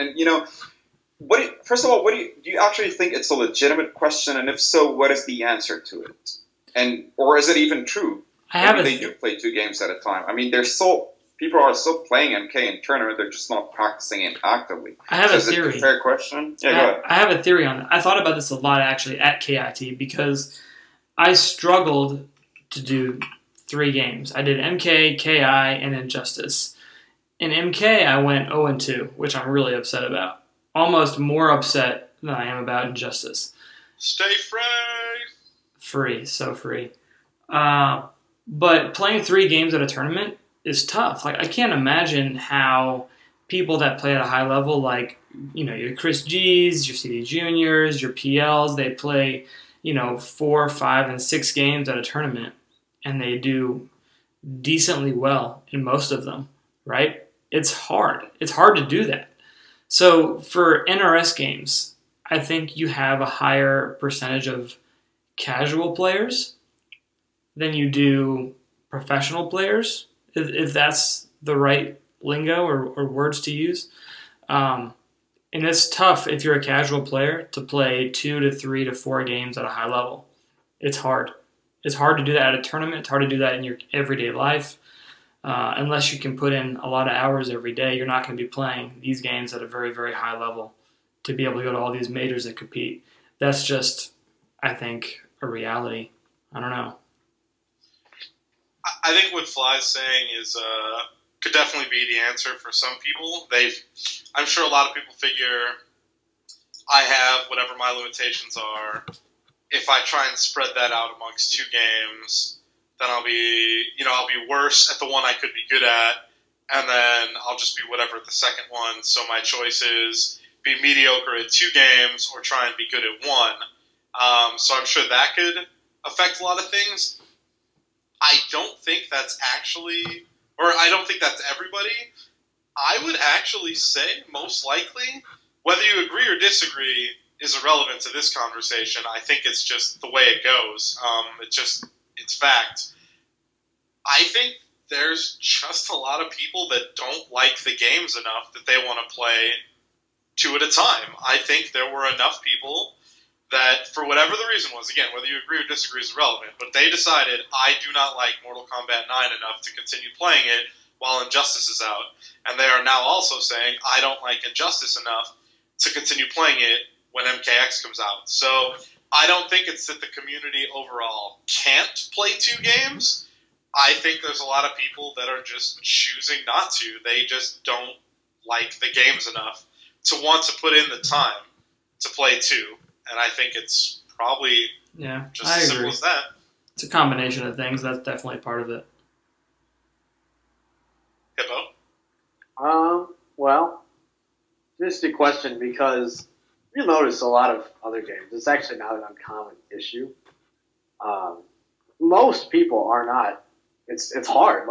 first of all, do you actually think it's a legitimate question? And if so, what is the answer to it? Or is it even true? They do play 2 games at a time. I mean, people are still playing MK in tournament. They're just not practicing it actively. I have a theory. Is it a fair question? Yeah, go ahead. I have a theory on that. I thought about this a lot actually at KIT because I struggled to do 3 games. I did MK, KI, and Injustice. In MK, I went 0-2, which I'm really upset about. Almost more upset than I am about Injustice. Stay free. Free, so free. But playing 3 games at a tournament is tough. I can't imagine how people that play at a high level, like, your Chris G's, your CD Juniors, your PLs, they play, 4, 5, and 6 games at a tournament, and they do decently well in most of them, right? It's hard. It's hard to do that. So for NRS games, I think you have a higher percentage of casual players than you do professional players, if that's the right lingo or words to use. And it's tough if you're a casual player to play 2 to 3 to 4 games at a high level. It's hard. It's hard to do that at a tournament. It's hard to do that in your everyday life. Unless you can put in a lot of hours every day, you're not going to be playing these games at a very, very high level to be able to go to all these majors and compete. That's just, I think, a reality. I don't know. I think what Fly's saying is could definitely be the answer for some people. I'm sure a lot of people figure I have whatever my limitations are. If I try and spread that out amongst 2 games, then I'll be worse at the one I could be good at, and then I'll just be whatever at the second one. So my choice is be mediocre at 2 games or try and be good at 1. So I'm sure that could affect a lot of things. I don't think that's everybody. I would actually say most likely, whether you agree or disagree is irrelevant to this conversation. I think it's just the way it goes. It's fact. I think there's just a lot of people that don't like the games enough that they want to play 2 at a time. I think there were enough people that, for whatever the reason was, again, whether you agree or disagree is irrelevant, but they decided, I do not like Mortal Kombat 9 enough to continue playing it while Injustice is out. And they are now also saying, I don't like Injustice enough to continue playing it when MKX comes out. So I don't think it's that the community overall can't play 2 games. I think there's a lot of people that are just choosing not to. They just don't like the games enough to want to put in the time to play 2. And I think it's probably just as simple as that. It's a combination of things. That's definitely part of it. Hippo? Well, this is a question because you'll notice a lot of other games. It's actually not an uncommon issue. Most people are not. It's hard.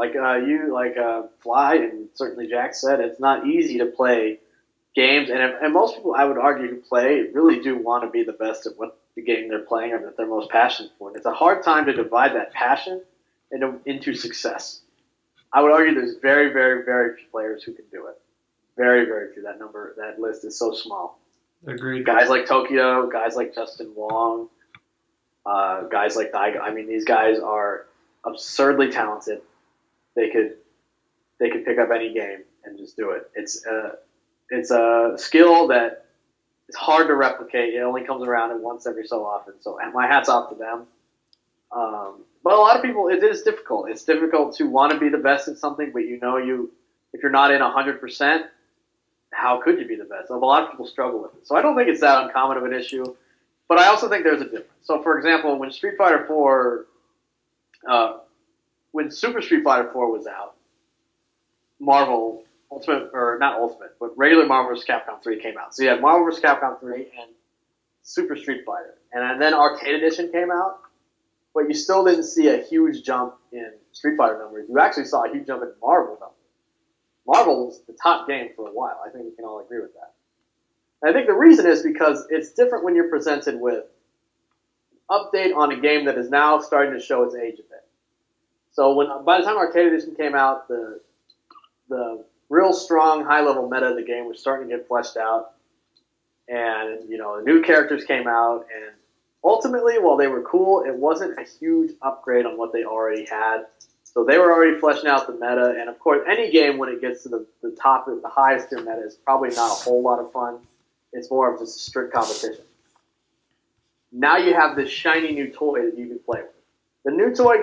Fly and certainly Jack said, it's not easy to play games, and most people, I would argue, who play really do want to be the best at what the game they're playing or that they're most passionate for. And it's a hard time to divide that passion into success. I would argue there's very, very, very few players who can do it. Very, very few. That list is so small. Agreed. Guys like Tokyo, guys like Justin Wong, guys like Daigo. I mean, these guys are absurdly talented. They could pick up any game and just do it. It's a skill that is hard to replicate. It only comes around once every so often. So my hat's off to them. But a lot of people, it is difficult. It's difficult to want to be the best at something, but if you're not in 100%, how could you be the best? A lot of people struggle with it. So I don't think it's that uncommon of an issue. But I also think there's a difference. So for example, when Street Fighter 4, when Super Street Fighter 4 was out, Marvel but regular Marvel vs. Capcom 3 came out. So you had Marvel vs. Capcom 3 and Super Street Fighter. And then Arcade Edition came out, but you still didn't see a huge jump in Street Fighter numbers. You actually saw a huge jump in Marvel numbers. Marvel was the top game for a while. I think we can all agree with that. And I think the reason is because it's different when you're presented with an update on a game that is now starting to show its age a bit. So by the time Arcade Edition came out, the real strong high-level meta of the game was starting to get fleshed out. And, the new characters came out. And ultimately, while they were cool, it wasn't a huge upgrade on what they already had. So they were already fleshing out the meta. And, of course, any game when it gets to the top of the highest tier meta is probably not a whole lot of fun. It's more of just a strict competition. Now you have this shiny new toy that you can play with. The new toy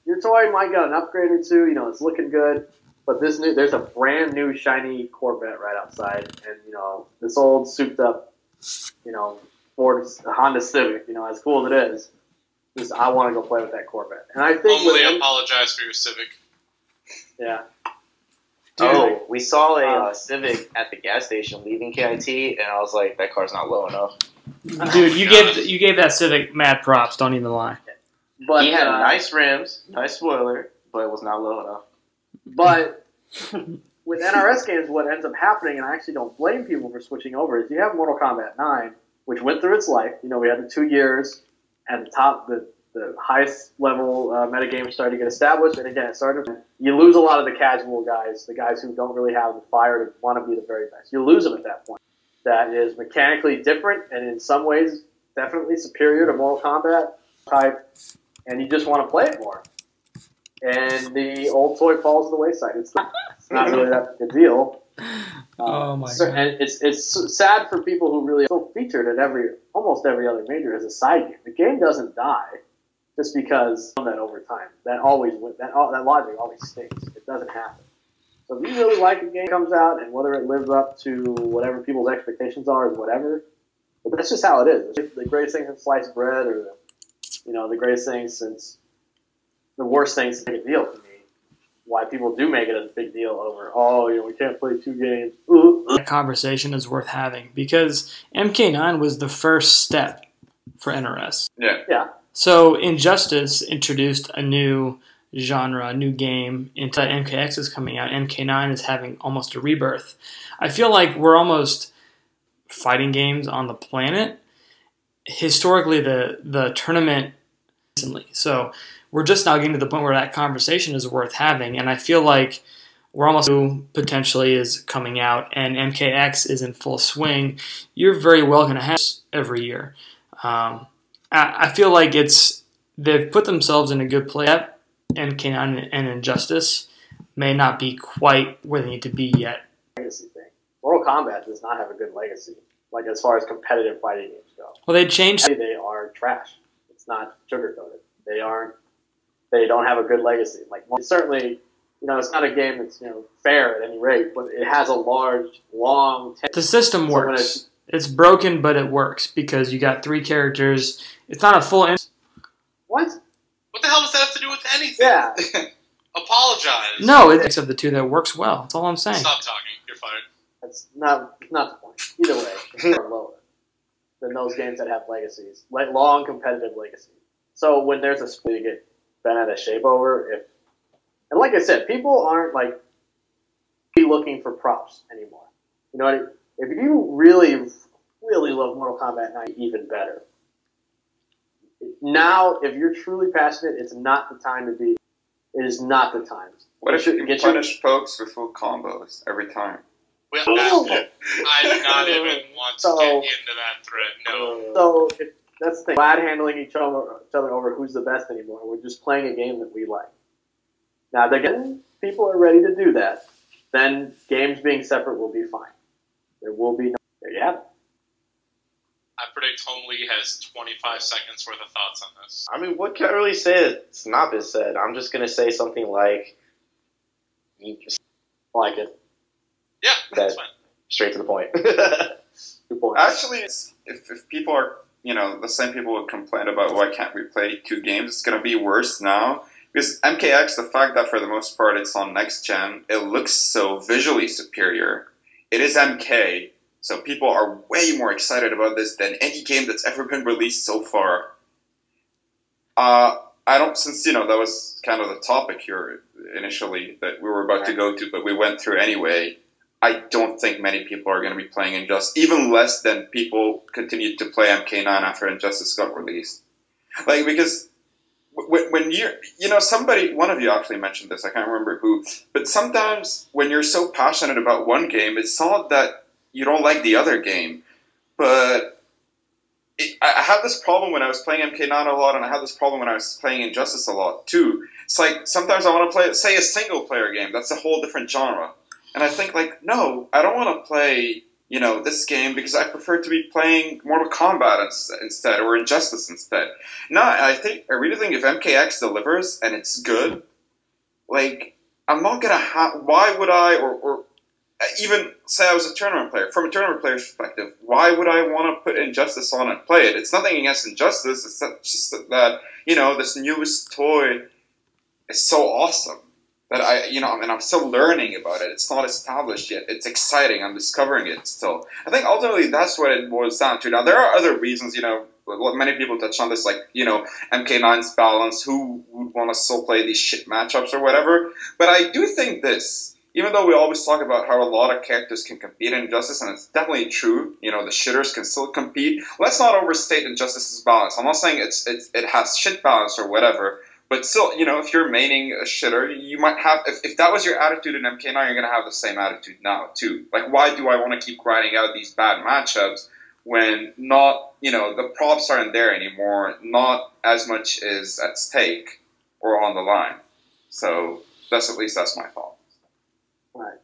your toy might got an upgrade or two. It's looking good. But there's a brand new shiny Corvette right outside, and this old souped up, Ford Honda Civic. As cool as it is, I want to go play with that Corvette. And I think HomeLee apologize for your Civic. Yeah. Oh, we saw a Civic at the gas station leaving KIT, and I was like, that car's not low enough. Dude, you gave that Civic mad props. Don't even lie. But He had nice rims, nice spoiler, but it was not low enough. But with NRS games, what ends up happening, and I actually don't blame people for switching over, is you have Mortal Kombat 9, which went through its life. You know, we had the 2 years at the top, the highest level metagame started to get established, and again, it started. You lose a lot of the casual guys, the guys who don't really have the fire to want to be the very best. You lose them at that point. That is mechanically different, and in some ways, definitely superior to Mortal Kombat type, and you just want to play it more. And the old toy falls to the wayside. It's not really that big a deal. Oh my God! God. And it's sad for people who really still featured at almost every other major as a side game. The game doesn't die just because of that over time. That logic always stinks. It doesn't happen. So if you really like a game that comes out, and whether it lives up to whatever people's expectations are is whatever, but that's just how it is. It's the greatest thing since sliced bread, or the greatest thing since the worst thing since a big deal to me. Why people do make it a big deal over, we can't play 2 games. That conversation is worth having because MK9 was the first step for NRS. Yeah. So Injustice introduced a new genre, a new game into MKX is coming out. MK9 is having almost a rebirth. I feel like we're almost fighting games on the planet. Historically, the tournament recently. So we're just now getting to the point where that conversation is worth having, and I feel like we're almost potentially is coming out, and MKX is in full swing. You're very well going to have this every year. I feel like they've put themselves in a good place. MK9 and Injustice may not be quite where they need to be yet. Legacy thing. Mortal Kombat does not have a good legacy, like as far as competitive fighting games go. Well, they changed. They are trash. It's not sugar-coated. They don't have a good legacy. Like, certainly, it's not a game that's fair at any rate, but it has a large, long. The system works. It's broken, but it works because you got 3 characters. It's not a full. What? What the hell does that have to do with anything? Yeah. Apologize. No, it's of the 2 that works well. That's all I'm saying. Stop talking. You're fired. That's not the point. Either way, they're lower than those games that have legacies, like long competitive legacies. So when there's a split, you get bent out of shape over. And like I said, people aren't looking for props anymore. You know what I mean? If you really, really love Mortal Kombat 9, even better. Now, if you're truly passionate, it's not the time to be. It is not the time. What if you punish folks with full combos every time? Well, I do not even want to get into that thread. No. So that's the thing. Glad handling each other over who's the best anymore. We're just playing a game that we like. Now, again, people are ready to do that. Then games being separate will be fine. There will be no. There you have it. I predict HomeLee has 25 seconds worth of thoughts on this. I mean, what can I really say that's not been said? I'm just going to say something like, like it. Yeah, that's fine. Straight to the point. Good point. Actually, if people are, the same people would complain about why can't we play 2 games, it's going to be worse now. Because MKX, the fact that for the most part it's on next gen, it looks so visually superior. It is MK. So people are way more excited about this than any game that's ever been released so far. Since that was kind of the topic here initially that we were about to go to, but we went through anyway, I don't think many people are going to be playing Injustice, even less than people continued to play MK9 after Injustice got released. Because when one of you actually mentioned this, I can't remember who, but sometimes when you're so passionate about one game, it's not that you don't like the other game, but I had this problem when I was playing MK9 a lot, and I had this problem when I was playing Injustice a lot too. It's like sometimes I want to play, say, a single-player game. That's a whole different genre, and I think no, I don't want to play this game because I prefer to be playing Mortal Kombat instead, or Injustice instead. No, I really think if MKX delivers and it's good, I'm not gonna why would I, or even say I was a tournament player, from a tournament player's perspective, why would I want to put Injustice on and play it? It's nothing against Injustice, it's just that, this newest toy is so awesome. that I'm still learning about it. It's not established yet. It's exciting. I'm discovering it still. I think ultimately that's what it boils down to. Now, there are other reasons, many people touch on this, like, MK9's balance, who would want to still play these shit matchups or whatever. But I do think this, even though we always talk about how a lot of characters can compete in Injustice, and it's definitely true, the shitters can still compete, let's not overstate Injustice's balance. I'm not saying it has shit balance or whatever, but still, if you're maining a shitter, you might have, if that was your attitude in MK9, you're going to have the same attitude now, too. Like, why do I want to keep grinding out these bad matchups when not, the props aren't there anymore, not as much is at stake or on the line. So, that's my thought. Right.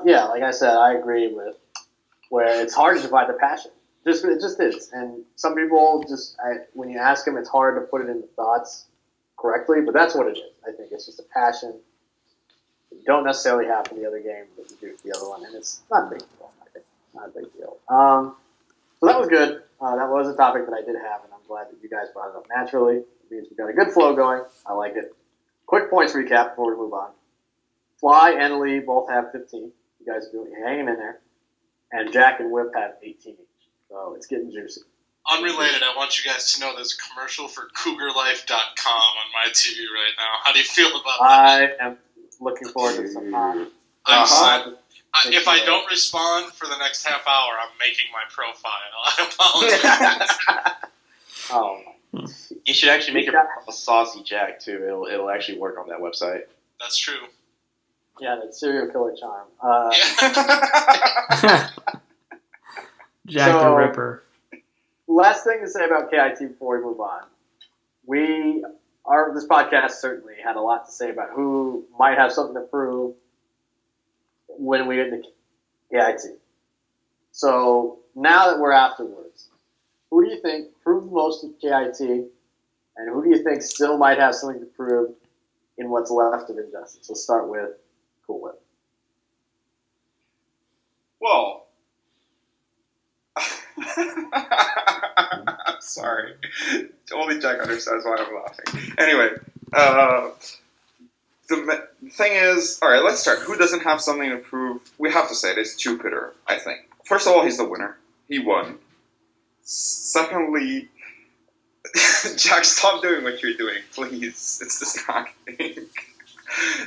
Yeah, like I said, I agree with where it's hard to divide the passion. It just is. And some people when you ask them, it's hard to put it into thoughts correctly, but that's what it is. I think it's just a passion that you don't necessarily have for the other game, but you do for the other one, and it's not a big deal. I think not a big deal. So that was good. That was a topic that I did have, and I'm glad that you guys brought it up naturally. It means we got a good flow going. I like it. Quick points recap before we move on. Fly and Lee both have 15. You guys are hanging in there. And Jack and Whip have 18 each. So it's getting juicy. Unrelated, I want you guys to know there's a commercial for CougarLife.com on my TV right now. How do you feel about that? I am looking forward to some if I don't respond for the next half hour, I'm making my profile. I apologize. Oh, you should actually make a Saucy Jack, too. It'll actually work on that website. That's true. Yeah, that serial killer charm. Jack the Ripper. Last thing to say about KIT before we move on. This podcast certainly had a lot to say about who might have something to prove when we get to KIT. So now that we're afterwards, who do you think proved the most at KIT, and who do you think still might have something to prove in what's left of Injustice? Let's start with Cool Whip. Well, I'm sorry. Only Jack understands why I'm laughing. Anyway, the thing is, all right, let's start. Who doesn't have something to prove? We have to say it. It's Jupiter, I think. First of all, he's the winner. He won. Secondly, Jack, stop doing what you're doing, please. It's distracting.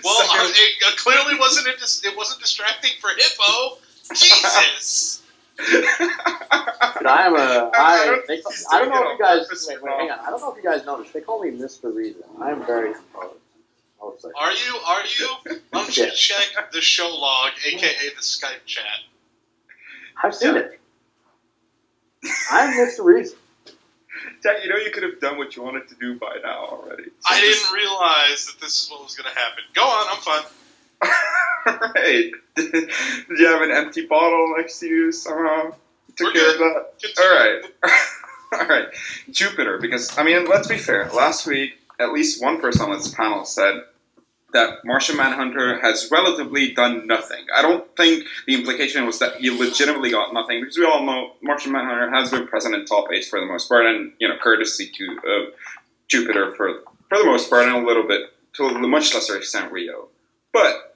Well, it clearly wasn't. It wasn't distracting for Hippo. Jesus. I don't know if you guys. Wait, hang on. I don't know if you guys noticed. They call me Mr. Reason. I am very composed. Are you? Why don't you check the show log, aka the Skype chat? I've seen it. I'm Mr. Reason. Jack, you could have done what you wanted to do by now already. So I didn't realize that this is what was going to happen. Go on, I'm fine. Right. Did you have an empty bottle next to you somehow? Took care of that? All right. Jupiter, because, let's be fair. Last week, at least one person on this panel said that Martian Manhunter has relatively done nothing. I don't think the implication was that he legitimately got nothing, because we all know Martian Manhunter has been present in top 8 for the most part, and, courtesy to Jupiter for the most part, and a little bit, to a much lesser extent, Rio. But,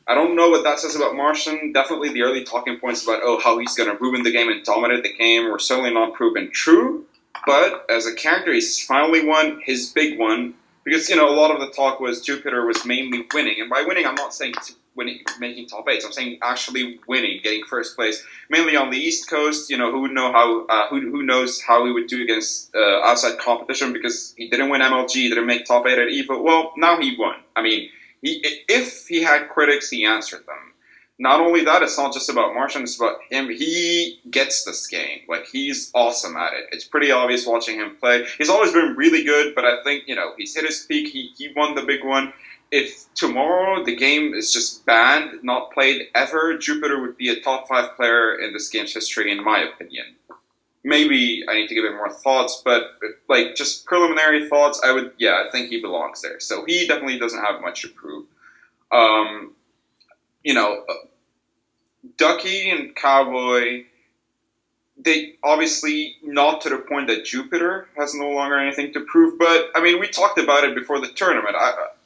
I don't know what that says about Martian. Definitely the early talking points about, how he's going to ruin the game and dominate the game were certainly not proven true. But as a character, he's finally won his big one. Because, a lot of the talk was Jupiter was mainly winning. And by winning, I'm not saying winning, making top 8s. I'm saying actually winning, getting first place. Mainly on the East Coast, who knows how he would do against outside competition, because he didn't win MLG, he didn't make top 8 at EVO. Well, now he won. If he had critics, he answered them. Not only that, it's not just about Martian, it's about him. He gets this game. He's awesome at it. It's pretty obvious watching him play. He's always been really good, but I think, he's hit his peak. He won the big one. If tomorrow the game is just banned, not played ever, Jupiter would be a top 5 player in this game's history, in my opinion. Maybe I need to give it more thoughts, but, just preliminary thoughts, I think he belongs there. So he definitely doesn't have much to prove. Ducky and Cowboy, they obviously not to the point that Jupiter has no longer anything to prove, but we talked about it before the tournament.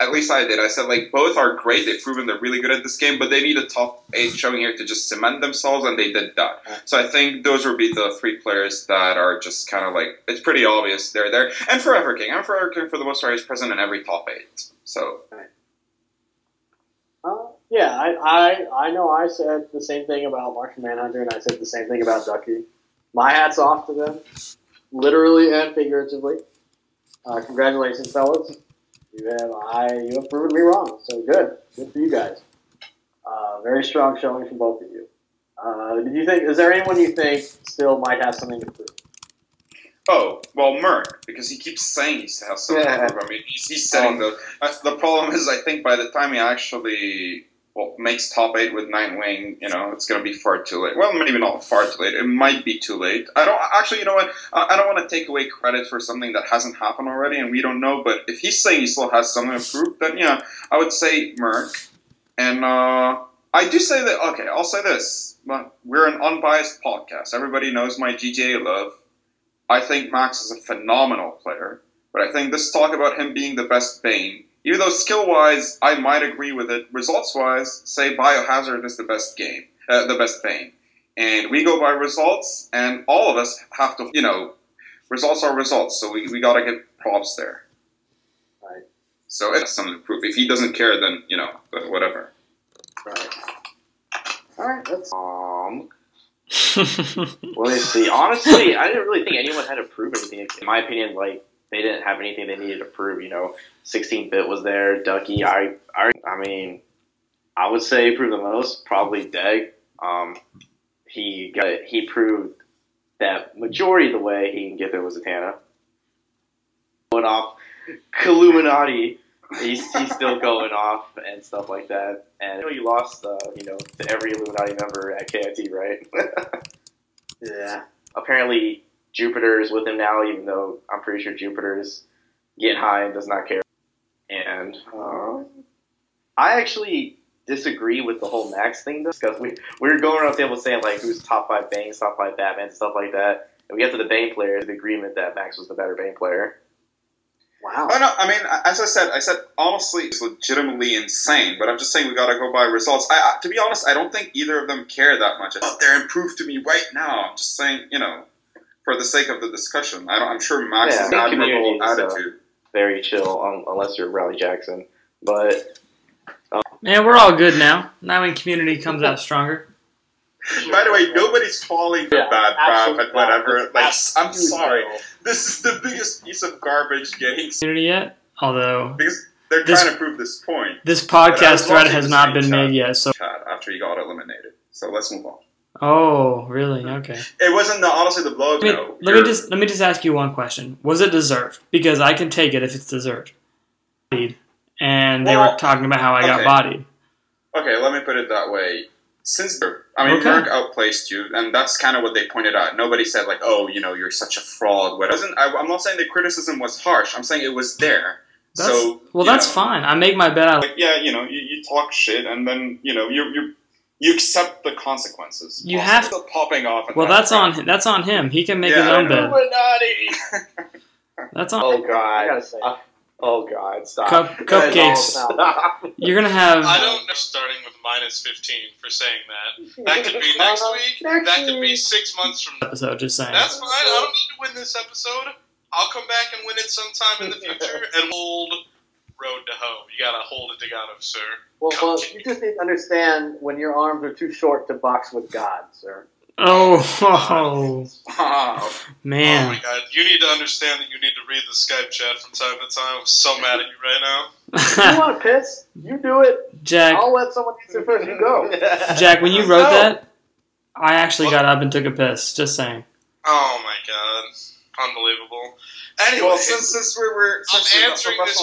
at least I did. I said, like, both are great. They've proven they're really good at this game, but they need a top 8 showing here to just cement themselves, and they did that. So I think those would be the 3 players that are just kind of like, it's pretty obvious they're there. And Forever King. And Forever King, for the most part, is present in every top 8. So. Yeah, I know I said the same thing about Martian Manhunter, and I said the same thing about Ducky. My hat's off to them, literally and figuratively. Congratulations, fellas. You have proven me wrong, so good for you guys. Very strong showing from both of you. Is there anyone you think still might have something to prove? Oh, well, Merc, because he keeps saying he has something to prove. I mean, he's setting those. The problem is, I think by the time he actually makes top 8 with Nightwing, it's going to be far too late. Well, maybe not far too late. It might be too late. I don't actually. You know what? I don't want to take away credit for something that hasn't happened already, and we don't know. But if he's saying he still has something to prove, then yeah, I would say Merc. And I do say that. Okay, I'll say this. We're an unbiased podcast. Everybody knows my GTA love. I think Max is a phenomenal player, but I think this talk about him being the best Bane. Even though skill-wise, I might agree with it, results-wise, say Biohazard is the best Bane. And we go by results, and all of us have to, results are results, so we gotta get props there. Right. So it's something to prove. If he doesn't care, then, whatever. Right. Alright, that's... Let me see. Honestly, I didn't really think anyone had to prove anything. In my opinion, like, they didn't have anything they needed to prove. 16-bit was there. Ducky, I mean, I would say he proved the most. Probably Deg. He proved that majority of the way he can get there was Zatanna. Going off Illuminati, he's still going off and stuff like that. And you lost, to every Illuminati member at KIT, right? Yeah. Apparently, Jupiter is with him now, even though I'm pretty sure Jupiter is getting high and does not care. And I actually disagree with the whole Max thing, though, because we were going around the table saying, like, who's top 5 Banes, top 5 Batman, stuff like that. And we got to the Bane players, the agreement that Max was the better Bane player. Wow. Oh, no, I mean, as I said, honestly, it's legitimately insane, but I'm just saying we gotta go by results. To be honest, I don't think either of them care that much. They're improved to me right now. I'm just saying, for the sake of the discussion. I'm sure Max has an admirable attitude. Very chill, unless you're Raleigh Jackson. But man, we're all good now. Now when community comes out stronger. By the way, nobody's falling for bad crap and whatever. Like, I'm sorry. This is the biggest piece of garbage getting community yet. Although because they're trying to prove this point. This podcast thread has not been made yet. So after he got eliminated. So let's move on. Oh, really? Okay. It wasn't honestly the blow. Let me just ask you one question. Was it deserved? Because I can take it if it's deserved. And they were talking about how I got bodied. Okay, let me put it that way. Merc outplaced you, and that's kind of what they pointed out. Nobody said, like, oh, you're such a fraud. I'm not saying the criticism was harsh. I'm saying it was there. That's fine. I make my bet out. Like, yeah, you talk shit, and then, you accept the consequences. You have to popping off. Well, that's on him. He can make his own bed. That's on. Oh God. Oh God! Stop. Cupcakes. You're gonna have. I don't know. Starting with -15 for saying that. That could be next week. That could be 6 months from now. Episode. Just saying. That's fine. I don't need to win this episode. I'll come back and win it sometime in the future and hold road to hoe. You gotta hold it together, sir. Well, you just need to understand when your arms are too short to box with God, sir. Oh, man. Oh my God. You need to understand that you need to read the Skype chat from time to time. I'm so mad at you right now. You want to piss? You do it. Jack. I'll let someone answer first. You go. Jack, when you wrote that, I actually got up and took a piss. Just saying. Oh my God. Unbelievable. Anyway, well, since we're answering this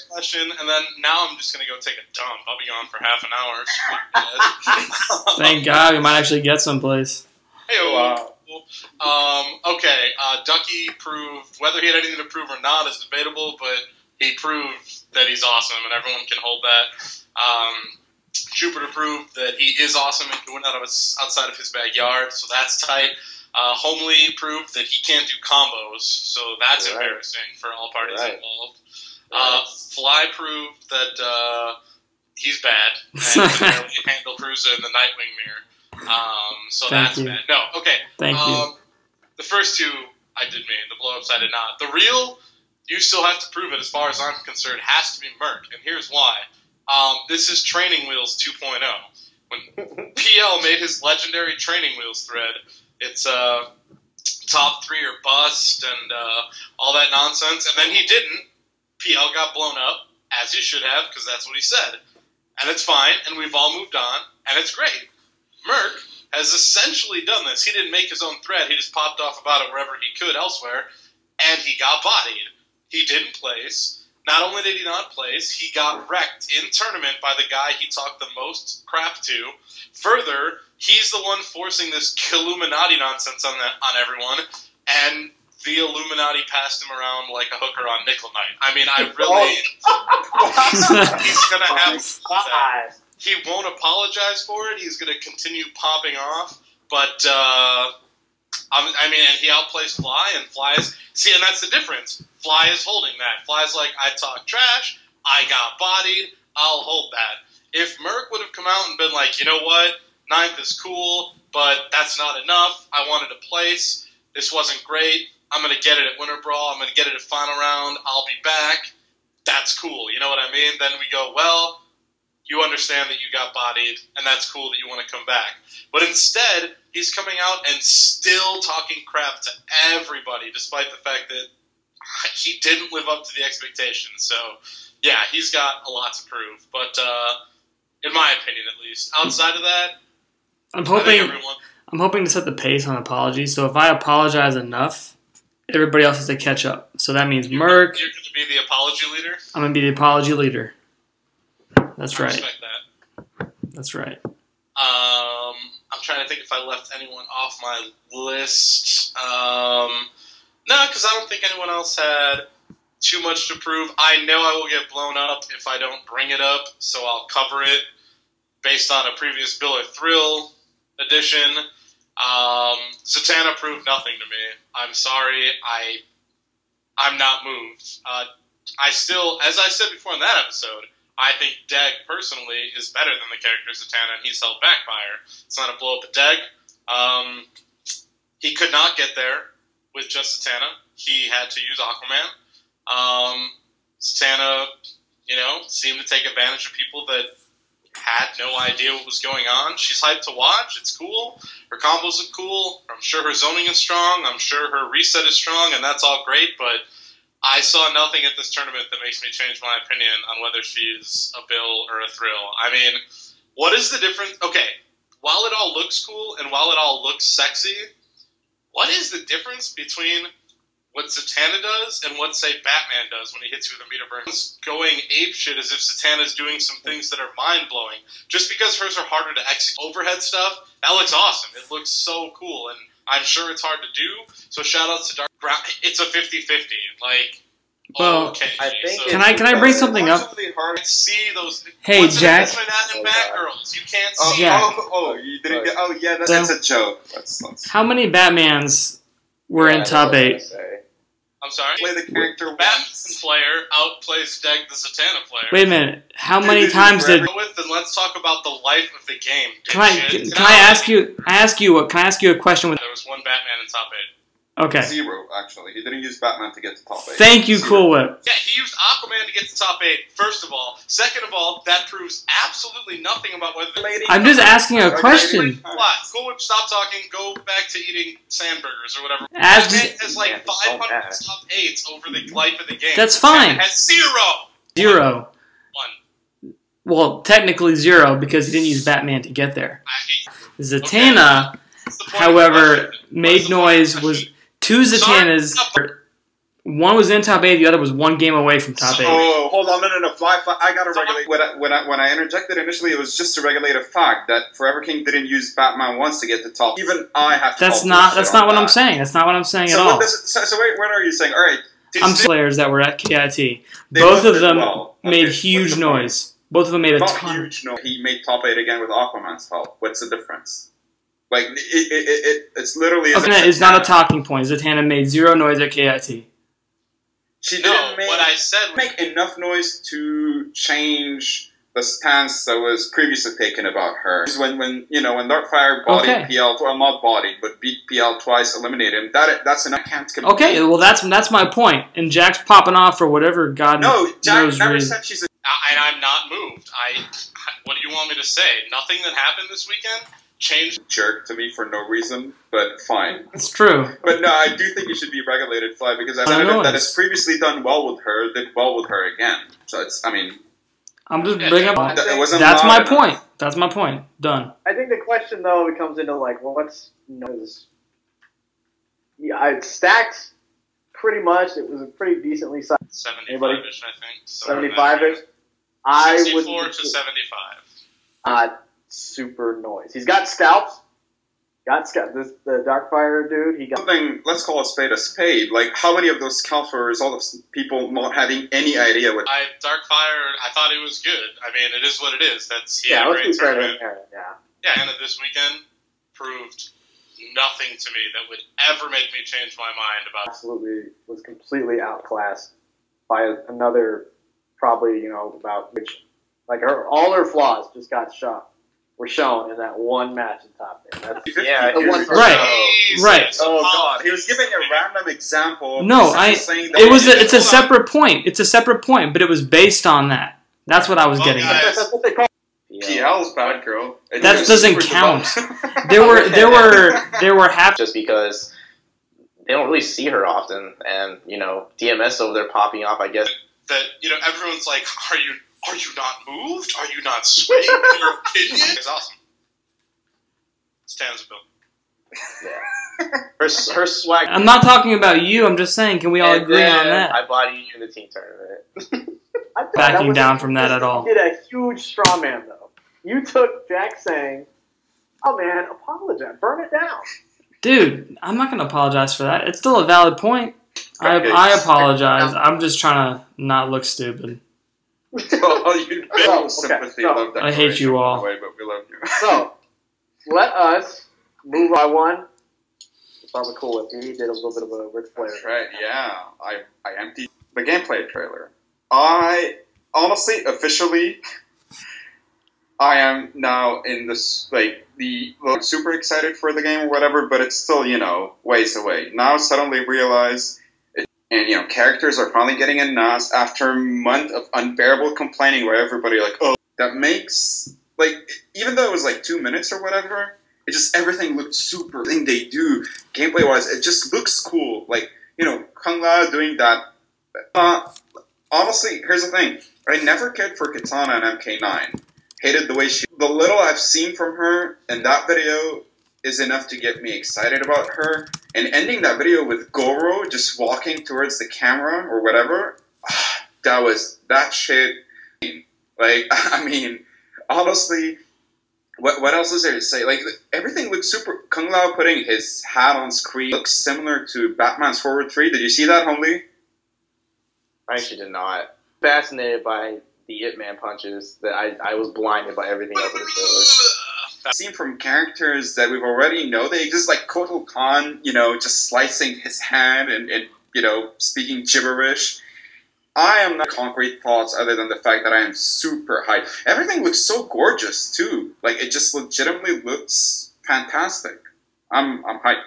question, and then now I'm just going to go take a dump. I'll be gone for half an hour. Thank God, we might actually get someplace. Hey-o. Okay, Ducky proved, whether he had anything to prove or not is debatable, but he proved that he's awesome, and everyone can hold that. Jupiter proved that he is awesome and doing it outside of his backyard, so that's tight. HomeLee proved that he can't do combos, so that's embarrassing for all parties involved. Fly proved that he's bad and can barely handle Cruiser in the Nightwing mirror. So Thank that's you. bad. No, okay. Thank you. The first two I did mean. The blow-ups I did not. The real, you still have to prove it as far as I'm concerned, has to be Merc. And here's why. This is Training Wheels 2.0. When PL made his legendary Training Wheels thread, it's top 3 or bust and all that nonsense. And then he didn't. PL got blown up, as he should have, because that's what he said. And it's fine, and we've all moved on, and it's great. Merc has essentially done this. He didn't make his own thread. He just popped off about it wherever he could elsewhere, and he got bodied. He didn't place. Not only did he not place, he got wrecked in tournament by the guy he talked the most crap to. Further, he's the one forcing this Killuminati nonsense on everyone, and the Illuminati passed him around like a hooker on Nickel Night. I mean, I really... he's going to have that. He won't apologize for it. He's going to continue popping off. But, I mean, and he outplays Fly, and Fly is... See, and that's the difference. Fly is holding that. Fly's like, I talk trash, I got bodied, I'll hold that. If Merc would have come out and been like, you know what, 9th is cool, but that's not enough, I wanted a place, this wasn't great, I'm going to get it at Winter Brawl, I'm going to get it at Final Round, I'll be back, that's cool, you know what I mean? Then we go, well, you understand that you got bodied, and that's cool that you want to come back. But instead, he's coming out and still talking crap to everybody, despite the fact that he didn't live up to the expectations. So, yeah, he's got a lot to prove. But, in my opinion, at least. Outside of that, I'm hoping to set the pace on apologies. So if I apologize enough, everybody else has to catch up. So that means Merc. You're going to be the apology leader? I'm going to be the apology leader. That's I right. respect that. That's right. I'm trying to think if I left anyone off my list. No, because I don't think anyone else had too much to prove. I know I will get blown up if I don't bring it up, so I'll cover it based on a previous Bill or Thrill edition. Zatanna proved nothing to me. I'm sorry. I'm not moved. I still, as I said before in that episode, I think Deg, personally, is better than the character Zatanna, and he's held back by her. It's not a blow up at Deg. He could not get there with just Zatanna. He had to use Aquaman. Zatanna, seemed to take advantage of people that had no idea what was going on. She's hyped to watch. It's cool. Her combos are cool. I'm sure her zoning is strong. I'm sure her reset is strong, and that's all great, but I saw nothing at this tournament that makes me change my opinion on whether she's a Bill or a Thrill. I mean, what is the difference? Okay, while it all looks cool and while it all looks sexy, what is the difference between what Zatanna does and what, say, Batman does when he hits you with a meter burn? It's going apeshit as if Zatanna's doing some things that are mind-blowing. Just because hers are harder to execute overhead stuff, that looks awesome. It looks so cool, and I'm sure it's hard to do, so shout-outs to Dark Brown. It's a 50-50. Like, well, okay. I think so Can I bring something up? you can't see those. Hey, what's Jack. The difference between that and Batgirls? You can't see. Jack. You didn't get. Oh, yeah, that's a joke. Let's How many Batmans were in top 8? I'm sorry? play the character Batman once. player outplays Deg the Zatanna player. Wait a minute. How many times did? Then let's talk about the life of the game. Can I ask you? Can I ask you a question? With There was one Batman in top 8. okay. 0, actually. He didn't use Batman to get to top 8. Thank you, 0. Cool Whip. Yeah, he used Aquaman to get to top 8, first of all. Second of all, that proves absolutely nothing about whether... I'm just asking a question. What? Cool Whip, stop talking, go back to eating sandburgers or whatever. As- Batman has like 500 top 8s over the life of the game. That's fine. Batman has 0! 0. 1. Well, technically 0 because he didn't use Batman to get there. Zatanna, What's the point of the however, question? made What's the point of noise. the question? Was 2 Zatannas. Sorry. One was in top 8. The other was 1 game away from top 8. Oh, hold on, no. Fly, I gotta regulate. When I interjected initially, it was just to regulate a fact that Forever King didn't use Batman once to get to top. Even I have to. That's not what I'm saying. That's not what I'm saying at all. So wait, what are you saying? All right. I'm players that were at KIT. They Both both of them did well. made Okay, huge what's the point? noise. Both of them made a Not ton. huge. No, he made top 8 again with Aquaman's help. What's the difference? Like it's literally. Okay, it's not a talking point. Zatanna made 0 noise at KIT. She No, didn't what I said make enough noise to change the stance that was previously taken about her. When Darkfire bodied PL, well, not bodied, but beat PL twice, eliminated him. That's enough. I can't compete. Okay, well that's my point. And Jack's popping off for whatever God knows. No, Jack never reason. said she's a. and I'm not moved. What do you want me to say? Nothing that happened this weekend changed. Jerk to me for no reason, but fine. It's true. But no, I do think you should be regulated fly because I know that has previously done well with her, did well with her again. So it's, I mean, I'm just bringing up. That's my point. That's my point. Done. I think the question though comes into like, well, what's I stacked pretty much. It was a pretty decently sized. 75-ish, I think. 75-ish. 64 to 75. Not super noise. He's got scalps. The Darkfire dude. He got something. Let's call a spade a spade. Like, how many of those scalps were a result of people not having any idea what? Darkfire. I thought it was good. I mean, it is what it is. He yeah. had a Let's great be fair to tournament. him. Yeah. Yeah, and this weekend proved nothing to me that would ever make me change my mind about. Absolutely was completely outclassed by another, probably about which, like all her flaws just got were shown in that one match in top 10. Right. Oh God, he was giving a random example. No, it's a separate point. It's a separate point, but it was based on that. That's what I was getting at. That's what they call. PL's bad girl. That doesn't count. There were half just because they don't really see her often, and DMS over there popping off. I guess that everyone's like, Are you not moved? Are you not swaying in your opinion? It's awesome. Stands Bill. Yeah. Her swag. I'm not talking about you. I'm just saying, can we all agree on that? I bodied you in the team tournament. Backing down from that at all. You did a huge straw man, though. You took Jack saying, oh, man, apologize. Burn it down. Dude, I'm not going to apologize for that. It's still a valid point. I apologize. I'm just trying to not look stupid. Sympathy. I hate you all. Way, but we love you. So, let us move by one. Start with Cool Whip. He did a little bit of a Ric Flair. That's right, yeah. I emptied the gameplay trailer. I honestly, officially, I am now in this, I'm super excited for the game or whatever, but it's still, ways away. Now suddenly realize, and, characters are finally getting a NAS after a month of unbearable complaining where everybody that makes, even though it was 2 minutes or whatever, it just, everything looked super, everything they do, gameplay-wise, it just looks cool. Kung Lao doing that. Honestly, here's the thing. I never cared for Kitana and MK9. Hated the way the little I've seen from her in that video is enough to get me excited about her. And ending that video with Goro just walking towards the camera or whatever, that shit. Honestly, what else is there to say? Everything looks super. Kung Lao putting his hat on screen looks similar to Batman's Forward 3. Did you see that, HomeLee? I actually did not. Fascinated by the Ip Man punches that I was blinded by everything else in the trailer. Seen from characters that we've already know they exist, like Kotal Khan, just slicing his hand and speaking gibberish. I am not concrete thoughts other than the fact that I am super hyped. Everything looks so gorgeous too. It just legitimately looks fantastic. I'm hyped.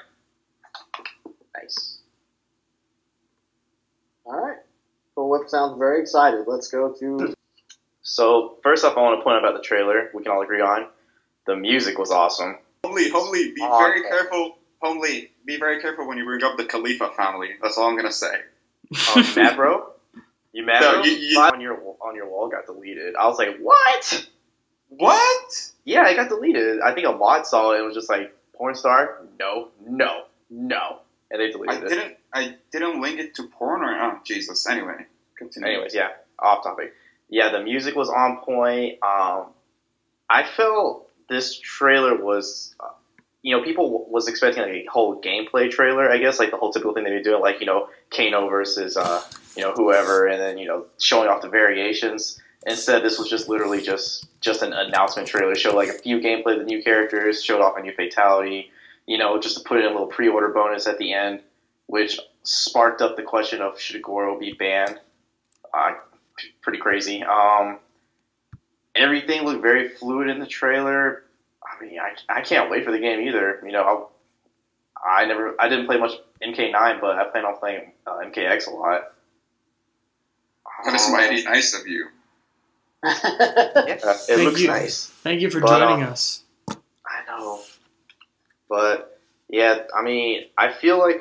Nice. All right. Cool Whip sounds very excited. Let's go to. So first off, I want to point out about the trailer. We can all agree on the music was awesome. HomeLee, be very careful. HomeLee, be very careful when you bring up the Khalifa family. That's all I'm gonna say. You mad, bro? You mad, bro? On your wall got deleted. I was like, what? What? Yeah, it got deleted. I think a mod saw it and was just like, porn star? No. And they deleted it. I didn't link it to porn or Jesus. Anyway, continue. Anyways, yeah, off topic. Yeah, the music was on point. I felt this trailer was, people was expecting a whole gameplay trailer, I guess, the whole typical thing they were doing, Kano versus, whoever, and then, showing off the variations. Instead, this was just literally just an announcement trailer. Showed a few gameplay of the new characters, showed off a new fatality, just to put in a little pre-order bonus at the end. which sparked up the question of should Goro be banned. Pretty crazy. Everything looked very fluid in the trailer. I mean, I can't wait for the game either. You know, I didn't play much MK9, but I plan on playing MKX a lot. That is mighty nice of you. Yeah, it looks nice. Thank you for joining us. I know. But, yeah, I mean, I feel like,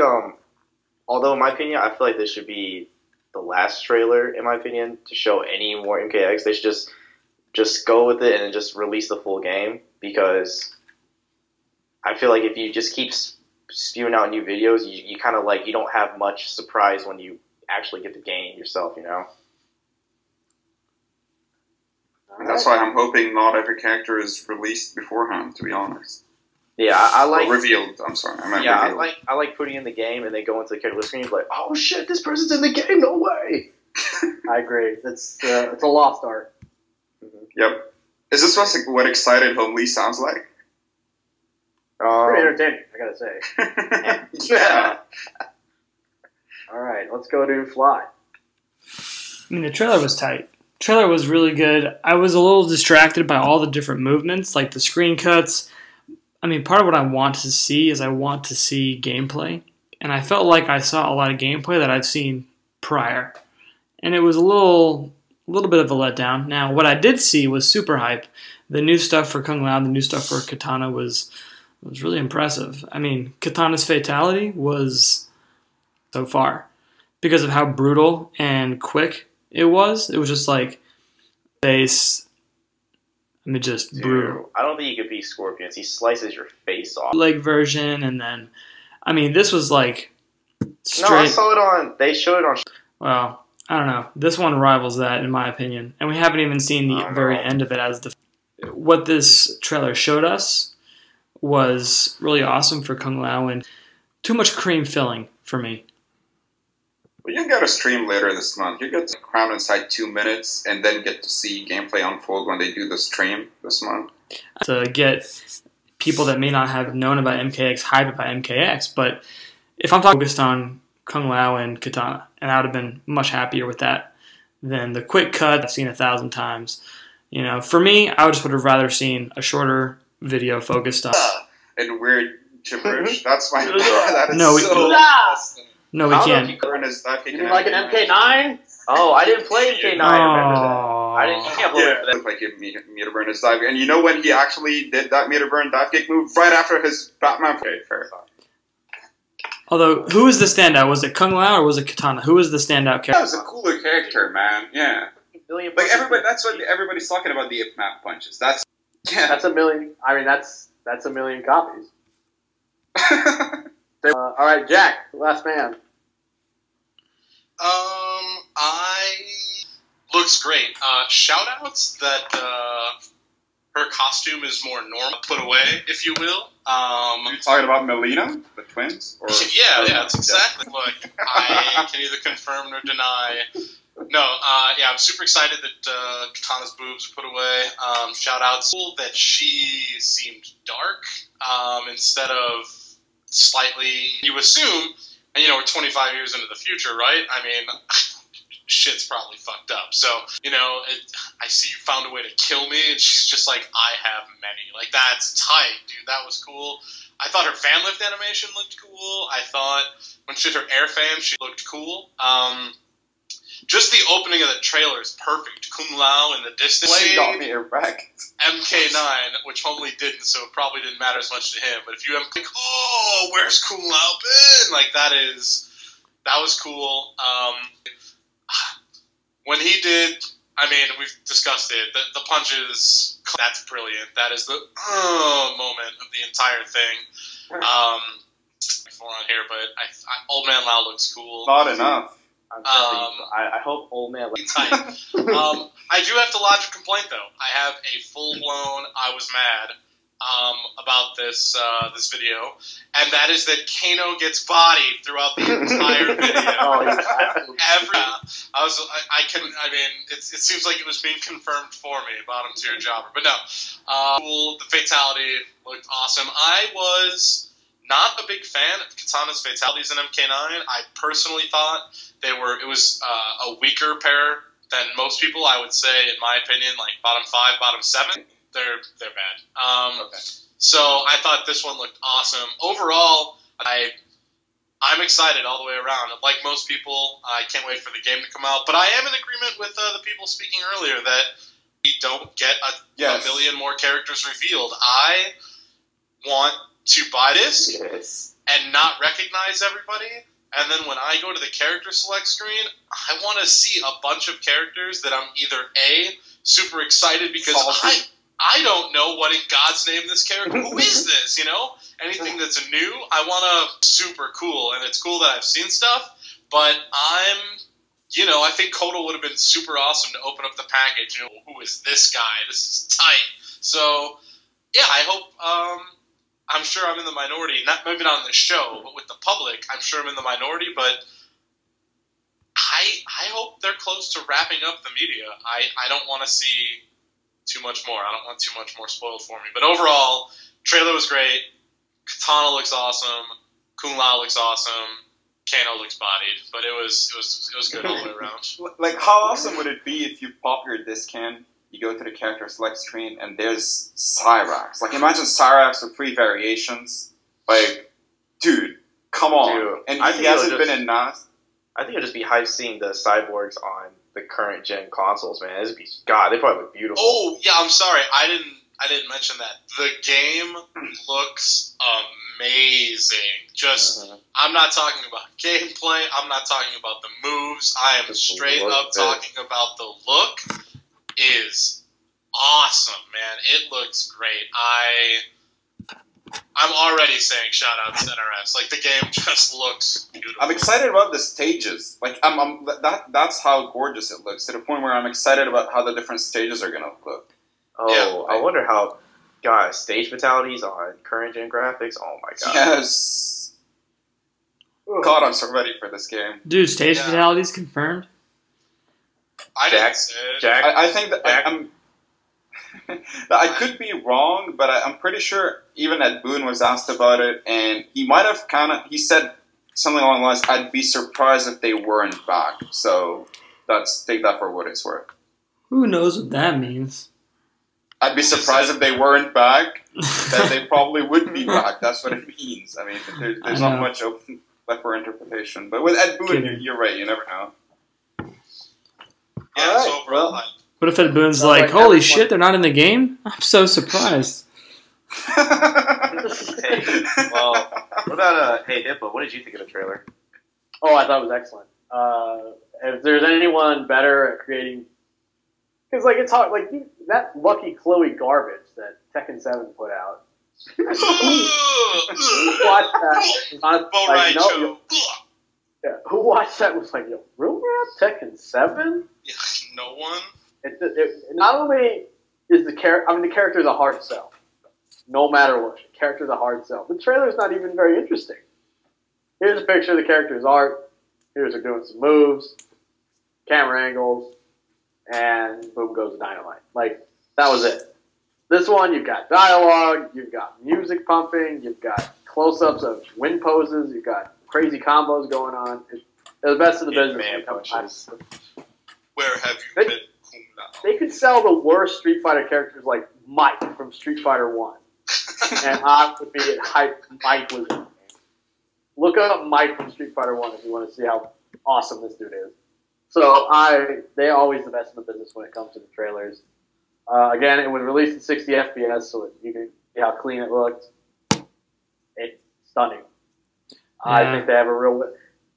although in my opinion, I feel like this should be the last trailer, in my opinion, to show any more MKX. They should just go with it and then just release the full game, because I feel like if you just keep spewing out new videos, you kind of like, you don't have much surprise when you actually get the game yourself, you know? That's why I'm hoping not every character is released beforehand, to be honest. Yeah, I like... Or revealed, I'm sorry. I meant yeah, revealed. I like putting in the game and then go into the character screen like, oh shit, this person's in the game, no way! I agree. It's a lost art. Yep. Is this what excited HomeLee sounds like? Pretty entertaining, I gotta say. Yeah. Alright, let's go to Fly. I mean, the trailer was tight. Trailer was really good. I was a little distracted by all the different movements, like the screen cuts. I mean, part of what I want to see is I want to see gameplay. And I felt like I saw a lot of gameplay that I've seen prior. And it was a little bit of a letdown. Now, what I did see was super hype. The new stuff for Kung Lao, the new stuff for Katana was really impressive. I mean, Katana's fatality was so far because of how brutal and quick it was. It was just like face. I mean, just brutal. I don't think you could beat Scorpions. He slices your face off. Leg version, and then, I mean, this was like straight. No, I saw it on. They showed it on. Well, I don't know. This one rivals that, in my opinion, and we haven't even seen the very end of it. What this trailer showed us was really awesome for Kung Lao, and too much cream filling for me. Well, you get a stream later this month. You get to cram inside 2 minutes and then get to see gameplay unfold when they do the stream this month. To get people that may not have known about MKX hype about MKX, but if I'm focused on Kung Lao and Katana, and I would have been much happier with that than the quick cut I've seen 1,000 times. You know, for me, I would have rather seen a shorter video focused on. And weird gibberish. That's my. That is No, so. No, we can't. You like an MK9? Oh, I didn't play MK9. Remember that? I didn't. You can't believe Yeah, it looked like he meter burn his dive. And you know when he actually did that meter burn dive kick move right after his Batman? Okay, fair. Although, who was the standout? Was it Kung Lao or was it Katana? Who was the standout character? That was a cooler character, man. Yeah. Like everybody, that's what everybody's talking about. The Ip Map punches. That's That's a million. I mean, that's a million copies. All right, Jack, last man. Looks great. Shout outs that her costume is more normal, put away, if you will. Are you talking about Melina, the twins? Or, yeah, that's exactly. Look, I can either confirm or deny. No, yeah, I'm super excited that Katana's boobs are put away. Shout outs that she seemed dark instead of slightly. You assume, and we're 25 years into the future, right? I mean, shit's probably fucked up. So, I see you found a way to kill me, and she's just like, I have many. Like, that's tight, dude. That was cool. I thought her fan lift animation looked cool. I thought when she did her air fan, she looked cool. Just the opening of the trailer is perfect. Kung Lao in the distance. She got me erect. MK9, which HomeLee didn't, so it probably didn't matter as much to him. But if you like, oh, where's Kung Lao been? Like, that was cool. When he did, I mean, we've discussed it. The punches, that's brilliant. That is the moment of the entire thing. Before on here, but Old Man Lao looks cool. Not enough. I hope Old Man. Tight. I do have to lodge a complaint though. I have a full blown I was mad about this video, and that is that Kano gets bodied throughout the entire video. It seems like it was being confirmed for me, bottom tier jobber. But no, cool. The fatality looked awesome. I was not a big fan of Katana's fatalities in MK9. I personally thought it was a weaker pair than most people. I would say, in my opinion, like bottom 5, bottom 7, they're bad. Okay. So I thought this one looked awesome. Overall, I'm excited all the way around. Like most people, I can't wait for the game to come out. But I am in agreement with the people speaking earlier that we don't get a million more characters revealed. I want to buy this and not recognize everybody. And then when I go to the character select screen, I want to see a bunch of characters that I'm either A, super excited because I don't know what in God's name this character, who is this, you know? Anything that's new, I want to super cool. And it's cool that I've seen stuff, but I think Kotal would have been super awesome to open up the package. You know, who is this guy? This is tight. So, yeah, I hope, I'm sure I'm in the minority, maybe not on the show, but with the public, I'm sure I'm in the minority, but I hope they're close to wrapping up the media. I don't want to see too much more. I don't want too much more spoiled for me. But overall, trailer was great. Katana looks awesome. Kung Lao looks awesome. Kano looks bodied, but it was good all the way around. Like, how awesome would it be if you pop your disc in, you go to the character select screen, and there's Cyrax. Like, imagine Cyrax with 3 variations. Like, dude, come on. Dude, and he hasn't been announced. I think it'll just be hype seeing the cyborgs on the current gen consoles, man. It'd be, God, they probably look beautiful. Oh, yeah, I'm sorry. I didn't mention that. The game looks amazing. Just, I'm not talking about gameplay. I'm not talking about the moves. I am straight up talking about the look. Is awesome, man. It looks great. I'm already saying shout out to NRS. Like, the game just looks beautiful. I'm excited about the stages. Like, that's how gorgeous it looks, to the point where I'm excited about how the different stages are gonna look. Oh, yeah, I wonder how, God, stage fatalities on current gen graphics. Oh my God. Yes. God, I'm so ready for this game. Dude, stage fatalities confirmed? Jack, I think that I could be wrong, but I'm pretty sure even Ed Boon was asked about it, and he might have he said something along the lines, I'd be surprised if they weren't back. So take that for what it's worth. Who knows what that means? I'd be surprised if they weren't back, that they probably would be back. That's what it means. I mean, there's not much left for interpretation. But with Ed Boon, you're right, you never know. Yeah, right, so overall, what if Ed Boon's like, holy shit, they're not in the game? I'm so surprised. Hey, well, what about hey Hippo? What did you think of the trailer? Oh, I thought it was excellent. If there's anyone better at creating, because like it's hard, like that Lucky Chloe garbage that Tekken 7 put out. Who watched that? Who watched that was like, yo, real rap Tekken 7? Yeah, no one. Not only is the character, the character's a hard sell. No matter what, the character's a hard sell. The trailer's not even very interesting. Here's a picture of the character's art. Here's her doing some moves, camera angles, and boom goes the dynamite. Like, that was it. This one, you've got dialogue, you've got music pumping, you've got close-ups of win poses, you've got crazy combos going on. It's the best of the business. Man punches. Where have you been? They could sell the worst Street Fighter characters like Mike from Street Fighter 1. And I would be hyped Mike was in the game. Look up Mike from Street Fighter 1 if you want to see how awesome this dude is. So they're always the best in the business when it comes to the trailers. Again, it was released in 60 FPS, so you can see how clean it looked. It's stunning. Yeah. I think they have a real...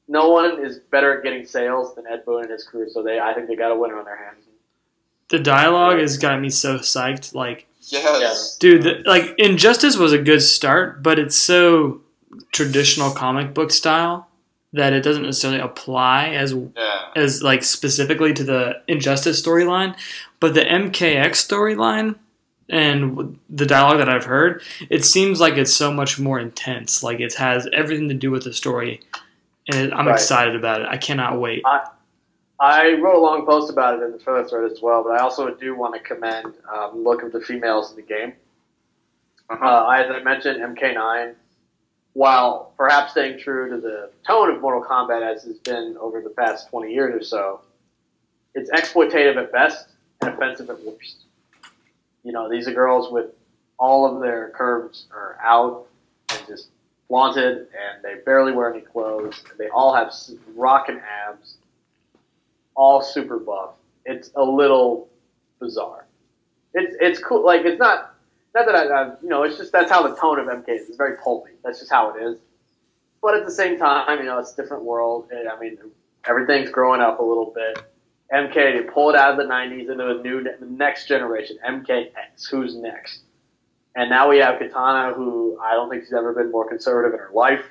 No one is better at getting sales than Ed Boon and his crew, so I think they got a winner on their hands. The dialogue has got me so psyched. Like, yes. Dude, like, Injustice was a good start, but it's so traditional comic book style that it doesn't necessarily apply as like specifically to the Injustice storyline. But the MKX storyline and the dialogue that I've heard, it seems like it's so much more intense. Like, it has everything to do with the story, and I'm excited about it. I cannot wait. I wrote a long post about it in the trailer thread as well, but I also do want to commend the look of the females in the game. As I mentioned, MK9 while perhaps staying true to the tone of Mortal Kombat as it's been over the past 20 years or so, it's exploitative at best and offensive at worst. You know, these are girls with all of their curves are out and just flaunted, and they barely wear any clothes. And they all have rockin' abs, all super buff. It's a little bizarre. It's cool. Like, it's not that it's just that's how the tone of MK is. It's very pulpy. That's just how it is. But at the same time, it's a different world. And, I mean, everything's growing up a little bit. MK, they pull it out of the 90s into the next generation, MKX. Who's next? And now we have Katana, who I don't think she's ever been more conservative in her life.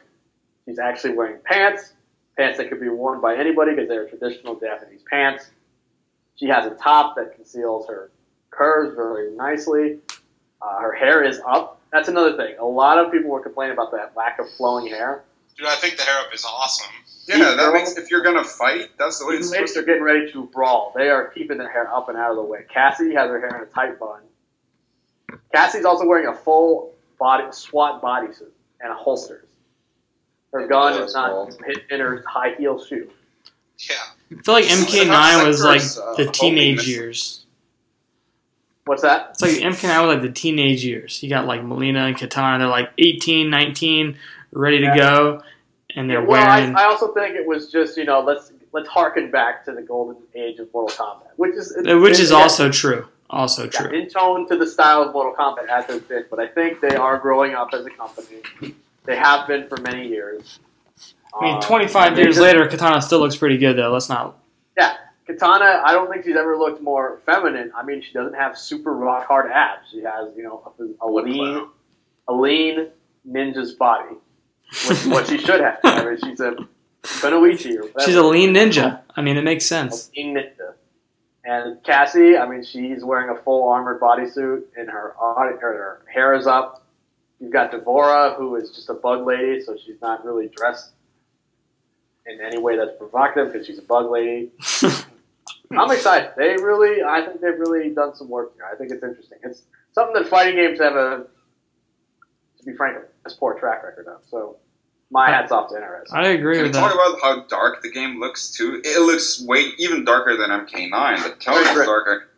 She's actually wearing pants that could be worn by anybody because they're traditional Japanese pants. She has a top that conceals her curves very nicely. Her hair is up. That's another thing. A lot of people were complaining about that lack of flowing hair. Dude, I think the hair up is awesome. Yeah, that makes, if you're gonna fight, that's the way it's supposed to They're getting ready to brawl. They are keeping their hair up and out of the way. Cassie has her hair in a tight bun. Cassie's also wearing a full body SWAT bodysuit and holsters. Her gun is not in her high heel shoe. Yeah. I feel like MK9 was like the teenage years. What's that? It's like MK9 was like the teenage years. You got like Melina and Katana. They're like 18, 19, ready to go, and they're wearing. I also think it was just let's harken back to the golden age of Mortal Kombat, which is also true. Also true. In tone to the style of Mortal Kombat as has been, but I think they are growing up as a company. They have been for many years. I mean, 25 years later, Katana still looks pretty good, though. Let's not. Yeah, Katana. I don't think she's ever looked more feminine. I mean, she doesn't have super rock hard abs. She has, a lean ninja's body, which is what she should have. I mean, she's a Kunoichi or whatever. She's a lean ninja. I mean, it makes sense. A lean ninja. And Cassie, I mean, she's wearing a full armored bodysuit, and her hair is up. You've got Devora, who is just a bug lady, so she's not really dressed in any way that's provocative because she's a bug lady. I'm excited. I think they've really done some work here. I think it's interesting. It's something that fighting games have to be frank, a poor track record of. So my hat's off to NRS. I agree with that. Can we talk about how dark the game looks too? It looks even darker than MK9. The tone is darker.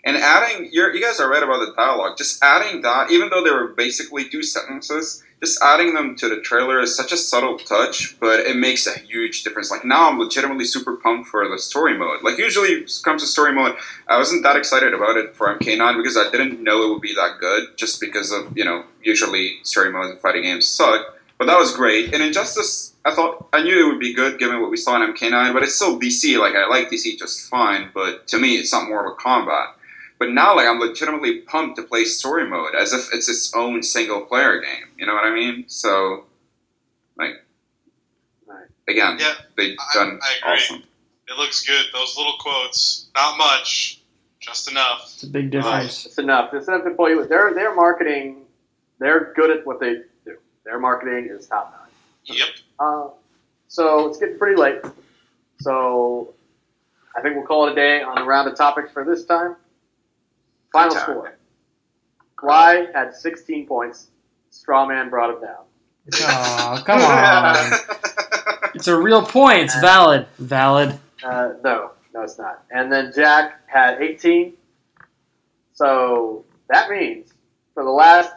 And adding, you guys are right about the dialogue. Just adding that, even though they were basically 2 sentences, just adding them to the trailer is such a subtle touch, but it makes a huge difference. Like, now I'm legitimately super pumped for the story mode. Like, usually when it comes to story mode, I wasn't that excited about it for MK9 because I didn't know it would be that good, just because of, usually story modes in fighting games suck. But that was great. And Injustice, I knew it would be good given what we saw in MK9, but it's still DC. Like, I like DC just fine, but to me, it's not Mortal Kombat. But now, like, I'm legitimately pumped to play story mode as if it's its own single-player game. You know what I mean? So, like, again, they've done I agree. awesome. It looks good. Those little quotes, not much, just enough. It's a big difference. It's enough. It's enough to pull you. Their marketing, they're good at what they do. Their marketing is top-notch. Yep. So it's getting pretty late. So I think we'll call it a day on the round of topics for this time. Final score. Fly had 16 points. Strawman brought him down. Oh, come on. It's a real point. It's valid. Valid. No, it's not. And then Jack had 18. So that means for the last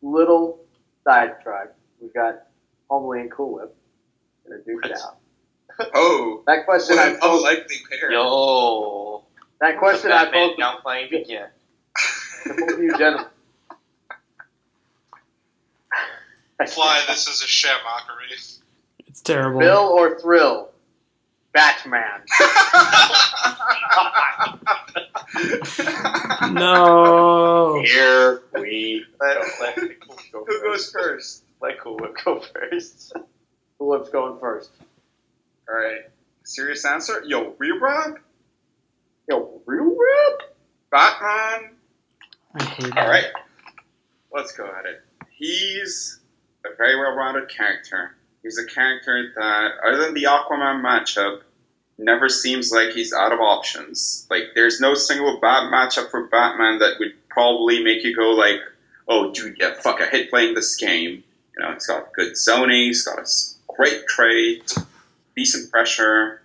little diatribe, we've got HomeLee and Cool Whip going to duke it out. Oh. That question I posed. Unlikely pair. Yo. That question I posed. Down playing begin. Both of you gentlemen. Fly, this is a sham mockery. It's terrible. Bill or Thrill? Batman. No. Here we Who goes first? Let Cool Whip go first. Cool Whip's going first. All right. Serious answer? Yo, real rap? Yo, real rap? Batman? I hate that. All right. Let's go at it. He's a very well-rounded character. He's a character that, other than the Aquaman matchup, never seems like he's out of options. Like, there's no single bad matchup for Batman that would probably make you go like, oh, dude, yeah, fuck, I hate playing this game. He's got good zoning, he's got a great trade, decent pressure.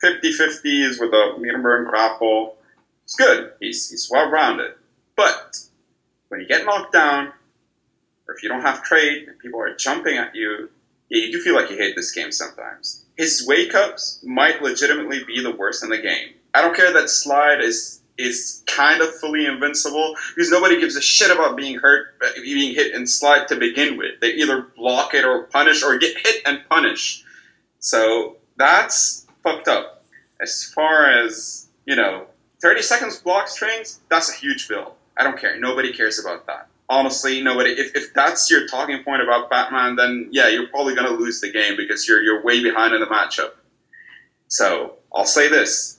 50-50 is with a meter burn grapple. It's good. He's well-rounded. But when you get knocked down, or if you don't have trade and people are jumping at you, you do feel like you hate this game sometimes. His wake-ups might legitimately be the worst in the game. I don't care that slide is kind of fully invincible, because nobody gives a shit about being hit in slide to begin with. They either block it or punish, or get hit and punish. So that's fucked up. As far as, 30 seconds block strings, that's a huge build. I don't care. Nobody cares about that. Honestly, nobody. If that's your talking point about Batman, then yeah, you're probably going to lose the game because you're way behind in the matchup. So I'll say this.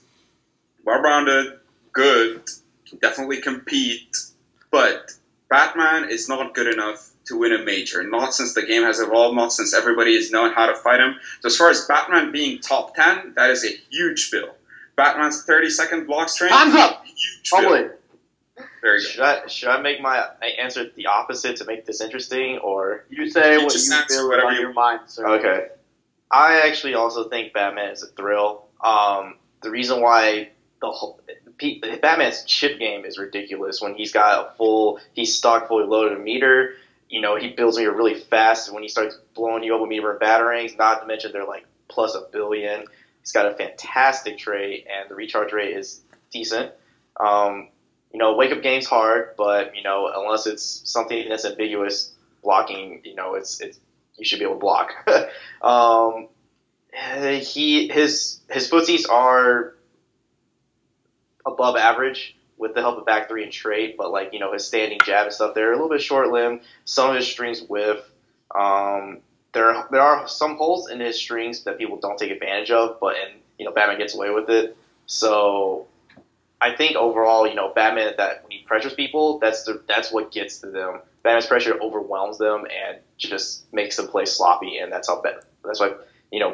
Well-rounded, good, can definitely compete, but Batman is not good enough to win a major. Not since the game has evolved, not since everybody has known how to fight him. So as far as Batman being top 10, that is a huge bill. Batman's 30-second block string, Time's up! Huge bill. Very good. Should I make my answer the opposite to make this interesting, or You say You what just you answer feel whatever on you- your mind, sir. okay? I actually also think Batman is a thrill. The reason why Batman's chip game is ridiculous. When he's got he's stock fully loaded a meter. He builds meter really fast. When he starts blowing you up with meter batarangs, not to mention they're like plus a billion. He's got a fantastic trade, and the recharge rate is decent. Wake up game's hard, but unless it's something that's ambiguous, blocking, it's you should be able to block. His footsies are above average with the help of back three and trade, but his standing jab and stuff, they're a little bit short limbed. Some of his strings whiff. There are some holes in his strings that people don't take advantage of, and Batman gets away with it. So I think overall, Batman, that when he pressures people, that's what gets to them. Batman's pressure overwhelms them and just makes them play sloppy, and that's why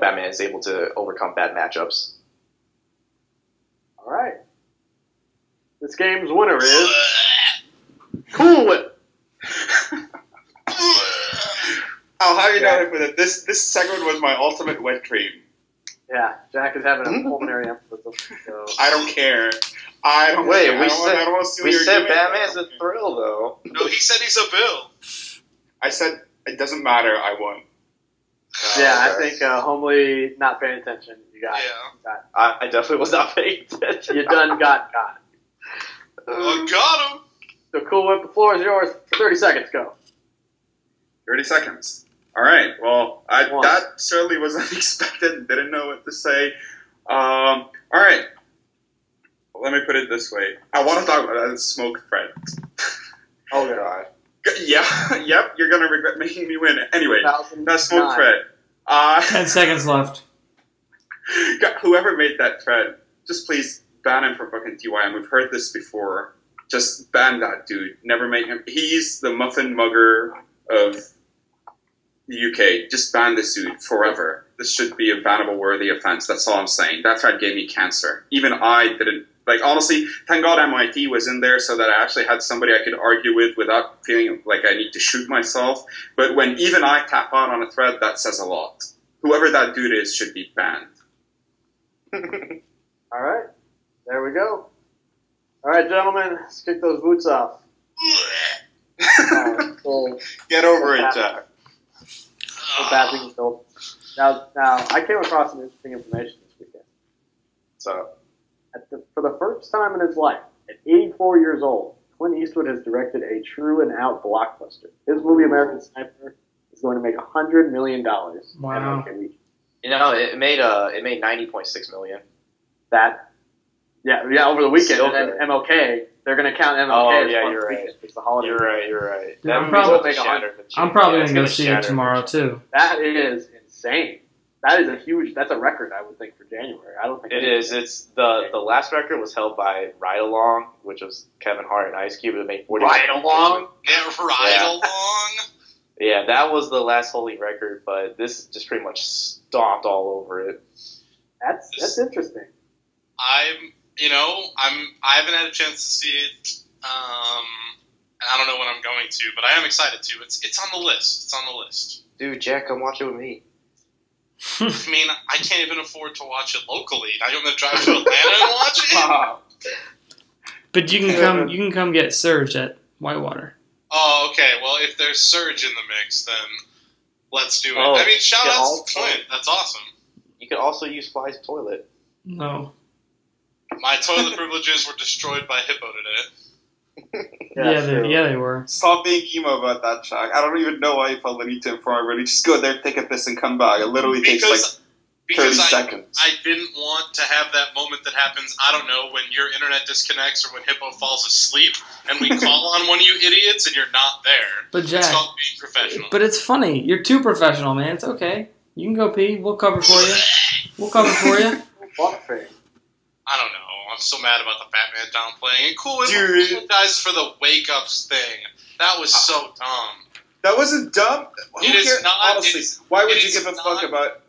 Batman is able to overcome bad matchups. All right. This game's winner is Cool Whip. I'll have you know with it. This segment was my ultimate wet dream. Yeah, Jack is having a pulmonary embolism. So. I don't care. I don't Wait, care. we I don't want to see what we you're said doing. Batman's a thrill, though. No, he said he's a bill. I said it doesn't matter. I won. Yeah, I think HomeLee not paying attention. You got it. Yeah. You got it. I definitely was not paying attention. You done got it. I got him. So Cool Whip, the floor is yours for 30 seconds. Go. 30 seconds. All right. Well, One. that certainly was unexpected. Didn't know what to say. All right. Let me put it this way. I want to talk about that smoke thread. Oh god. Yeah. Yep. You're gonna regret making me win. Anyway, that smoke 2009. thread. 10 seconds left. Whoever made that thread, just please ban him from fucking TYM. We've heard this before. Just ban that dude. Never make him. He's the muffin mugger of the UK. Just ban this dude forever. This should be a bannable worthy offense. That's all I'm saying. That thread gave me cancer. Even I didn't. Honestly, thank God MIT was in there so that I actually had somebody I could argue with without feeling like I need to shoot myself. But when even I tap out on a thread, that says a lot. Whoever that dude is should be banned. All right. There we go. All right, gentlemen, let's kick those boots off. Get over it, Jack. Bad things built. Now, I came across some interesting information this weekend. So, For the first time in his life, at 84 years old, Clint Eastwood has directed a true and out blockbuster. His movie American Sniper is going to make $100 million. Wow. at MLK week. it made $90.6 million. Yeah, over the weekend. Still And then MLK, they're going to count MLK Oh, as yeah, part you're of the right. weekend. It's the holiday. You're right. Yeah, I'm movie's probably- gonna make I'm probably it's going to go see it shatter. tomorrow, too. That is insane. That's a record, I would think, for January. I don't think It is. It's the last record was held by Ride Along, which was Kevin Hart and Ice Cube. It made 40. Ride Along? Yeah, right Yeah. along. Yeah, that was the last holy record, but this just pretty much stomped all over it. That's interesting. I haven't had a chance to see it. and I don't know when I'm going to, but I am excited to. It's on the list. It's on the list. Dude, Jack, come watch it with me. I mean, I can't even afford to watch it locally. Now you're going to drive to Atlanta and watch it? But you can come get Surge at Whitewater. Oh, okay. Well, if there's Surge in the mix, then let's do it. Oh, I mean, shout out also- to Clint. That's awesome. You could also use Fly's toilet. No. My toilet privileges were destroyed by Hippo today. Yeah, they were. Stop being emo about that, Jack. I don't even know why you felt the need to inform everybody. Just go there, take a piss, and come back. It literally takes like 30 seconds. I didn't want to have that moment that happens, I don't know, when your internet disconnects or when Hippo falls asleep and we call on one of you idiots and you're not there. But Jack, it's called being professional. But it's funny. You're too professional, man. It's okay. You can go pee. We'll cover for you. We'll cover for you. I don't know. I'm so mad about the Batman downplaying. And cool, Dude. guys, for the wake-ups thing. That was so dumb. That wasn't dumb. Who It is cares? not- Honestly, it is- why would it you is give a fuck not- about...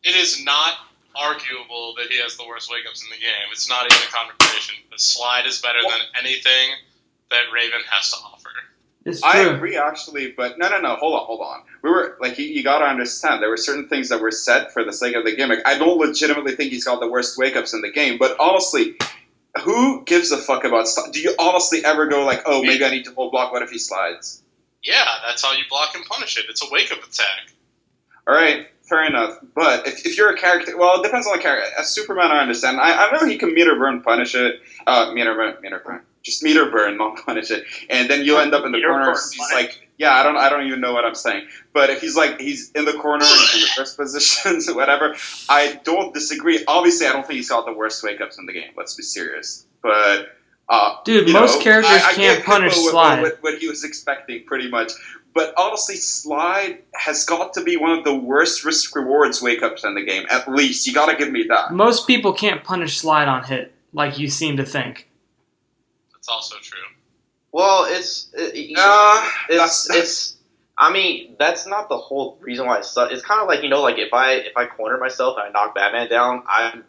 It is not arguable that he has the worst wake-ups in the game. It's not even a conversation. The slide is better than anything that Raven has to offer. It's true. I agree, actually, but no. Hold on. We were like, you gotta understand. There were certain things that were said for the sake of the gimmick. I don't legitimately think he's got the worst wake-ups in the game, but honestly, who gives a fuck about stuff? Do you honestly ever go like, oh, maybe I need to hold block? What if he slides? Yeah, that's how you block and punish it. It's a wake-up attack. All right, fair enough. But if you're a character, well, it depends on the character. As Superman, I understand. I know he can meter burn, punish it. Meter burn. Just meter burn, not punish it. And then you'll end up in the corner. He's like, yeah, I don't even know what I'm saying. But if he's in the corner in the first positions, whatever, I don't disagree. Obviously, I don't think he's got the worst wake ups in the game. Let's be serious. But dude, most characters I can't get punish Hippo slide. what he was expecting, pretty much. But honestly, slide has got to be one of the worst risk rewards wake ups in the game. At least you got to give me that. Most people can't punish slide on hit, like you seem to think. That's also true. Well, That's I mean, that's not the whole reason why it's kind of like, like if I corner myself and I knock Batman down,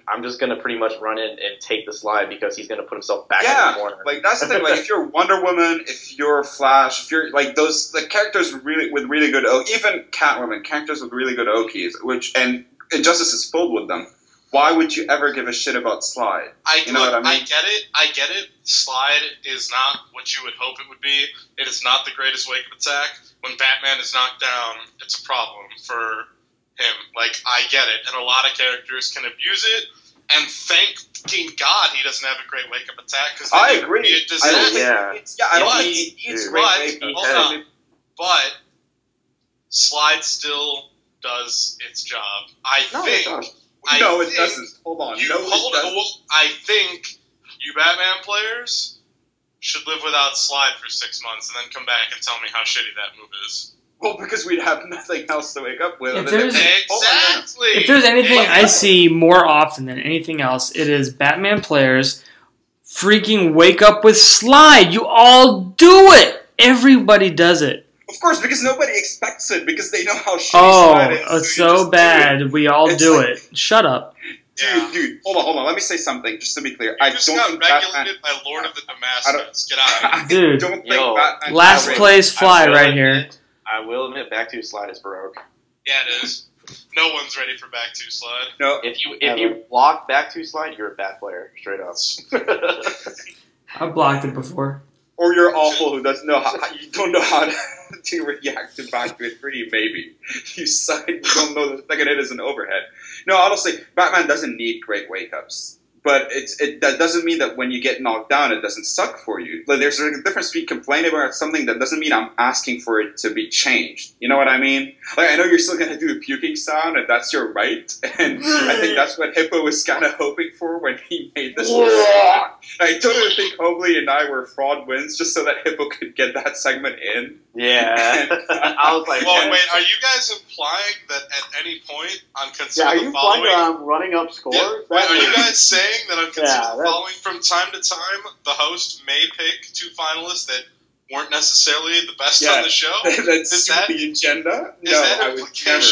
I'm just gonna pretty much run in and take the slide because he's gonna put himself back in the corner. Like that's the thing. Like if you're Wonder Woman, if you're Flash, if you're like the characters with really good even Catwoman, characters with really good OKs, and Injustice is filled with them. Why would you ever give a shit about slide? I mean? I get it. Slide is not what you would hope it would be. It is not the greatest wake-up attack. When Batman is knocked down, it's a problem for him. Like, I get it. And a lot of characters can abuse it. And thank fucking God he doesn't have a great wake-up attack. Because I agree. Be a disaster. I don't think he's great wake-ups. But Slide still does its job. I think. No, it doesn't. Hold on. I think you Batman players should live without slide for 6 months and then come back and tell me how shitty that move is. Well, because we'd have nothing else to wake up with. Exactly. If there's anything I see more often than anything else, it is Batman players freaking wake up with slide. You all do it. Everybody does it. Of course, because nobody expects it, because they know how shitty slide is. Oh, it's so bad. We all do it. Shut up. Dude, hold on. Let me say something, just to be clear. I just got regulated by Lord of the Damascus. Get out of here. Dude, don't think Batman last place fly right here. I will admit, back two slide is baroque. Yeah, it is. No one's ready for back two slide. No. If you block back two slide, you're a bad player, straight up. I blocked it before. Or you're awful who doesn't know how you don't know how to react to back to it free, maybe. You suck, you don't know the second hit is an overhead. No, honestly, Batman doesn't need great wake-ups. But that doesn't mean that when you get knocked down, it doesn't suck for you. Like, there's a difference between complaining about something that doesn't mean I'm asking for it to be changed. You know what I mean? Like, I know you're still going to do a puking sound, and that's your right. And I think that's what Hippo was kind of hoping for when he made this. I totally think HomeLee and I were fraud wins just so that Hippo could get that segment in. Yeah. I was like, well, wait, are you guys implying that at any point on Consider are the you Following... implying I'm running up scores? Yeah, wait, are you guys saying that on Consider the that's- Following from time to time, the host may pick two finalists that weren't necessarily the best on the show? That's the agenda? Is No, that I would never.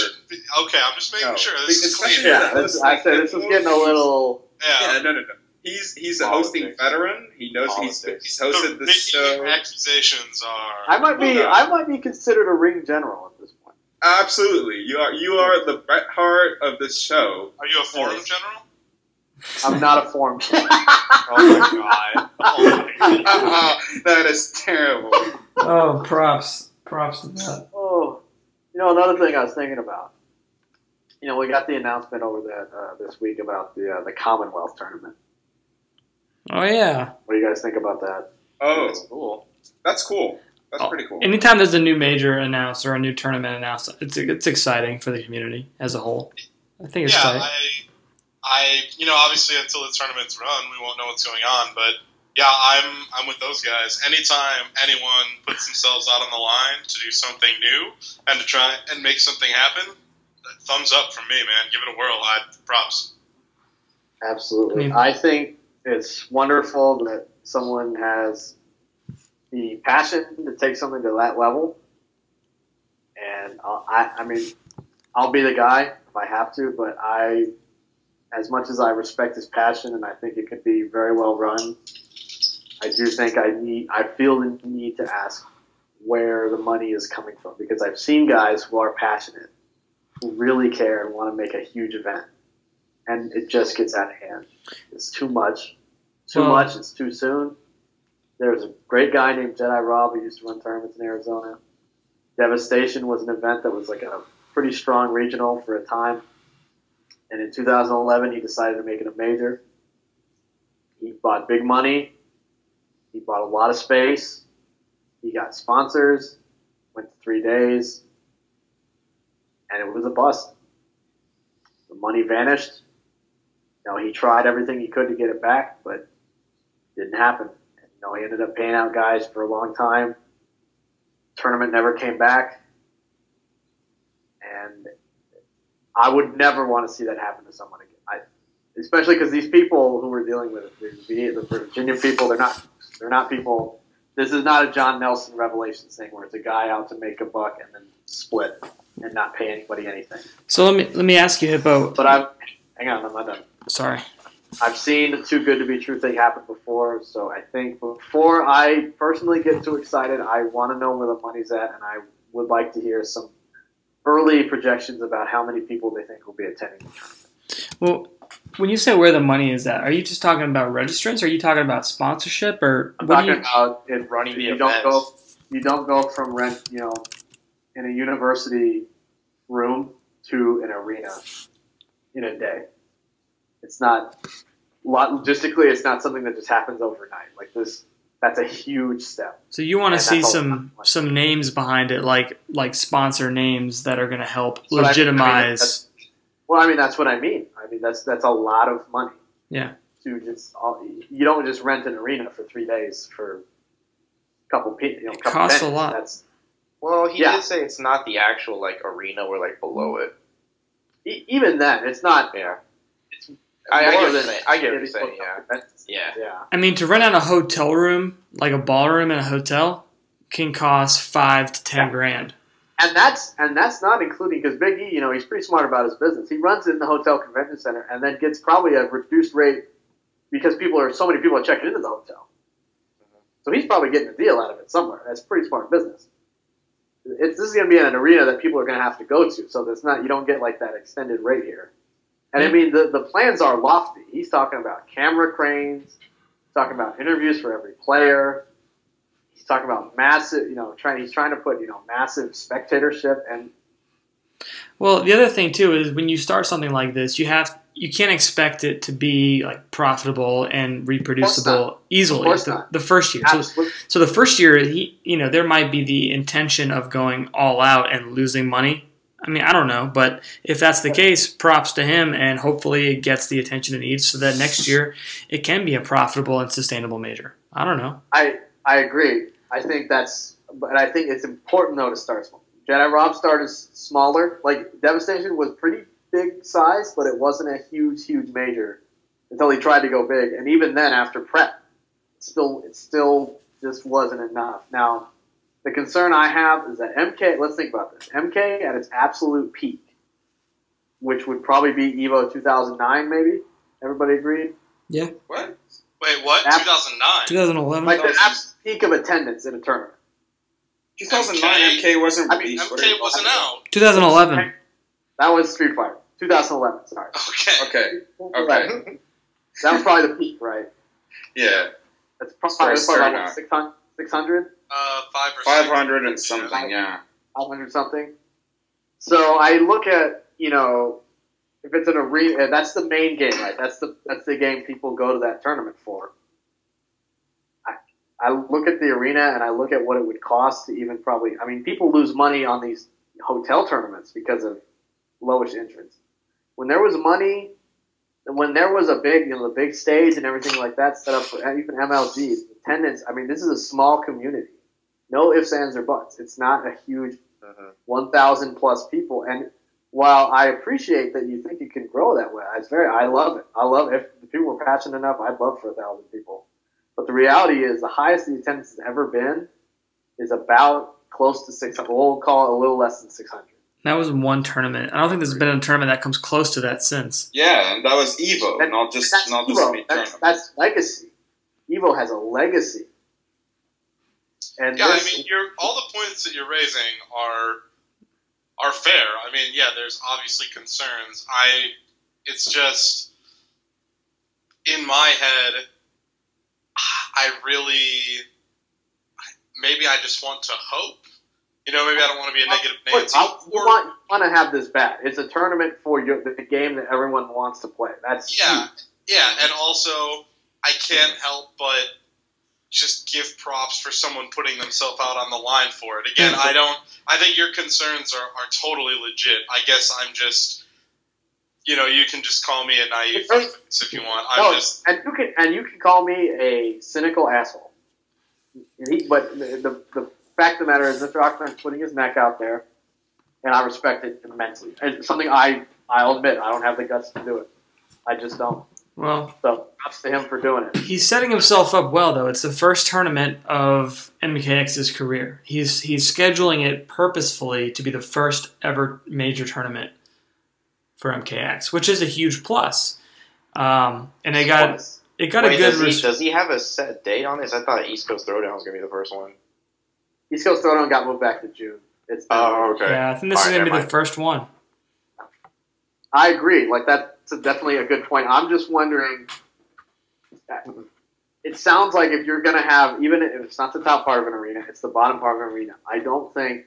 Okay, I'm just making sure. This is clean. I said this is getting a little. Yeah. No. He's a hosting veteran. He knows he's hosted The this show. accusations are. I might be considered a ring general at this point. Absolutely, you are the Bret Hart of this show. Are you a forum general? I'm not a form. Oh my god. Oh my god. That is terrible. Oh, props to that. Oh, another thing I was thinking about. We got the announcement over this week about the Commonwealth tournament. Oh yeah. What do you guys think about that? Oh, That's cool. that's cool. That's pretty cool. Anytime there's a new major announced or a new tournament announced, it's exciting for the community as a whole. I think it's tight. Obviously until the tournament's run, we won't know what's going on. But yeah, I'm with those guys. Anytime anyone puts themselves out on the line to do something new and to try and make something happen, thumbs up from me, man. Give it a whirl. Props. Absolutely. I think it's wonderful that someone has the passion to take something to that level. And I'll be the guy if I have to, but as much as I respect his passion and I think it could be very well run, I do think I feel the need to ask where the money is coming from, because I've seen guys who are passionate, who really care and want to make a huge event, and it just gets out of hand. It's too much. It's too soon. There's a great guy named Jedi Rob who used to run tournaments in Arizona. Devastation was an event that was like a pretty strong regional for a time. And in 2011, he decided to make it a major. He bought big money. He bought a lot of space. He got sponsors. Went to 3 days. And it was a bust. The money vanished. He tried everything he could to get it back, but it didn't happen. And, he ended up paying out guys for a long time. Tournament never came back. And I would never want to see that happen to someone again. Especially because these people who we're dealing with, the Virginia people, they're not people. This is not a John Nelson Revelations thing where it's a guy out to make a buck and then split and not pay anybody anything. So let me ask you, Hippo. But hang on, I'm not done. Sorry. I've seen Too Good to Be True thing happen before, so I think before I personally get too excited, I want to know where the money's at, and I would like to hear some early projections about how many people they think will be attending the tournament. Well, when you say where the money is at, are you just talking about registrants? Or are you talking about sponsorship? Or I'm talking about running the events. You don't go from rent, in a university room to an arena in a day. It's not logistically. It's not something that just happens overnight. Like this, that's a huge step. So you want to see some names behind it, like sponsor names that are going to help legitimize. That's what I mean. That's a lot of money. Yeah. You don't just rent an arena for 3 days for a couple people. It costs a lot. He did say it's not the actual arena. We're below it. Even then, it's not. Yeah. I get what you're saying. Yeah. To rent out a hotel room, like a ballroom in a hotel, can cost $5 to $10 grand. And that's not including, because Big E, he's pretty smart about his business. He runs it in the hotel convention center and then gets probably a reduced rate because so many people are checking into the hotel. So he's probably getting a deal out of it somewhere. That's pretty smart business. This is going to be in an arena that people are going to have to go to, so you don't get that extended rate here. And the plans are lofty. He's talking about camera cranes, he's talking about interviews for every player. He's talking about massive, he's trying to put, massive spectatorship. And well, the other thing too is when you start something like this, you can't expect it to be profitable and reproducible easily the first year. So the first year, there might be the intention of going all out and losing money. I don't know, but if that's the case, props to him, and hopefully it gets the attention it needs so that next year it can be a profitable and sustainable major. I don't know. I agree. I think it's important though to start small. Jedi Rob started smaller. Devastation was pretty big size, but it wasn't a huge major until he tried to go big. And even then, after prep, it still just wasn't enough. Now, the concern I have is that MK. Let's think about this. MK at its absolute peak, which would probably be Evo 2009, maybe. Everybody agreed. Yeah. What? Wait, what? Ab- 2009? 2011. Like the absolute peak of attendance in a tournament. 2009 MK wasn't I mean, released. MK wasn't out. 2011. That was Street Fighter. 2011, sorry. Okay. Okay. That was probably the peak, right? Yeah. That's probably Start about 600? 500 and something, yeah. 500 something. So I look at, if it's an arena, that's the main game, right? That's the game people go to that tournament for. I look at the arena and I look at what it would cost to even people lose money on these hotel tournaments because of lowish entrance. When there was money, when there was a big, the big stage and everything like that set up for even MLG, attendance, this is a small community. No ifs, ands, or buts. It's not a huge 1,000 plus people. And while I appreciate that you think you can grow that way, I love it. I love if the people were passionate enough, I'd love for 1,000 people. But the reality is the highest the attendance has ever been is about close to 600. We'll call it a little less than 600. That was one tournament. I don't think there's been a tournament that comes close to that since. Yeah, and that was Evo, not just Evo. any tournament. That's legacy. Evo has a legacy. And Yeah, all the points that you're raising are fair. There's obviously concerns. It's just in my head, maybe I just want to hope. Maybe I don't want to be a negative Nancy. You want to have this bad. It's a tournament for the game that everyone wants to play. That's huge. And also I can't help but just give props for someone putting themselves out on the line for it. Again, I think your concerns are totally legit. I guess I'm just, you can just call me a naive if you want. And you can call me a cynical asshole. But the fact of the matter is Mr. Ockman's putting his neck out there, and I respect it immensely. It's something I'll admit, I don't have the guts to do it. I just don't. Well, so props to him for doing it. He's setting himself up well, though. It's the first tournament of MKX's career. He's scheduling it purposefully to be the first ever major tournament for MKX, which is a huge plus. And it got a good. Does he have a set date on this? I thought East Coast Throwdown was going to be the first one. East Coast Throwdown got moved back to June. Okay. Yeah, I think this is going to be the first one. I agree. That's definitely a good point. I'm just wondering. It sounds like if you're going to have, even if it's not the top part of an arena, it's the bottom part of an arena. I don't think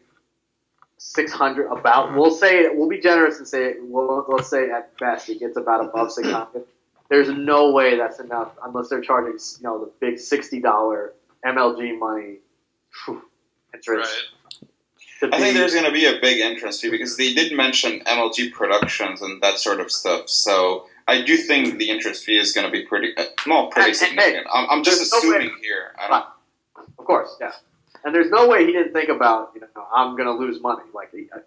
600 we'll be generous and say let's say at best it gets about above 600. There's no way that's enough unless they're charging the big $60 MLG money entrance. Right. I think there's going to be a big entrance fee because they did mention MLG Productions and that sort of stuff. So I do think the entrance fee is going to be pretty significant. I'm just assuming here. Of course, yeah. And there's no way he didn't think about, I'm going to lose money.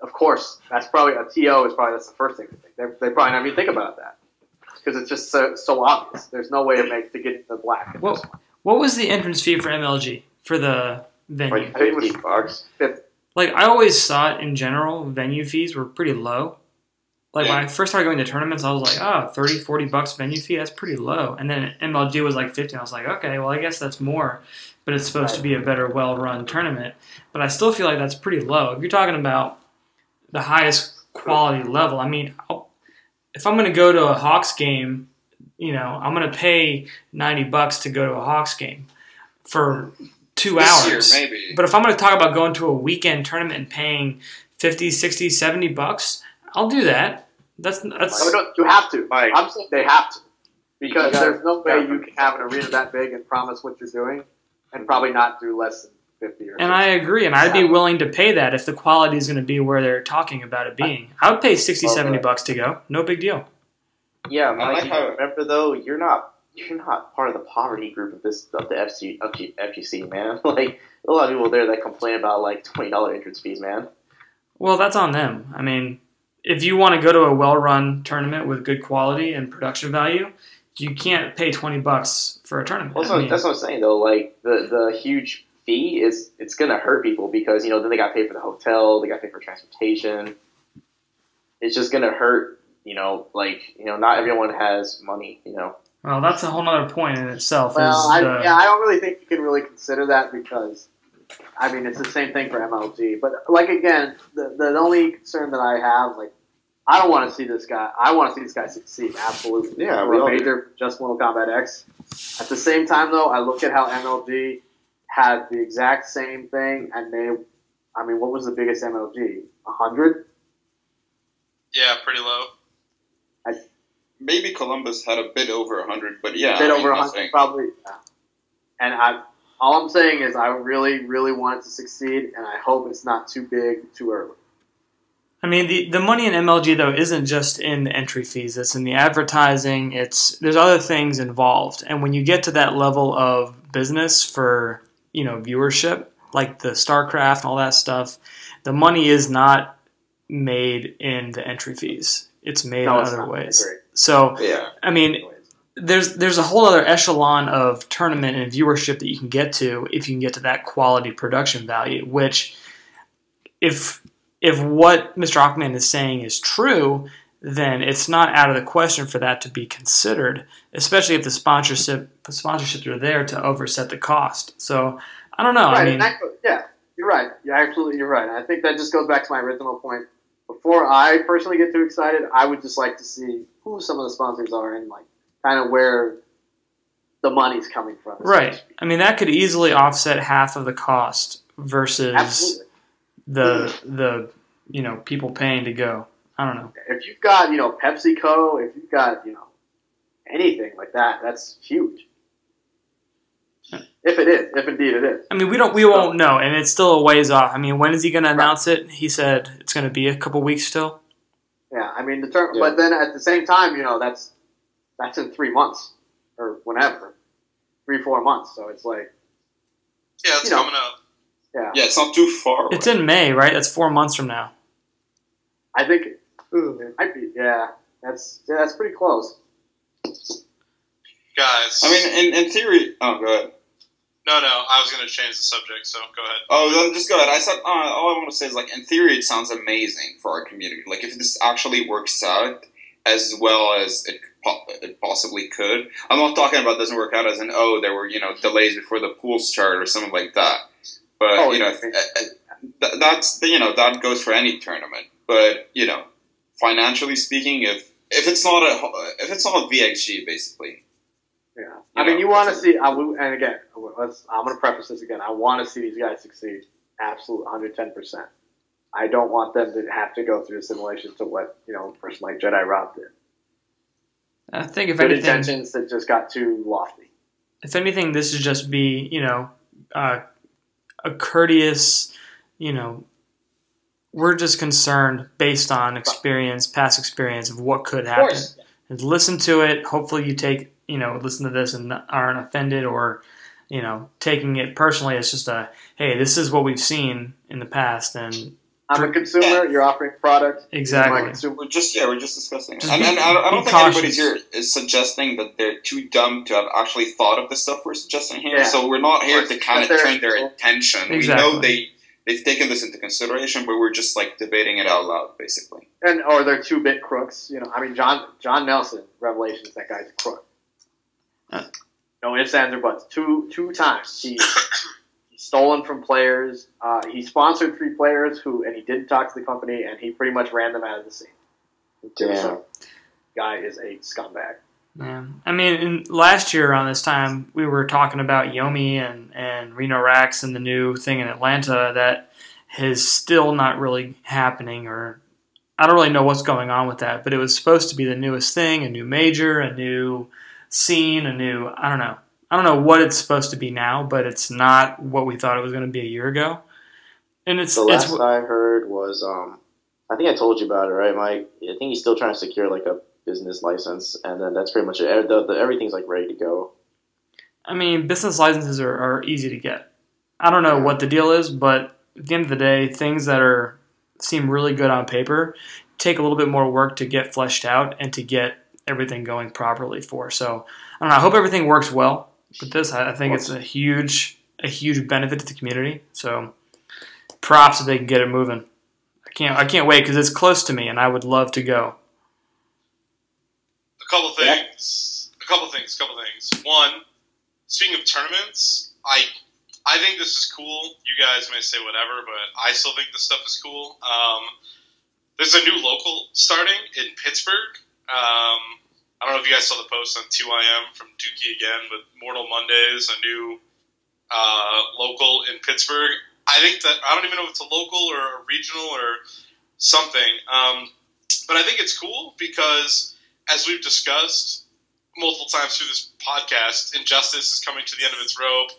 Of course, that's probably that's the first thing to think. They probably never even think about that because it's just so obvious. There's no way to get into the black. What was the entrance fee for MLG for the venue? Like $50. I always thought in general venue fees were pretty low. When I first started going to tournaments, I was like, $30, $40 venue fee, that's pretty low. And then MLG was like 50. I was like, okay, well, I guess that's more. But it's supposed to be a better, well-run tournament. But I still feel like that's pretty low. If you're talking about the highest quality level, if I'm going to go to a Hawks game, I'm going to pay $90 to go to a Hawks game for 2 hours. This year, maybe. But if I'm going to talk about going to a weekend tournament and paying $50, $60, $70, I'll do that. That's you have to. I'm saying they have to. Because there's no way you can have an arena that big and promise what you're doing and probably not do less than 50 or And I agree, and I'd be willing to pay that if the quality is going to be where they're talking about it being. I would pay $60, $70 to go. No big deal. Yeah, Mike, remember though, you're not part of the poverty group of the FGC, man. A lot of people there that complain about $20 entrance fees, man. Well, that's on them. If you want to go to a well-run tournament with good quality and production value, you can't pay $20 for a tournament. Well, that's what I'm saying though. The huge fee it's gonna hurt people because then they got to pay for the hotel, they got to pay for transportation. It's just gonna hurt. Not everyone has money. Well, that's a whole other point in itself. Well, I don't really think you can really consider that because, I mean, it's the same thing for MLG. But, like, again, the only concern that I have, like, I don't want to see this guy. I want to see this guy succeed, absolutely. Yeah, we all major just Mortal Kombat X. At the same time, though, I look at how MLG had the exact same thing, and I mean, what was the biggest MLG? 100? Yeah, pretty low. Maybe Columbus had a bit over 100, but yeah. A bit over 100, probably. Yeah. And all I'm saying is I really, really want it to succeed, and I hope it's not too big too early. I mean, the money in MLG, though, isn't just in the entry fees. It's in the advertising. There's other things involved. And when you get to that level of business for, viewership, like the StarCraft and all that stuff, the money is not made in the entry fees. It's made in other ways. So, yeah. I mean, there's a whole other echelon of tournament and viewership that you can get to if you can get to that quality production value, which if what Mr. Aquaman is saying is true, then it's not out of the question for that to be considered, especially if the sponsorships are there to overset the cost. So, I don't know. Right, yeah, you're right. You're right. I think that just goes back to my original point. Before I personally get too excited, I would just like to see who some of the sponsors are and like kind of where the money's coming from. Right. I mean, that could easily offset half of the cost versus the people paying to go. I don't know. If you've got, PepsiCo, if you've got, anything like that, that's huge. If indeed it is. I mean, we won't know, and it's still a ways off. I mean, when is he going to announce it? He said it's going to be a couple weeks still. Yeah, I mean, but then at the same time, that's in 3 months or whenever, 3-4 months. So it's like, yeah, it's coming up. Yeah, it's not too far away. It's in May, right? That's 4 months from now. I think it might be. Yeah, that's pretty close. Guys, I mean, in theory. Oh, go ahead. No, I was going to change the subject, so go ahead. Oh, just go ahead. I said, all I want to say is, like, in theory, it sounds amazing for our community. Like, if this actually works out as well as it possibly could. I'm not talking about it doesn't work out as in, there were, delays before the pool started or something like that. But, that goes for any tournament. But, financially speaking, if it's not a VXG, basically. Yeah, I mean, you want to see, and again, I'm going to preface this again. I want to see these guys succeed, absolute 110%. I don't want them to have to go through a simulation to what a person like Jedi Rob did. I think if good anything, intentions that just got too lofty. If anything, this should just be a courteous, we're just concerned based on past experience of what could happen. And listen to it. Hopefully, you take. Listen to this and aren't offended or, taking it personally. It's just hey, this is what we've seen in the past. And I'm a consumer. You're offering a product. Exactly. We're just discussing it. And I don't think anybody here is suggesting that they're too dumb to have actually thought of the stuff we're suggesting here. Yeah. So we're not here to kind of turn their attention. Exactly. We know they've taken this into consideration, but we're just like debating it out loud, basically. Or they're 2-bit crooks. I mean, John Nelson, Revelations, that guy's a crook. No ifs, ands, or buts. Two times he's stolen from players. He sponsored 3 players and he didn't talk to the company, and he pretty much ran them out of the scene. Damn. So, guy is a scumbag. Yeah. I mean, last year around this time, we were talking about Yomi and Reno Rax and the new thing in Atlanta that is still not really happening, or I don't really know what's going on with that, but it was supposed to be the newest thing, a new major, a new scene, I don't know what it's supposed to be now, but it's not what we thought it was going to be a year ago. And the last I heard was, I think I told you about it, right, Mike? I think he's still trying to secure like a business license, and then that's pretty much it. Everything's like ready to go. I mean, business licenses are easy to get. I don't know what the deal is, but at the end of the day, things that seem really good on paper take a little bit more work to get fleshed out and to get everything going properly for. So I don't know. I hope everything works well with this. I think it's a huge benefit to the community. So props if they can get it moving. I can't wait because it's close to me and I would love to go. A couple things, One, speaking of tournaments, I think this is cool. You guys may say whatever, but I still think this stuff is cool. There's a new local starting in Pittsburgh. I don't know if you guys saw the post on 2IM from Dookie again, but Mortal Mondays, a new local in Pittsburgh. I think that, I don't even know if it's a local or a regional or something, but I think it's cool because, as we've discussed multiple times through this podcast, Injustice is coming to the end of its rope.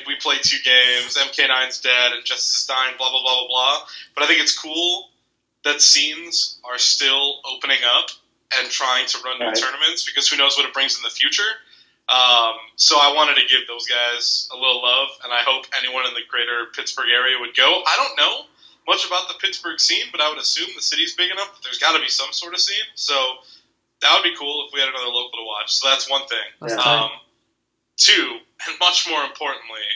We play 2 games, MK9's dead, and Justice is dying, blah, blah, blah, blah, blah. But I think it's cool that scenes are still opening up and trying to run new tournaments, because who knows what it brings in the future. So I wanted to give those guys a little love, and I hope anyone in the greater Pittsburgh area would go. I don't know much about the Pittsburgh scene, but I would assume the city's big enough that there's got to be some sort of scene. So that would be cool if we had another local to watch. So that's one thing. Two, and much more importantly,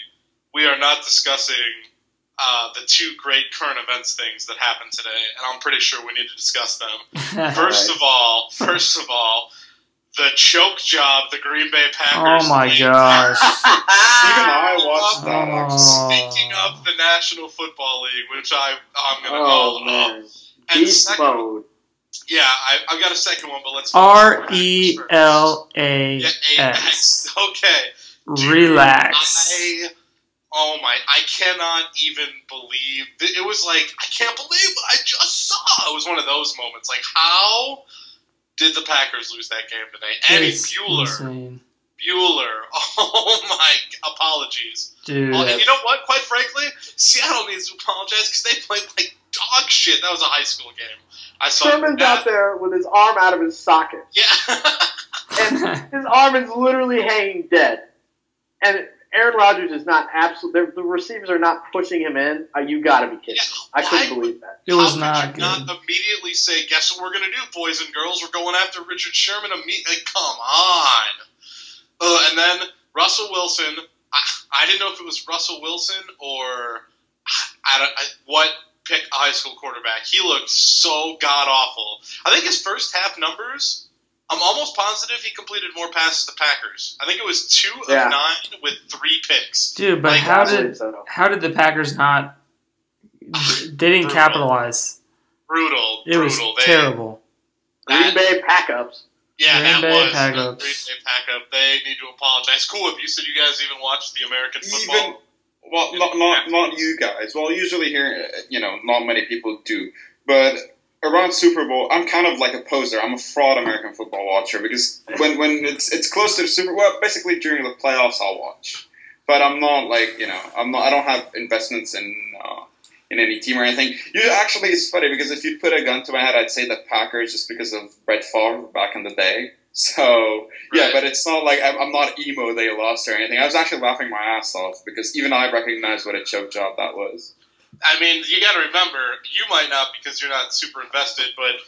we are not discussing the 2 great current events things that happened today, and I'm pretty sure we need to discuss them. First of all, the choke job the Green Bay Packers. Oh my gosh! Even I watched that. Speaking of the National Football League, which I'm gonna call man. and Beast mode. Yeah, I've got a second one, but let's RELAX. Okay. Dude, Relax. I cannot even believe it was like, I can't believe what I just saw. It was one of those moments. Like, how did the Packers lose that game today? Eddie Bueller. Oh my, apologies. Dude. And you know what? Quite frankly, Seattle needs to apologize because they played like dog shit. That was a high school game. I saw Sherman's out there with his arm out of his socket. Yeah. And his arm is literally hanging dead. And Aaron Rodgers is not the receivers are not pushing him in. You gotta be kidding. Yeah, I couldn't believe that. It was not good. Not immediately say, guess what we're gonna do, boys and girls? We're going after Richard Sherman immediately. Come on. And then Russell Wilson. I didn't know if it was Russell Wilson or what pick a high school quarterback. He looked so god awful. I think his first half numbers, I'm almost positive he completed more passes to Packers. I think it was 2 of 9 with 3 picks. Dude, but how did the Packers not? They didn't capitalize. Brutal. It was terrible. Green Bay pack-ups. Yeah, Green Bay was pack-ups. Green Bay pack-up. They need to apologize. Cool. If you said you guys even watched the American football. Well, not you guys. Well, usually here, not many people do. But around Super Bowl, I'm kind of like a poser. I'm a fraud American football watcher because when it's close to the Super Bowl, well, basically during the playoffs, I'll watch. But I'm not like I don't have investments in any team or anything. Actually, it's funny because if you put a gun to my head, I'd say the Packers just because of Brett Favre back in the day. So, yeah, but it's not like I'm not emo they lost or anything. I was actually laughing my ass off because even I recognized what a choke job that was. I mean, you got to remember, you might not because you're not super invested, but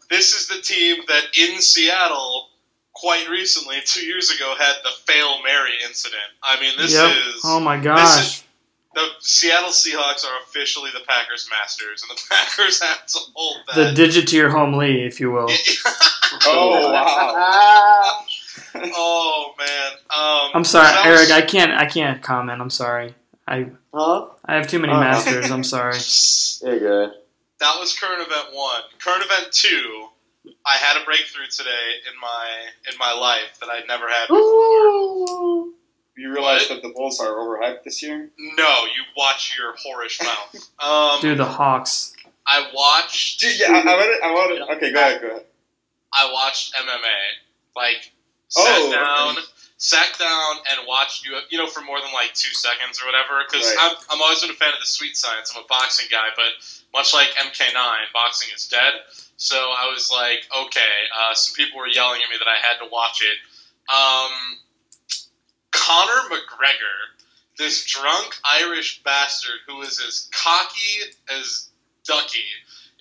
this is the team that in Seattle quite recently, 2 years ago, had the Fail Mary incident. I mean, this is... Oh my gosh. The Seattle Seahawks are officially the Packers masters, and the Packers have to hold that. The digit to your HomeLee, if you will. Oh, wow. Oh, man. I'm sorry, Eric, I can't comment. I'm sorry. I have too many masters. I'm sorry. You're good. That was current event 1. Current event 2, I had a breakthrough today in my life that I'd never had before. Ooh. You realize that the Bulls are overhyped this year? No, you watch your whorish mouth. Dude, the Hawks. I watched... Dude, yeah, I wanted... Okay, go ahead. I watched MMA. Like, sat down and watched you for more than like 2 seconds or whatever. Because I'm always been a fan of the sweet science. I'm a boxing guy, but much like MK9, boxing is dead. So I was like, okay. Some people were yelling at me that I had to watch it. Conor McGregor, this drunk Irish bastard who is as cocky as Ducky,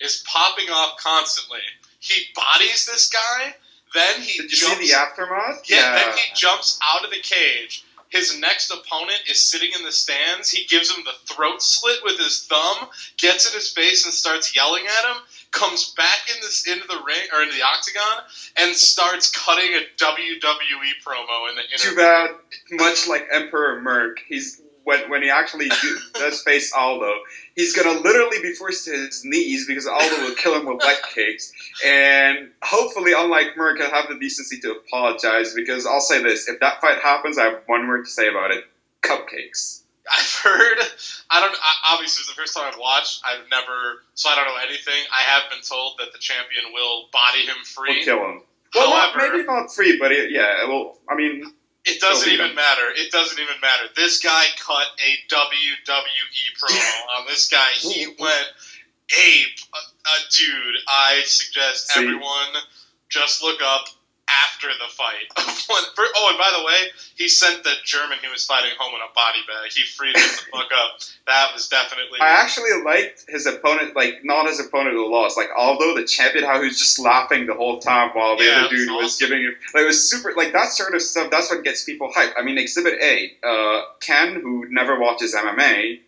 is popping off constantly. He bodies this guy, then he Did you see the aftermath? Yeah, then he jumps out of the cage. His next opponent is sitting in the stands. He gives him the throat slit with his thumb, gets in his face and starts yelling at him. comes back into the ring or into the octagon and starts cutting a WWE promo in the interview. Too bad, much like Emperor Merc, he's when he actually does face Aldo, he's gonna literally be forced to his knees because Aldo will kill him with leg kicks. And hopefully, unlike Merc, he'll have the decency to apologize, because I'll say this: if that fight happens, I have one word to say about it: cupcakes. I've heard. Obviously, it's the first time I've watched. So I don't know anything. I have been told that the champion will body him free. We'll kill him. Well, However, maybe not free, but well, I mean. It doesn't even matter. It doesn't even matter. This guy cut a WWE promo on this guy. He went ape. Dude, I suggest everyone just look up after the fight. And by the way, he sent the German he was fighting home in a body bag. He freed him the fuck up. That was definitely... I actually liked his opponent, not his opponent who lost, Aldo, the champion, how he was just laughing the whole time while the other dude was giving him... it was super... that sort of stuff, that's what gets people hyped. I mean, Exhibit A, Ken, who never watches MMA,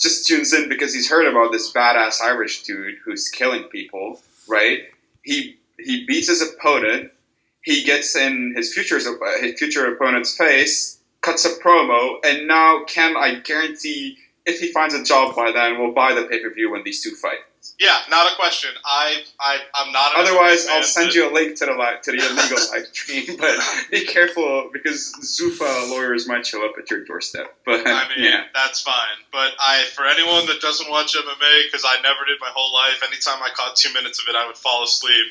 just tunes in because he's heard about this badass Irish dude who's killing people, right? He beats his opponent. He gets in his future opponent's face, cuts a promo, and now Ken, I guarantee, if he finds a job by then, will buy the pay-per-view when these two fight. Yeah, not a question. I'm not. Otherwise, I'll send you a link to the illegal live stream, but be careful because Zuffa lawyers might show up at your doorstep. But I mean, that's fine. But for anyone that doesn't watch MMA, because I never did my whole life, anytime I caught 2 minutes of it, I would fall asleep.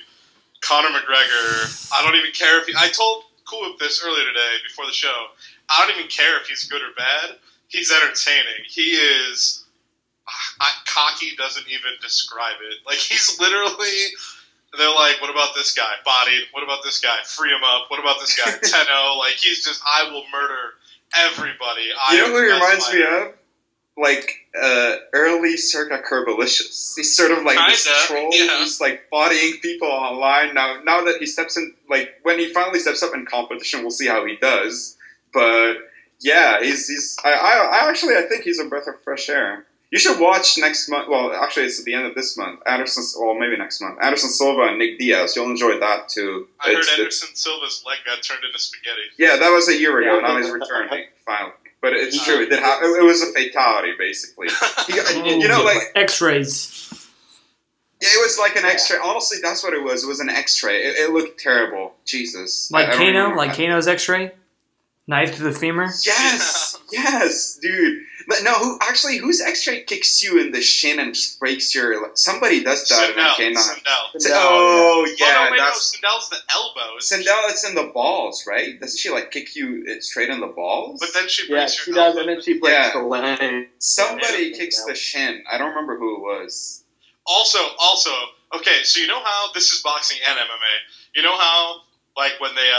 Conor McGregor, I don't even care if I told Coop this earlier today before the show. I don't even care if he's good or bad. He's entertaining. He is... cocky doesn't even describe it. He's literally... They're like, what about this guy? Bodied. What about this guy? Free him up. What about this guy? 10-0. He's just, I will murder everybody. You know who he reminds me of? Early circa Kerbalicious. He's sort of this troll who's bodying people online. Now that he steps in, when he finally steps up in competition, we'll see how he does. But yeah, I think he's a breath of fresh air. You should watch next month. Well, actually, it's at the end of this month. Maybe next month. Anderson Silva and Nick Diaz. You'll enjoy that too. I heard Anderson Silva's leg got turned into spaghetti. Yeah, that was a year ago. Now he's returning finally. But it's true. It was a fatality, basically. X-rays. Yeah, it was like an X-ray. Honestly, that's what it was. It was an X-ray. It looked terrible. Jesus. Like Kano? Like Kano's X-ray? Knife to the femur? Yes, dude. But no, whose X-ray kicks you in the shin and just breaks your... Somebody does that. Sindel. Oh, yeah. Sindel's the elbow. Sindel, it's in the balls, right? Doesn't she, kick you straight in the balls? But then she breaks your elbow. And then she breaks the leg. Somebody kicks the shin. I don't remember who it was. Also, okay, so you know how... This is boxing and MMA. You know how, when they...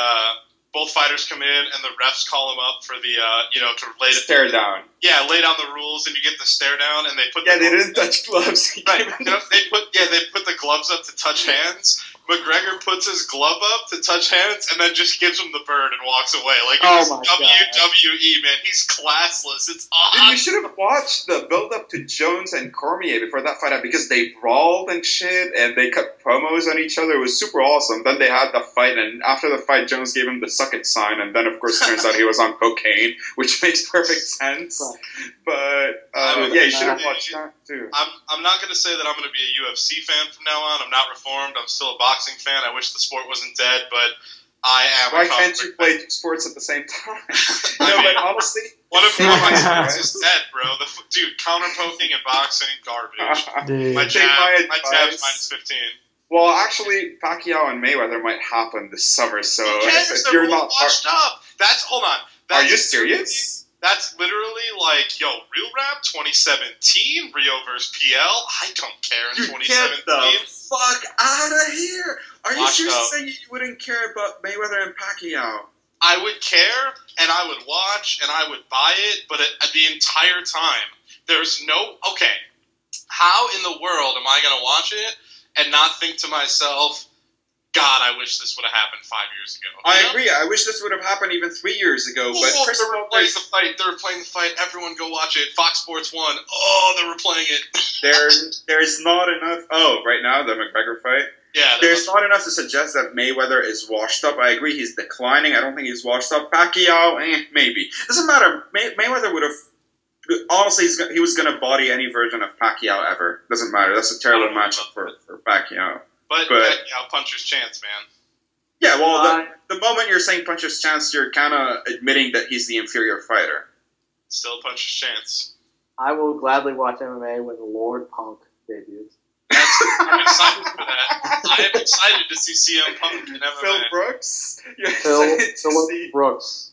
both fighters come in and the refs call them up for the, to lay stare down. Yeah, lay down the rules, and you get the stare down, and they put. Yeah, they didn't touch gloves. Right. They put the gloves up to touch hands. McGregor puts his glove up to touch hands, and then just gives him the bird and walks away. WWE, man, he's classless. It's odd. Dude, you should have watched the build up to Jones and Cormier before that fight, because they brawled and shit, and they cut promos on each other. It was super awesome. Then they had the fight, and after the fight, Jones gave him the suck it sign, and then of course it turns out he was on cocaine, which makes perfect sense. But you should have watched that too. I'm not going to say that I'm going to be a UFC fan from now on. I'm not reformed. I'm still a boxing fan. I wish the sport wasn't dead, but I am. Why can't you play sports at the same time? But honestly, one of my sports is dead, bro. Dude, counter poking and boxing, garbage. My jab's -15. Well, actually, Pacquiao and Mayweather might happen this summer, so if you're not washed up, hold on. Are you serious? That's literally Real Rap 2017, Rio vs. PL. I don't care in 2017. Get the fuck out of here! Are you seriously saying you wouldn't care about Mayweather and Pacquiao? I would care, and I would watch, and I would buy it, but at the entire time, there's no... Okay, how in the world am I going to watch it and not think to myself, God, I wish this would have happened 5 years ago. I agree. I wish this would have happened even 3 years ago. But Oh, they were playing the fight. They were playing the fight. Everyone go watch it. Fox Sports 1. Oh, they were playing it. there's not enough. Oh, right now the McGregor fight. Yeah. There's not enough to suggest that Mayweather is washed up. I agree, he's declining. I don't think he's washed up. Pacquiao, maybe. Doesn't matter. Mayweather would have. Honestly, he was going to body any version of Pacquiao ever. Doesn't matter. That's a terrible matchup for Pacquiao. But Pacquiao, puncher's chance, man. Yeah, well, the moment you're saying puncher's chance, you're kind of admitting that he's the inferior fighter. Still puncher's chance. I will gladly watch MMA when the Lord Punk debuts. I'm excited for that. I am excited to see CM Punk in MMA. Phil Brooks? Phil Brooks.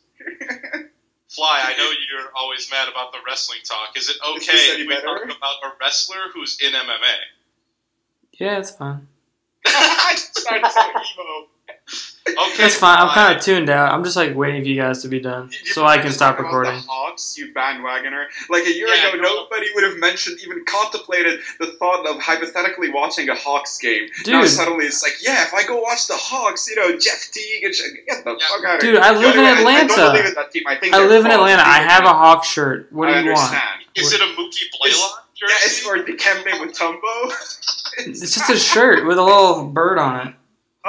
Fly, I know you're always mad about the wrestling talk. Is it okay if we talk about a wrestler who's in MMA? Yeah, it's fine. I started so emo. Okay, It's fine. I'm kind of tuned out. I'm just like waiting for you guys to be done so I can stop recording. The Hawks, you bandwagoner. Like a year ago, nobody would have mentioned, even contemplated the thought of hypothetically watching a Hawks game. Dude. Now suddenly it's like, yeah, if I go watch the Hawks, Jeff Teague and shit, get the fuck out of here. Dude, I live in Atlanta. I don't believe in that team. I live in Atlanta. I have a Hawks shirt. What do you want? Is it a Mookie Blaylock jersey? Yeah, it's for the Kembe Mutombo. It's just a shirt with a little bird on it.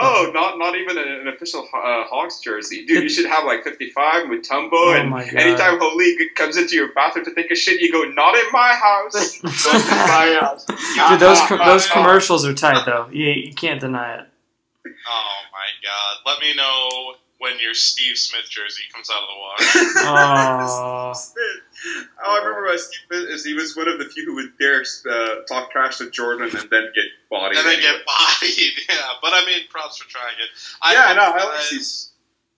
Oh, not even an official Hawks jersey. Dude, you should have like 55 Mutombo, and my God. anytime HomeLee comes into your bathroom to take a shit, you go, not in my house. Not in my house. Dude, those commercials are tight, though. You can't deny it. Oh, my God. Let me know when your Steve Smith jersey comes out of the water. Oh. I remember Steve Smith, he was one of the few who would dare talk trash to Jordan and then get bodied. And then get bodied, yeah. But I mean, props for trying it. I like these.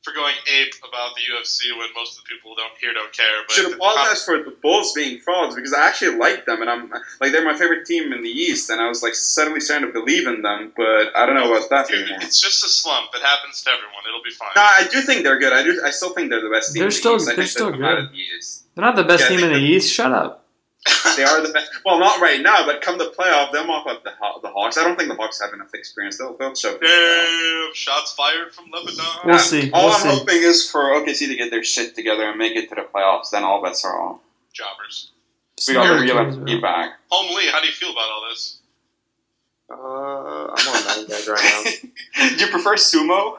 For going ape about the UFC when most of the people don't care. But should apologize for the Bulls being frauds because I actually like them and I'm like they're my favorite team in the East and I was like suddenly starting to believe in them, but I don't know about that anymore. It's just a slump. It happens to everyone. It'll be fine. No, I do think they're good. I still think they're the best team. They're still good. They're not the best team in the East. Shut up. They are the best. Well, not right now, but come the playoff, they'll mop up the Hawks. I don't think the Hawks have enough experience. They'll show. Damn, shots fired from Lebanon. We'll see. All I'm hoping is for OKC to get their shit together and make it to the playoffs. Then all bets are on. Jobbers. We got to reel back. HomeLee, how do you feel about all this? I'm on that guys right now. Do you prefer sumo?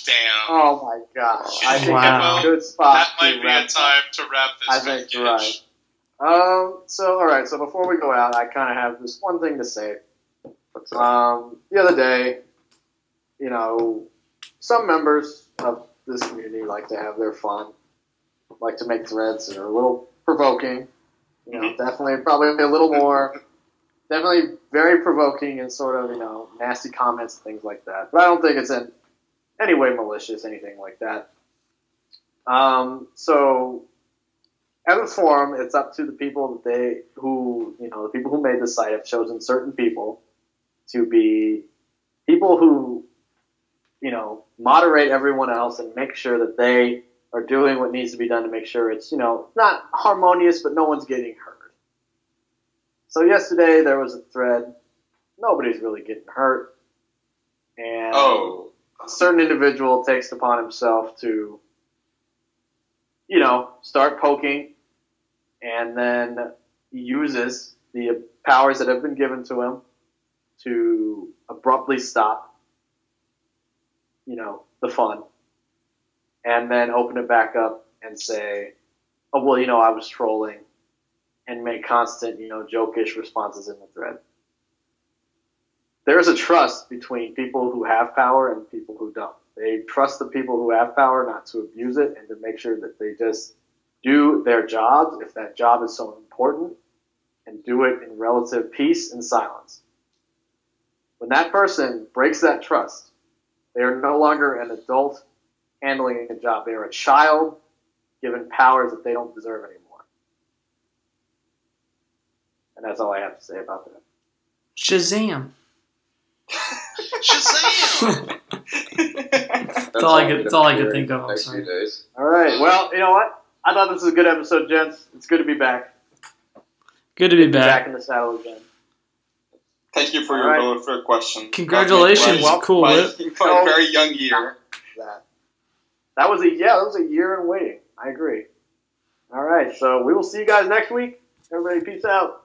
Damn. Oh my gosh. I think Wow. that's a good spot. That might be a time to wrap this. I think you're right. So before we go out, I kind of have this one thing to say. The other day, some members of this community like to have their fun, like to make threads that are a little provoking, definitely probably a little more, definitely very provoking and sort of, nasty comments and things like that. But I don't think it's in any way malicious, anything like that. So as a forum, it's up to the people the people who made the site have chosen certain people to be people who, moderate everyone else and make sure that they are doing what needs to be done to make sure it's, not harmonious, but no one's getting hurt. So yesterday there was a thread. Nobody's really getting hurt. And a certain individual takes it upon himself to, start poking, and then he uses the powers that have been given to him to abruptly stop, the fun, and then open it back up and say, oh, well, I was trolling, and make constant, jokish responses in the thread. There is a trust between people who have power and people who don't. They trust the people who have power not to abuse it and to make sure that they just do their jobs, if that job is so important, and do it in relative peace and silence. When that person breaks that trust, they are no longer an adult handling a job. They are a child given powers that they don't deserve anymore. And that's all I have to say about that. Shazam. Shazam! That's all I could think of. I'm sorry. All right. Well, you know what? I thought this was a good episode, gents. It's good to be back. Good to be back. Back in the saddle again. Thank you for All your right. really fair question. Congratulations, My- cool my, whip. my very young year. That was a year in waiting. I agree. All right, so we will see you guys next week. Everybody, peace out.